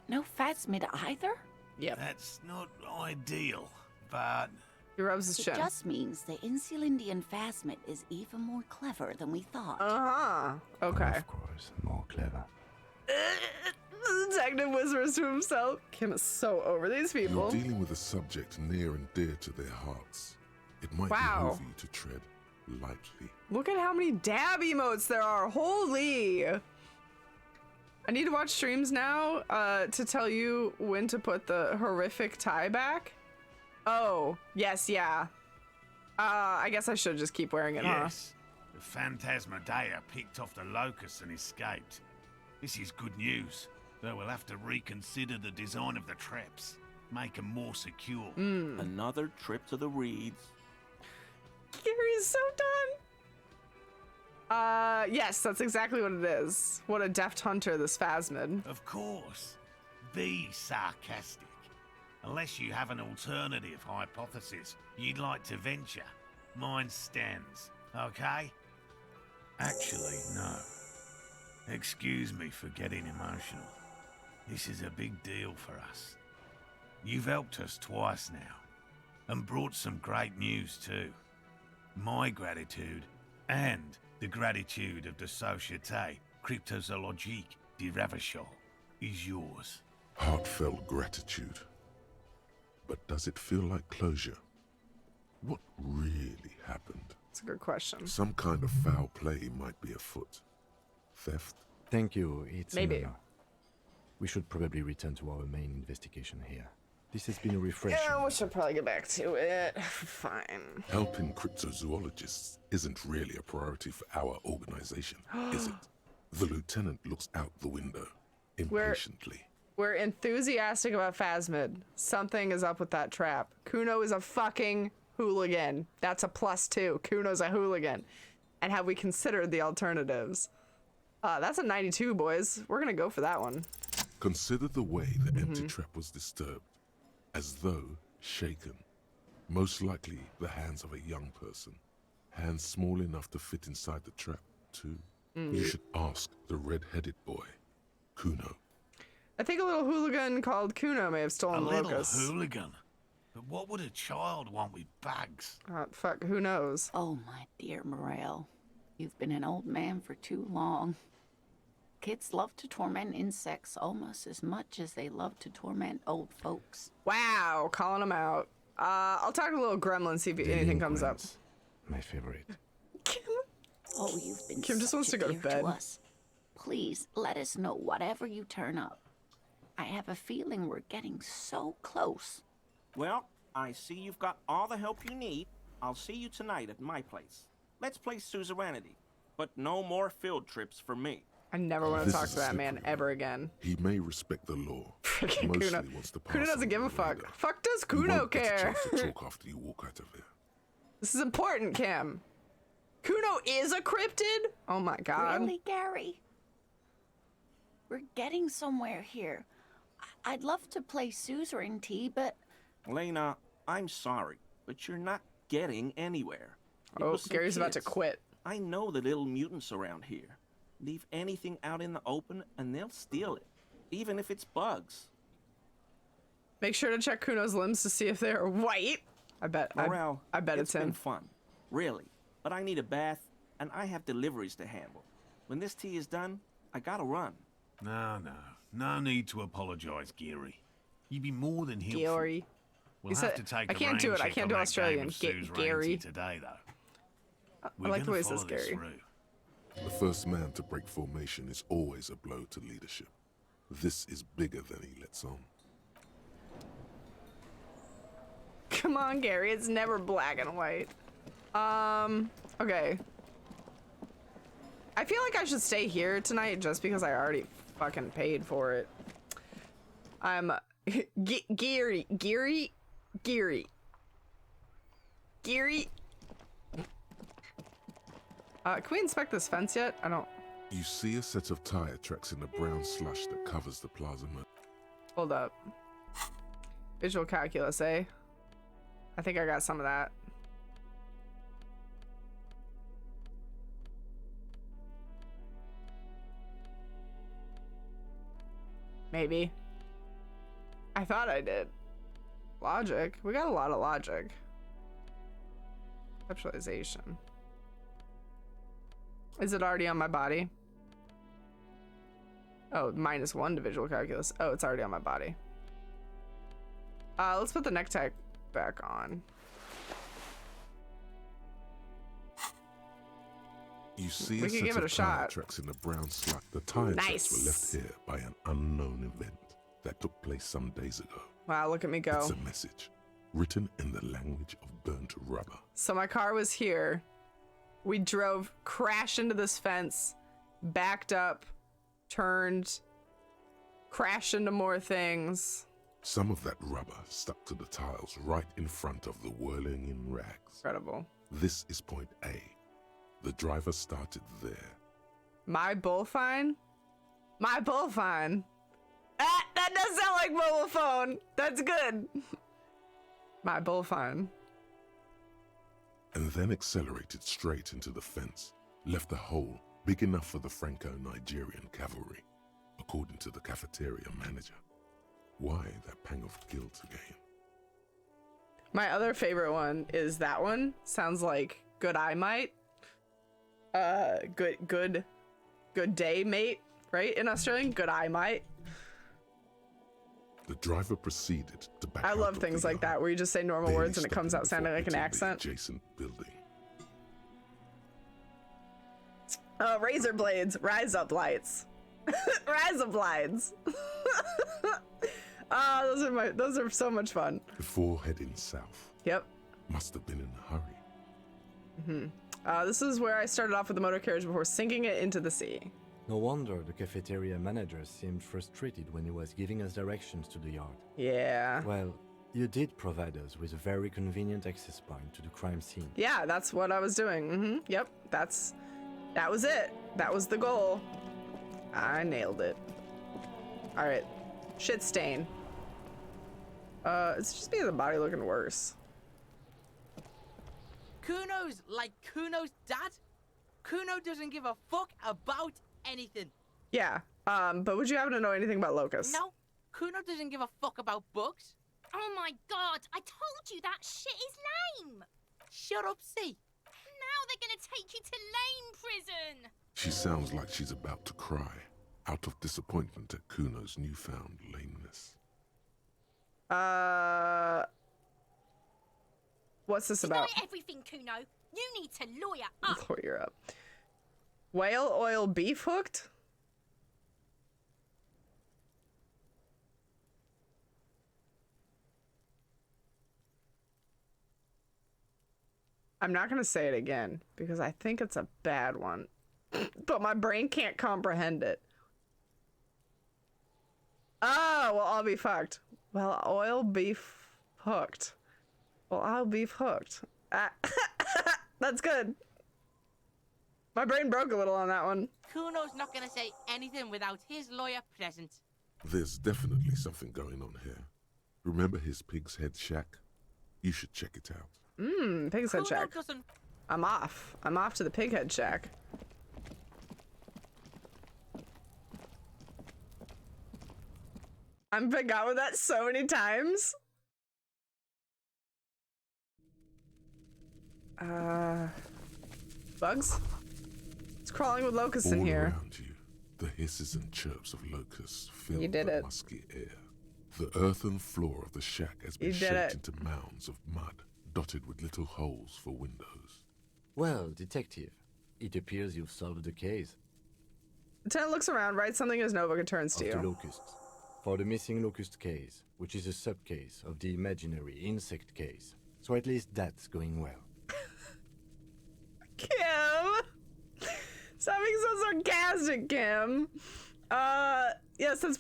No phasmid either? Yep. That's not ideal, but... He rubs his It chin. just means the Insulindian phasmid is even more clever than we thought. Uh-huh. Okay. Of course, more clever. The detective whispers to himself. Kim is so over these people. You're dealing with a subject near and dear to their hearts. It might Wow. behoove you to tread lightly. Look at how many dab emotes there are. Holy. I need to watch streams now to tell you when to put the horrific tie back. Oh, yes, yeah. I guess I should just keep wearing it, Yes. The Phantasmadeia picked off the locusts and escaped. This is good news, though we'll have to reconsider the design of the traps. Make them more secure. Another trip to the reeds. Gary's so done. Yes, that's exactly what it is. What a deft hunter, this phasmid. Of course. Be sarcastic. Unless you have an alternative hypothesis you'd like to venture, mine stands, okay? Actually, no. Excuse me for getting emotional. This is a big deal for us. You've helped us twice now, and brought some great news too. My gratitude, and the gratitude of the Société Cryptozoologique de Ravachol, is yours. Heartfelt gratitude. But does it feel like closure? What really happened? That's a good question. Some kind of foul play might be afoot. Theft? Thank you, it's Maybe. an honor. We should probably return to our main investigation here. This has been a refreshing. Yeah, we should probably get back to it. Fine. Helping cryptozoologists isn't really a priority for our organization, is it? The lieutenant looks out the window, impatiently. We're enthusiastic about phasmid. Something is up with that trap. Kuno is a fucking hooligan. That's a +2. Kuno's a hooligan. And have we considered the alternatives? That's a 92, boys. We're gonna go for that one. Consider the way the empty trap was disturbed, as though shaken. Most likely the hands of a young person. Hands small enough to fit inside the trap, too. You should ask the red-headed boy, Kuno. I think a little hooligan called Kuno may have A stolen the little locust. hooligan. But what would a child want with bags? Fuck, who knows? Oh, my dear Morel. You've been an old man for too long. Kids love to torment insects almost as much as they love to torment old folks. Wow, calling him out. I'll talk to a little gremlin, see if anything comes up. Delinquents. My favorite. Oh, you've been Kim just such wants to a go to dear bed. us. Please, let us know whatever you turn up. I have a feeling we're getting so close. Well, I see you've got all the help you need. I'll see you tonight at my place. Let's play suzerainty, but no more field trips for me. I never want to This talk is to that a man slippery ever one. again. He may respect the law. Freaking Mostly Kuno. wants to pass Kuno doesn't on give a the fuck. radar. Fuck does You Kuno won't get a care? chance to talk after you walk out of here. This is important, Kim. Kuno is a cryptid? Oh my god. Really, Gary? We're getting somewhere here. I'd love to play suzerainty, but... Lena, I'm sorry, but you're not getting anywhere. It Oh, was some Gary's about to kids. quit. I know the little mutants around here. Leave anything out in the open and they'll steal it, even if it's bugs. Make sure to check Kuno's limbs to see if they're white. I bet. Morale, I bet it's been him. fun, really. But I need a bath, and I have deliveries to handle. When this tea is done, I gotta run. No need to apologise, Geary. You'd be more than helpful. Gary. We'll He have said- to take I a can't do rain it. I check can't on do that Australian. game of suzerainty Gary. today, though. I We're like the gonna way it says follow this Gary. through. The first man to break formation is always a blow to leadership. This is bigger than he lets on. Come on, Gary. It's never black and white. Okay. I feel like I should stay here tonight just because I already fucking paid for it. I'm Geary. Can we inspect this fence yet? I don't. You see a set of tire tracks in the brown slush that covers the plaza. Hold up. Visual calculus, eh? I think I got some of that. Maybe. I thought I did. Logic. We got a lot of logic. Conceptualization. Is it already on my body? Oh, -1 to visual calculus. Oh, it's already on my body. Let's put the necktie back on. You see We a can set give it a of tire shot. tracks in the brown slush. The tire tracks were left Nice. here by an unknown event that took place some days ago. Wow, look at me go. It's a message written in the language of burnt rubber. So my car was here. We drove, crashed into this fence, backed up, turned, crashed into more things. Some of that rubber stuck to the tiles right in front of the whirling in rags. Incredible. This is point A. The driver started there. My bullfine? My bullfine. Ah, that does sound like mobile phone. That's good. My bullfine. And then accelerated straight into the fence, left a hole big enough for the Franco-Nigerian cavalry, according to the cafeteria manager. Why that pang of guilt again? My other favorite one is that one. Sounds like good eye might. Good day, mate. Right? In Australian, good eye might. The driver proceeded to back I out love of things the like yard, that, where you just say normal barely words and it comes stopping out sounding before like an hitting the accent. adjacent building. Razor blades, rise up lights. Rise up lights. Those are so much fun. Before heading south. Yep. Must have been in a hurry. This is where I started off with the motor carriage before sinking it into the sea. No wonder the cafeteria manager seemed frustrated when he was giving us directions to the yard. Yeah. Well, you did provide us with a very convenient access point to the crime scene. Yeah, that's what I was doing. Yep. That was it. That was the goal. I nailed it. All right. Shit stain. It's just me and the body looking worse. Kuno's like Kuno's dad? Kuno doesn't give a fuck about anything. Yeah. But would you happen to know anything about locusts? No, Kuno doesn't give a fuck about bugs. Oh my god, I told you that shit is lame! Shut up, see. Now they're gonna take you to lame prison! She sounds like she's about to cry, out of disappointment at Kuno's newfound lameness. What's this Deny about? everything, Kuno. You need to lawyer up. Lawyer up. Whale oil beef hooked? I'm not gonna say it again because I think it's a bad one, but my brain can't comprehend it. Oh, well, I'll be fucked. Well, oil beef hooked. Well, I'll beef hooked. That's good. My brain broke a little on that one. Kuno's not gonna say anything without his lawyer present. There's definitely something going on here. Remember his pig's head shack? You should check it out. Pig's head Kuno shack. doesn't. I'm off. I'm off to the pig head shack. I've been got with that so many times. Bugs? It's crawling with locusts in All here. around you, the hisses and chirps of locusts fill You did the it. musky air. The earthen floor of the shack has been You did shaped it. into mounds of mud, dotted with little holes for windows. Well, detective, it appears you've solved the case Lieutenant looks around, writes something in his notebook, and turns to of the you. locusts. For the missing locust case, which is a subcase of the imaginary insect case. So at least that's going well. Kim! Stop being so sarcastic, Kim. Yes, that's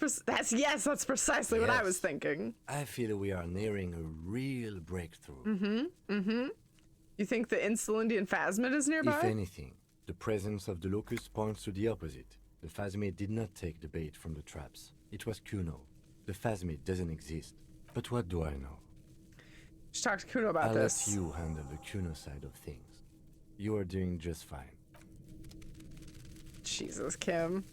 precisely what I Yes. was thinking. I feel we are nearing a real breakthrough. You think the Insulindian phasmid is nearby? If anything, the presence of the locust points to the opposite. The phasmid did not take the bait from the traps. It was Kuno. The phasmid doesn't exist. But what do I know? Just talk to Kuno about I'll this. let you handle the Kuno side of things. You are doing just fine. Jesus, Kim.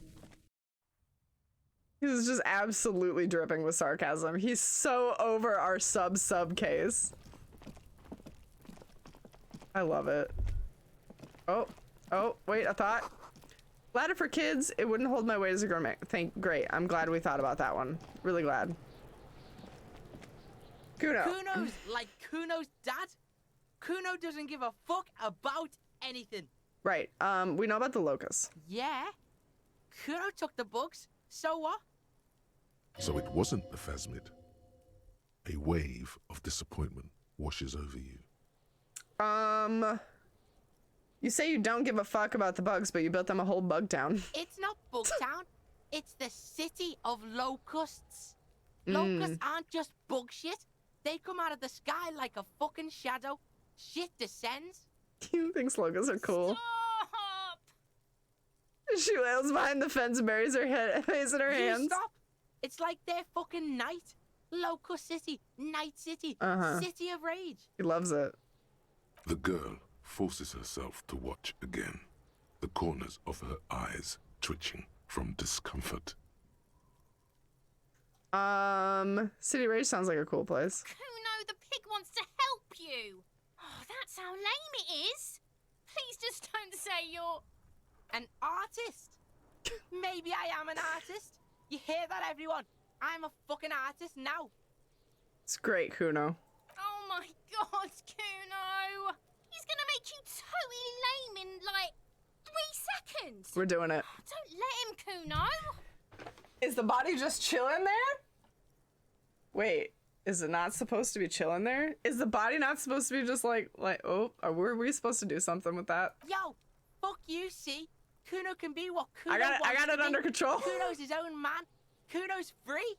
He's just absolutely dripping with sarcasm. He's so over our sub case. I love it. Oh, wait, a thought. Ladder for kids, it wouldn't hold my weight as a gourmet. Great, I'm glad we thought about that one. Really glad. Kuno. Kuno's like Kuno's dad. Kuno doesn't give a fuck about anything. Right, we know about the locusts. Yeah. Kuno took the bugs. So what? So it wasn't the phasmid. A wave of disappointment washes over you. You say you don't give a fuck about the bugs, but you built them a whole bug town. It's not Bugtown. It's the city of locusts. Locusts aren't just bug shit. They come out of the sky like a fucking shadow. Shit descends. He thinks locusts are cool. Stop! She wails behind the fence and buries her face in her You hands. stop. It's like their fucking night. Locust City, Night City, City of Rage. He loves it. The girl forces herself to watch again, the corners of her eyes twitching from discomfort. City Rage sounds like a cool place. Kuno, the pig wants to help you. Oh, that's how lame it is. Please just don't say you're... An artist. Maybe I am an artist. You hear that, everyone? I'm a fucking artist now. It's great, Kuno. Oh my god, Kuno. He's gonna make you totally lame in, like, 3 seconds. We're doing it. Don't let him, Kuno. Is the body just chilling there? Wait, is it not supposed to be chilling there? Is the body not supposed to be just like, oh, were we supposed to do something with that? Yo, fuck you, see? Kuno can be what Kuno I got wants it to under be. control. Kuno's his own man. Kuno's free.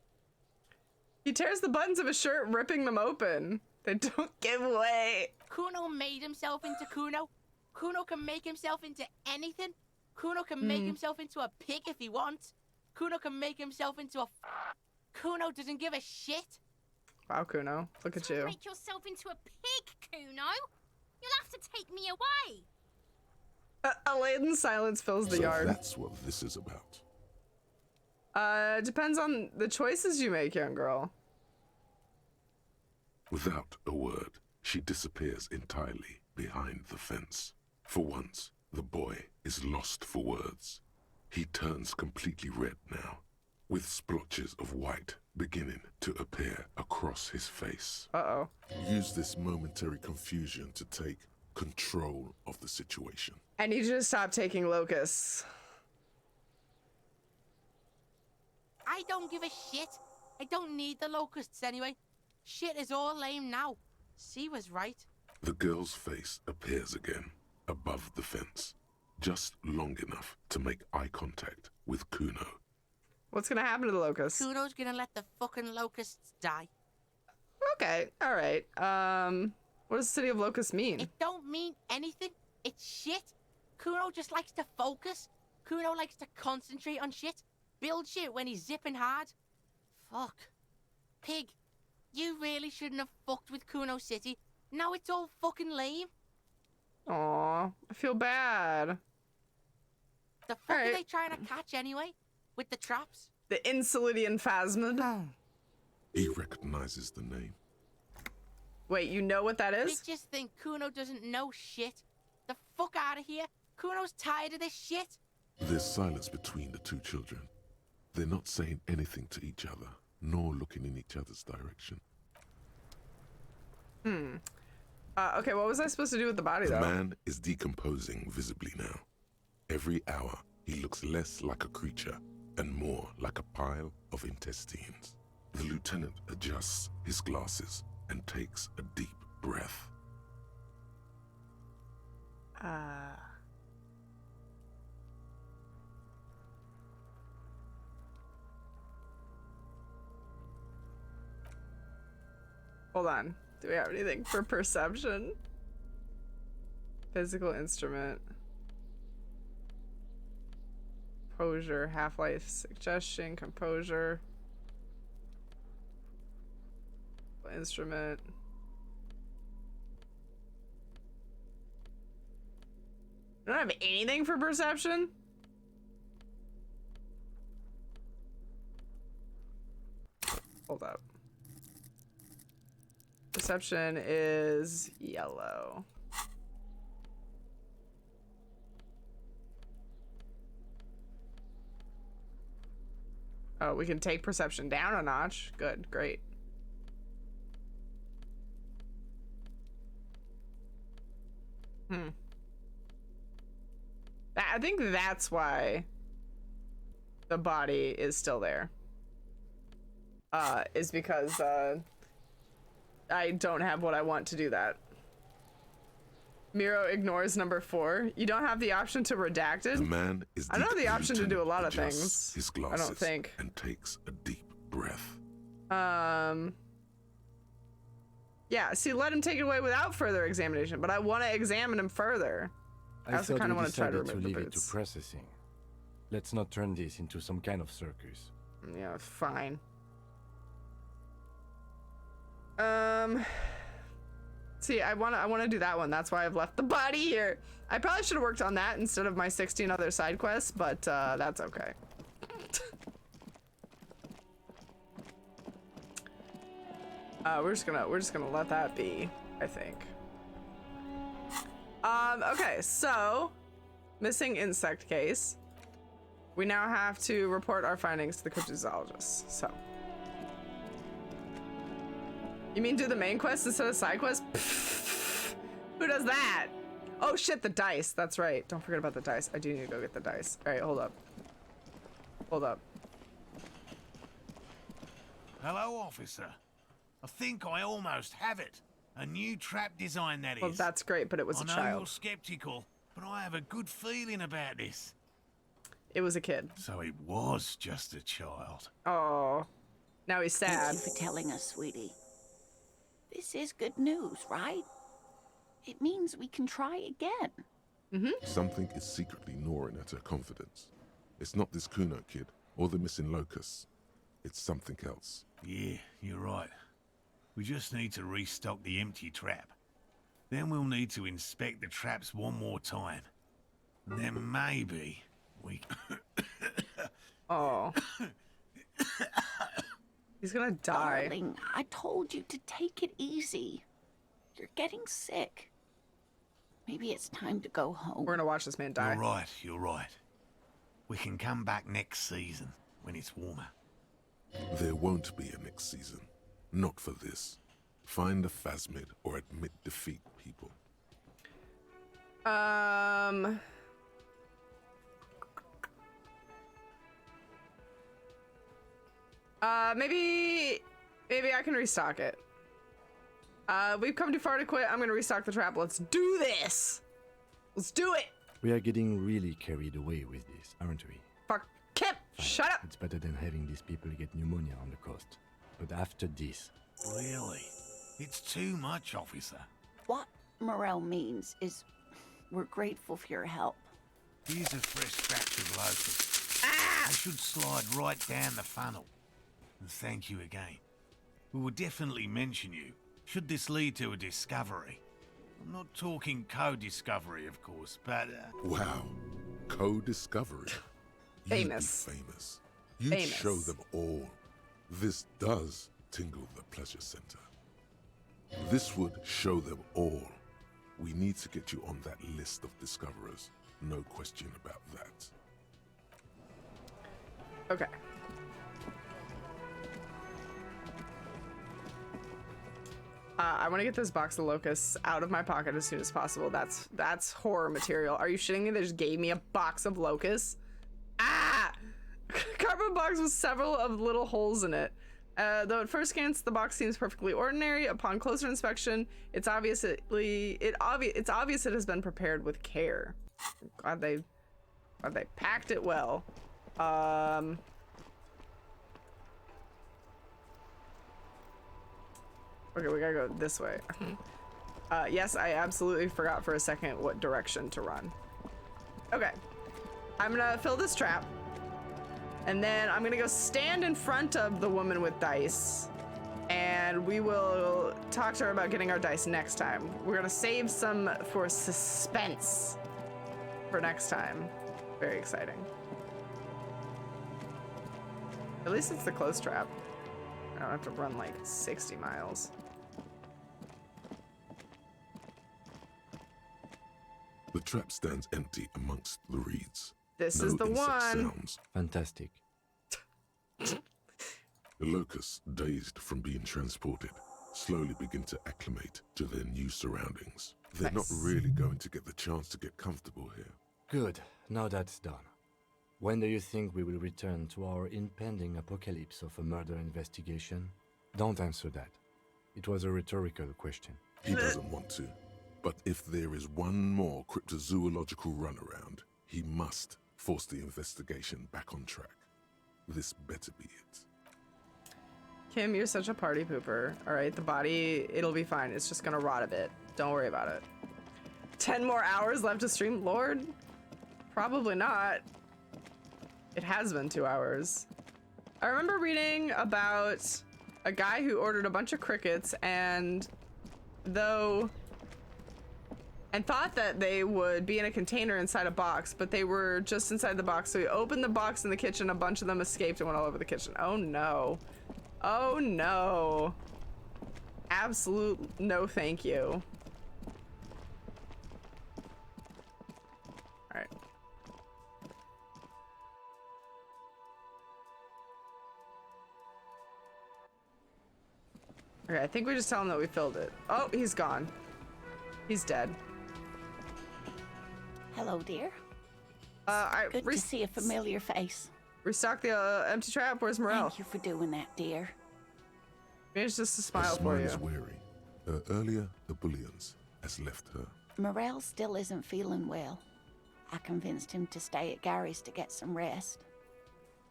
He tears the buttons of his shirt, ripping them open. They don't give way. Kuno made himself into Kuno. Kuno can make himself into anything. Kuno can make himself into a pig if he wants. Kuno can make himself into a... Kuno doesn't give a shit. Wow, Kuno, look at Don't you. make yourself into a pig, Kuno. You'll have to take me away. A laden silence fills the So yard. that's what this is about. Depends on the choices you make, young girl. Without a word, she disappears entirely behind the fence. For once, the boy is lost for words. He turns completely red now, with splotches of white beginning to appear across his face. Uh-oh. Use this momentary confusion to take control of the situation. I need you to stop taking locusts. I don't give a shit. I don't need the locusts anyway. Shit is all lame now. C was right. The girl's face appears again, above the fence, just long enough to make eye contact with Kuno. What's gonna happen to the locusts? Kuno's gonna let the fucking locusts die. Okay, alright. What does City of Locusts mean? It don't mean anything. It's shit. Kuno just likes to focus. Kuno likes to concentrate on shit. Build shit when he's zipping hard. Fuck. Pig, you really shouldn't have fucked with Kuno City. Now it's all fucking lame. Aw, I feel bad. The fuck are they trying to catch anyway? With the traps? The Insulidian Phasmid. He recognizes the name. Wait, you know what that is? They just think Kuno doesn't know shit. The fuck out of here. Kuno's tired of this shit. There's silence between the two children. They're not saying anything to each other, nor looking in each other's direction. Okay, what was I supposed to do with the body, The though? man is decomposing visibly now. Every hour, he looks less like a creature and more like a pile of intestines. The lieutenant adjusts his glasses and takes a deep breath. Hold on. Do we have anything for perception? Physical instrument. Composure, half-life suggestion, composure. Instrument. I don't have anything for perception? Hold up. Perception is yellow. Oh, we can take perception down a notch. Good, great. I think that's why the body is still there. Is because I don't have what I want to do that. Miro ignores number 4. You don't have the option to redact it? The man is I don't have the option to do a lot of adjusts things. his I glasses don't think. and takes a deep breath. Yeah, see, let him take it away without further examination, but I want to examine him further. I also thought kind of we want to try to decided remove the leave it to boots. processing. Let's not turn this into some kind of circus. Yeah, fine. See, I wanna do that one. That's why I've left the body here. I probably should have worked on that instead of my 16 other side quests, but that's okay. We're just gonna let that be, I think. Okay, so missing insect case. We now have to report our findings to the cryptozoologist. So, you mean do the main quest instead of side quest? Who does that? Oh shit, the dice. That's right. Don't forget about the dice. I do need to go get the dice. All right, hold up. Hold up. Hello, officer. I think I almost have it. A new trap design, that is. Well, that's great, but it was a I know child. you're skeptical, but I have a good feeling about this. It was a kid. So it was just a child. Oh, now he's sad. Thank you for telling us, sweetie. This is good news, right? It means we can try again. Something is secretly gnawing at her confidence. It's not this Kuno kid or the missing locusts. It's something else. Yeah, you're right. We just need to restock the empty trap. Then we'll need to inspect the traps one more time. And then maybe we... Oh. He's gonna die. Darling, I told you to take it easy. You're getting sick. Maybe it's time to go home. We're gonna watch this man die. You're right. We can come back next season, when it's warmer. There won't be a next season. Not for this. Find a Phasmid or admit defeat, people. Maybe I can restock it. We've come too far to quit. I'm gonna restock the trap. Let's do this. Let's do it. We are getting really carried away with this, aren't we? Fuck, Kip, shut up. It's better than having these people get pneumonia on the coast. But after this... Really? It's too much, officer. What Morel means is we're grateful for your help. Here's a fresh batch of locusts. Ah! They should slide right down the funnel. And thank you again. We will definitely mention you, should this lead to a discovery. I'm not talking co-discovery, of course, but... Wow. Co-discovery. Famous. You'd be famous. You'd Famous. show them all. This does tingle the pleasure center. This would show them all. We need to get you on that list of discoverers. No question about that. Okay. I want to get this box of locusts out of my pocket as soon as possible. That's horror material. Are you shitting me? They just gave me a box of locusts. Ah! Cardboard box with several of little holes in it. Though at first glance the box seems perfectly ordinary, upon closer inspection, it's obvious it has been prepared with care. Glad they packed it well. Okay, we gotta go this way. Yes, I absolutely forgot for a second what direction to run. Okay, I'm gonna fill this trap. And then I'm gonna go stand in front of the woman with dice, and we will talk to her about getting our dice next time. We're gonna save some for suspense for next time. Very exciting. At least it's the close trap. I don't have to run like 60 miles. The trap stands empty amongst the reeds. This No is the insect one. Sounds. Fantastic. The locusts, dazed from being transported, slowly begin to acclimate to their new surroundings. They're Nice. not really going to get the chance to get comfortable here. Good. Now that's done. When do you think we will return to our impending apocalypse of a murder investigation? Don't answer that. It was a rhetorical question. He doesn't want to. But if there is one more cryptozoological runaround, he must force the investigation back on track. This better be it. Kim, you're such a party pooper. All right, the body, it'll be fine. It's just gonna rot a bit. Don't worry about it. 10 more hours left to stream? Lord? Probably not. It has been 2 hours. I remember reading about a guy who ordered a bunch of crickets and thought that they would be in a container inside a box, but they were just inside the box. So he opened the box in the kitchen, a bunch of them escaped and went all over the kitchen. Oh no. Oh no. Absolute no thank you. Alright. Okay, I think we just tell him that we filled it. Oh, he's gone. He's dead. Hello, dear. Good to see a familiar face. Restock the empty trap. Where's Morel? Thank you for doing that, dear. It's just a smile Her for smile you. is weary. Her earlier ebullience has left her. Morel still isn't feeling well. I convinced him to stay at Gary's to get some rest.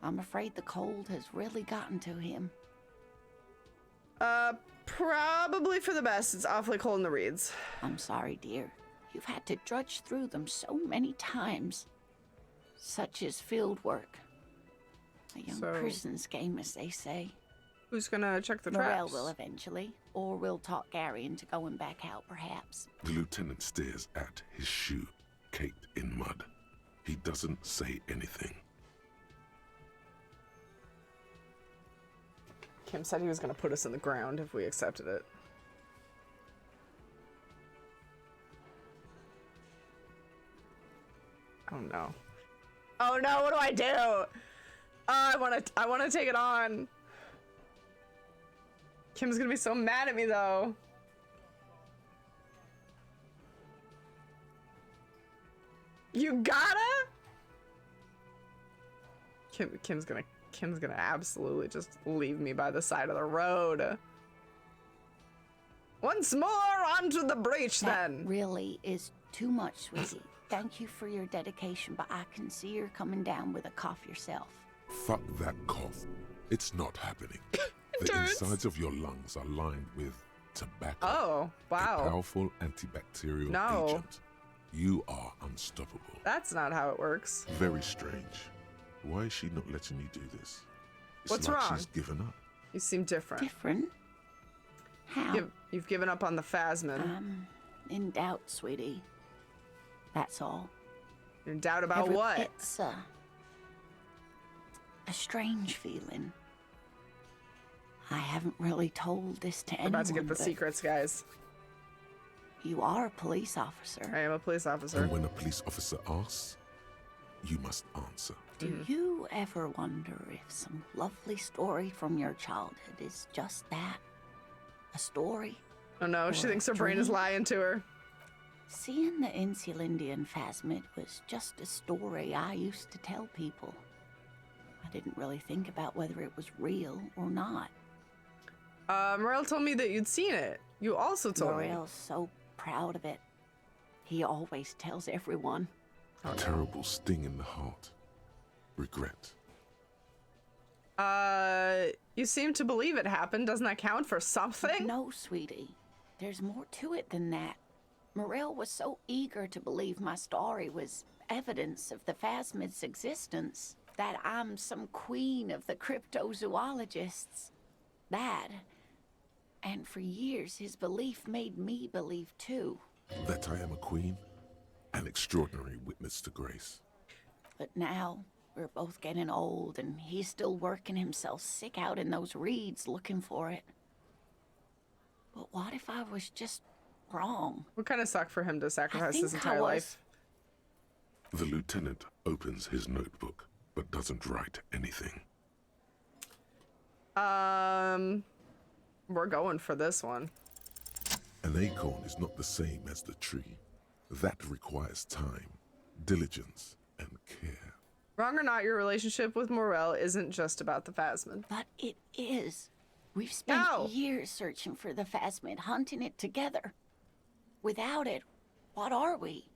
I'm afraid the cold has really gotten to him. Probably for the best. It's awfully cold in the reeds. I'm sorry, dear. You've had to drudge through them so many times. Such is field work. A young person's game, as they say. Who's gonna check the Morel traps? will eventually, or we'll talk Gary into going back out, perhaps. The lieutenant stares at his shoe, caked in mud. He doesn't say anything. Kim said he was gonna put us in the ground if we accepted it. Oh no. Oh no, what do I do? Oh, I wanna take it on. Kim's gonna be so mad at me though. You gotta? Kim's gonna absolutely just leave me by the side of the road. Once more onto the breach then. Really is too much, sweetie. Thank you for your dedication, but I can see you're coming down with a cough yourself. Fuck that cough. It's not happening. The insides of your lungs are lined with tobacco. Oh, wow. A powerful antibacterial agent. You are unstoppable. That's not how it works. Very strange. Why is she not letting you do this? It's What's like wrong? she's given up. You seem different. Different? How? You've given up on the Phasmin. I'm in doubt, sweetie. That's all. You're in doubt about what? It's a strange feeling. I haven't really told this to anyone. We're about to get the but secrets, guys. You are a police officer. I am a police officer. And when a police officer asks, you must answer. Do you ever wonder if some lovely story from your childhood is just that? A story? Oh no, she thinks her brain is lying to her. Seeing the Insulindian Phasmid was just a story I used to tell people. I didn't really think about whether it was real or not. Morel told me that you'd seen it. You also told me. Morel's so proud of it. He always tells everyone. A terrible sting in the heart. Regret. You seem to believe it happened. Doesn't that count for something? No, sweetie. There's more to it than that. Morel was so eager to believe my story was evidence of the Phasmid's existence that I'm some queen of the cryptozoologists. That, and for years his belief made me believe too. That I am a queen? An extraordinary witness to grace. But now, we're both getting old and he's still working himself sick out in those reeds looking for it. But what if I was just wrong? What kind of suck for him to sacrifice think his I entire was. life? The lieutenant opens his notebook, but doesn't write anything. We're going for this one. An acorn is not the same as the tree. That requires time, diligence, and care. Wrong or not, your relationship with Morel isn't just about the Phasmid. But it is. We've spent years searching for the Phasmid, hunting it together. Without it, what are we?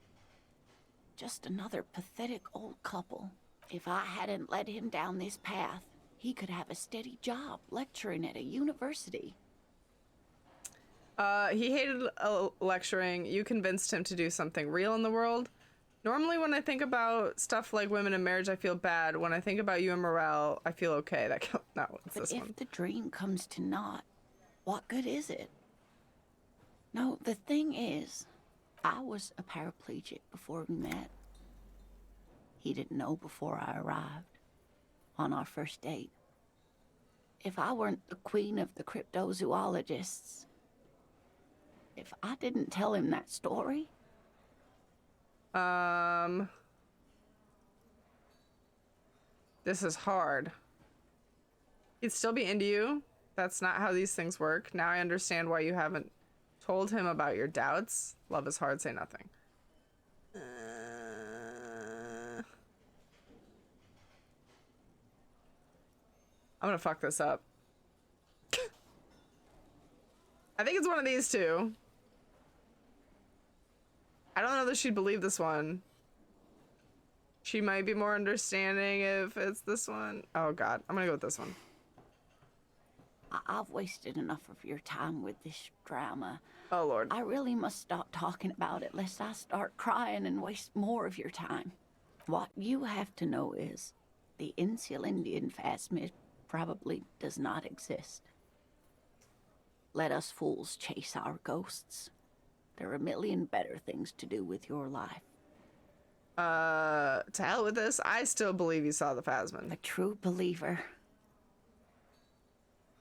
Just another pathetic old couple. If I hadn't led him down this path, he could have a steady job lecturing at a university. He hated lecturing. You convinced him to do something real in the world. Normally when I think about stuff like women in marriage, I feel bad. When I think about you and Morel, I feel okay. That one's But this if one. the dream comes to naught, what good is it? No, the thing is, I was a paraplegic before we met. He didn't know before I arrived. On our first date. If I weren't the queen of the cryptozoologists, if I didn't tell him that story... This is hard. He'd still be into you. That's not how these things work. Now I understand why you haven't told him about your doubts. Love is hard, say nothing. I'm gonna fuck this up. I think it's one of these two. I don't know that she'd believe this one. She might be more understanding if it's this one. Oh god, I'm gonna go with this one. I've wasted enough of your time with this drama. Oh lord. I really must stop talking about it lest I start crying and waste more of your time. What you have to know is the Insulindian Phasmid probably does not exist. Let us fools chase our ghosts. There are a million better things to do with your life. To hell with this. I still believe you saw the Phasmin. A true believer.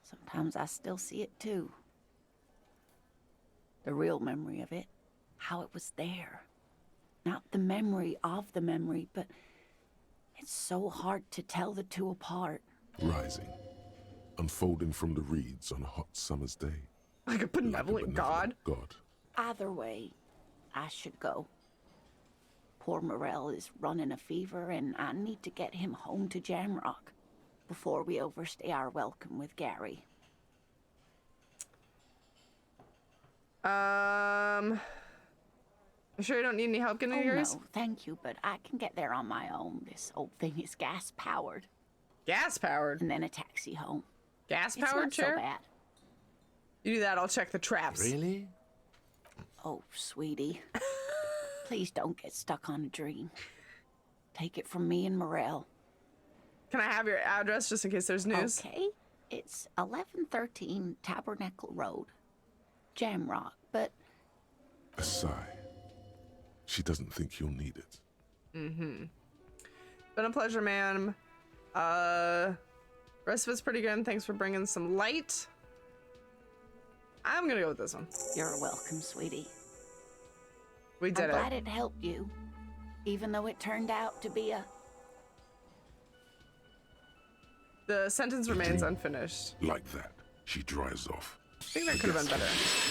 Sometimes I still see it too. The real memory of it. How it was there. Not the memory of the memory, but it's so hard to tell the two apart. Rising, unfolding from the reeds on a hot summer's day. Like a benevolent god? God. Either way, I should go. Poor Morel is running a fever, and I need to get him home to Jamrock before we overstay our welcome with Gary. You sure you don't need any help getting to yours? No, thank you, but I can get there on my own. This old thing is gas-powered. Gas-powered? And then a taxi home. Gas-powered It's not chair? so bad. You do that, I'll check the traps. Really? Oh, sweetie. Please don't get stuck on a dream. Take it from me and Morel. Can I have your address just in case there's news? Okay. It's 1113 Tabernacle Road. Jamrock, but... A sigh. She doesn't think you'll need it. Mm-hmm. Been a pleasure, ma'am. Rest of it's pretty good. Thanks for bringing some light. I'm gonna go with this one. You're welcome, sweetie. We did I'm it. glad it helped you, even though it turned out to be a... The sentence remains unfinished. Like that, she drives off. I think that could have been better.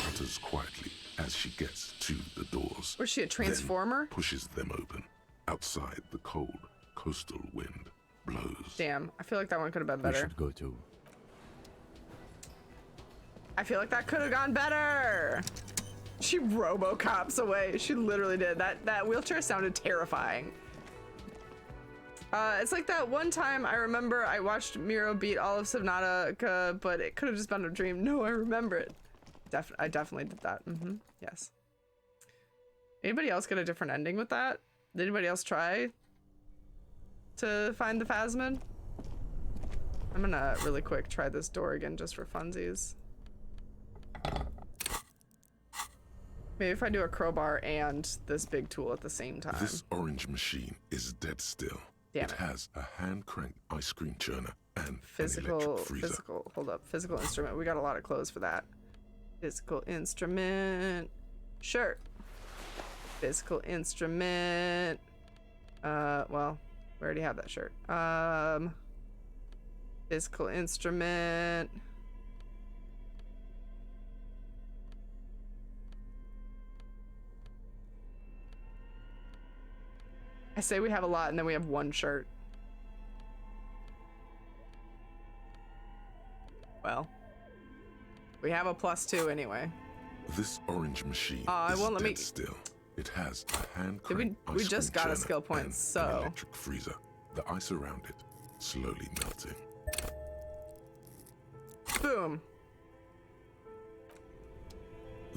Putters quietly as she gets to the doors. Was she a transformer? Then pushes them open. Outside, the cold coastal wind blows. Damn, I feel like that one could have been better. We should go too. I feel like that could have gone better. She robo-cops away. She literally did. That wheelchair sounded terrifying. It's like that one time I remember I watched Miro beat all of Subnautica, but it could have just been a dream. No, I remember it. I definitely did that. Mm-hmm. Yes. Anybody else get a different ending with that? Did anybody else try to find the Phasmid? I'm gonna really quick try this door again just for funsies. Maybe if I do a crowbar and this big tool at the same time. This orange machine is dead still. Damn it it. has a hand-cranked ice cream churner and an electric freezer. Hold up. Physical instrument. We got a lot of clothes for that. Physical instrument. Shirt. Physical instrument. Well, we already have that shirt. Physical instrument. I say we have a lot and then we have one shirt. Well, we have a +2 anyway. This orange machine it is won't let dead me... still. It has a hand-cranked we just got a skill point, so... an electric freezer. The ice around it slowly melting. Boom.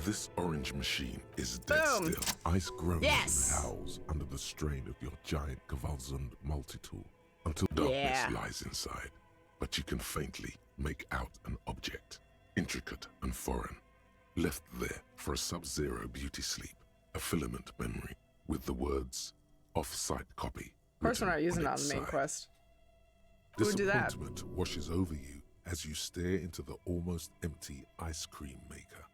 This orange machine is dead Boom. still. Ice groans Yes. and howls under the strain of your giant Gewalzund multi-tool until darkness lies inside. But you can faintly make out an object, intricate and foreign, left there for a sub-zero beauty sleep, a filament memory with the words off-site copy. Of course we're not using it on its the main side. quest. Who would do that? Disappointment washes over you as you stare into the almost empty ice cream maker.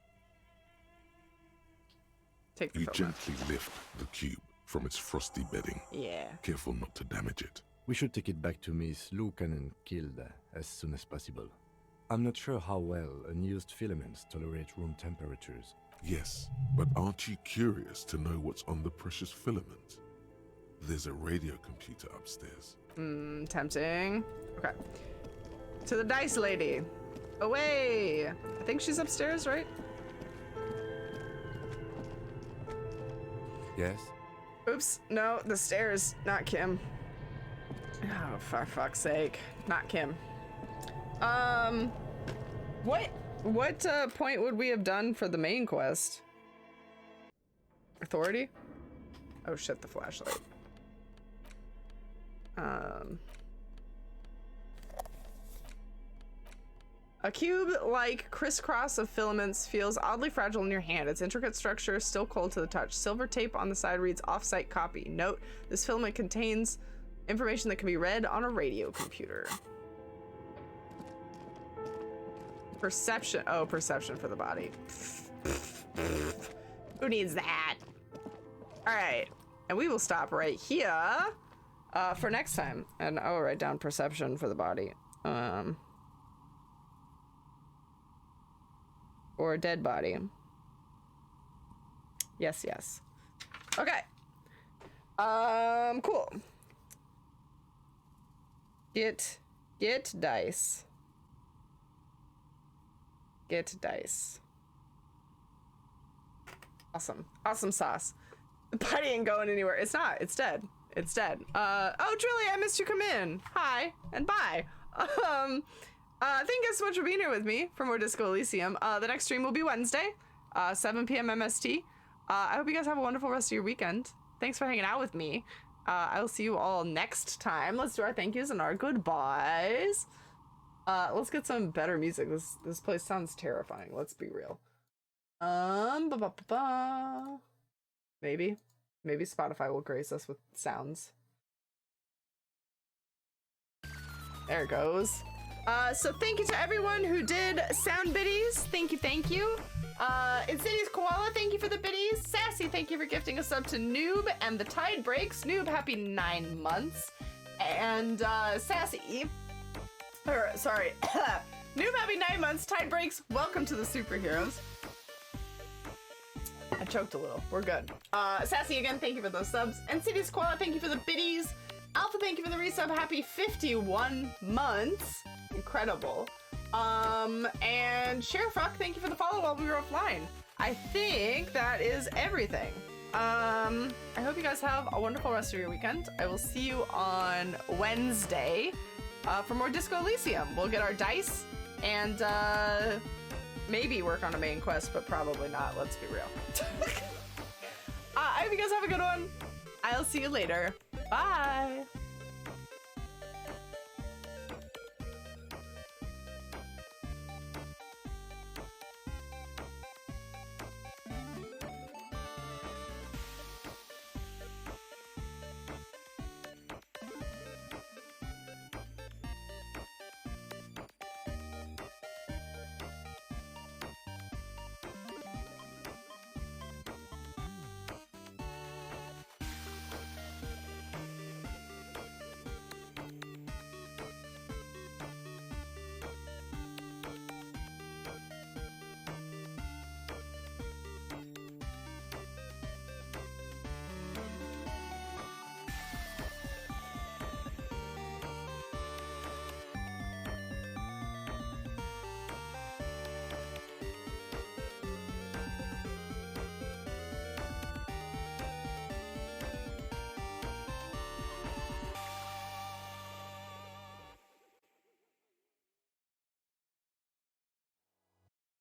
Take the You filament. gently lift the cube from its frosty bedding, Yeah. careful not to damage it. We should take it back to Miss Lucan and killed as soon as possible. I'm not sure how well unused filaments tolerate room temperatures. Yes, but aren't you curious to know what's on the precious filament? There's a radio computer upstairs. Tempting. Okay. To the dice lady. Away. I think she's upstairs, right? Yes? Oops. No, the stairs. Not Kim. Oh, for fuck's sake. Not Kim. What point would we have done for the main quest? Authority? Oh shit, the flashlight. A cube-like crisscross of filaments feels oddly fragile in your hand. Its intricate structure is still cold to the touch. Silver tape on the side reads off-site copy. Note, this filament contains information that can be read on a radio computer. Perception. Oh, perception for the body. Who needs that? All right. And we will stop right here for next time. And I'll write down perception for the body. Or a dead body. Yes, yes. Okay. Cool. Get dice. Get dice. Awesome. Awesome sauce. The body ain't going anywhere. It's not. It's dead. It's dead. Oh, Julie, I missed you come in. Hi and bye. Thank you so much for being here with me for more Disco Elysium. The next stream will be Wednesday, 7 p.m. MST. I hope you guys have a wonderful rest of your weekend. Thanks for hanging out with me. I will see you all next time. Let's do our thank yous and our goodbyes. Let's get some better music. This place sounds terrifying. Let's be real. Maybe Spotify will grace us with sounds. There it goes. So thank you to everyone who did sound biddies. Thank you. Insidious Koala, thank you for the biddies. Sassy, thank you for gifting a sub to Noob and the Tide Breaks. Noob, happy 9 months. And Sassy, sorry, Noob, happy 9 months. Tide Breaks, welcome to the superheroes. I choked a little. We're good. Sassy, again, thank you for those subs. Insidious Koala, thank you for the biddies. Alpha, thank you for the resub. Happy 51 months. Incredible. And Sherefruck, thank you for the follow while we were offline. I think that is everything. I hope you guys have a wonderful rest of your weekend. I will see you on Wednesday for more Disco Elysium. We'll get our dice and maybe work on a main quest, but probably not. Let's be real. I hope you guys have a good one. I'll see you later. Bye.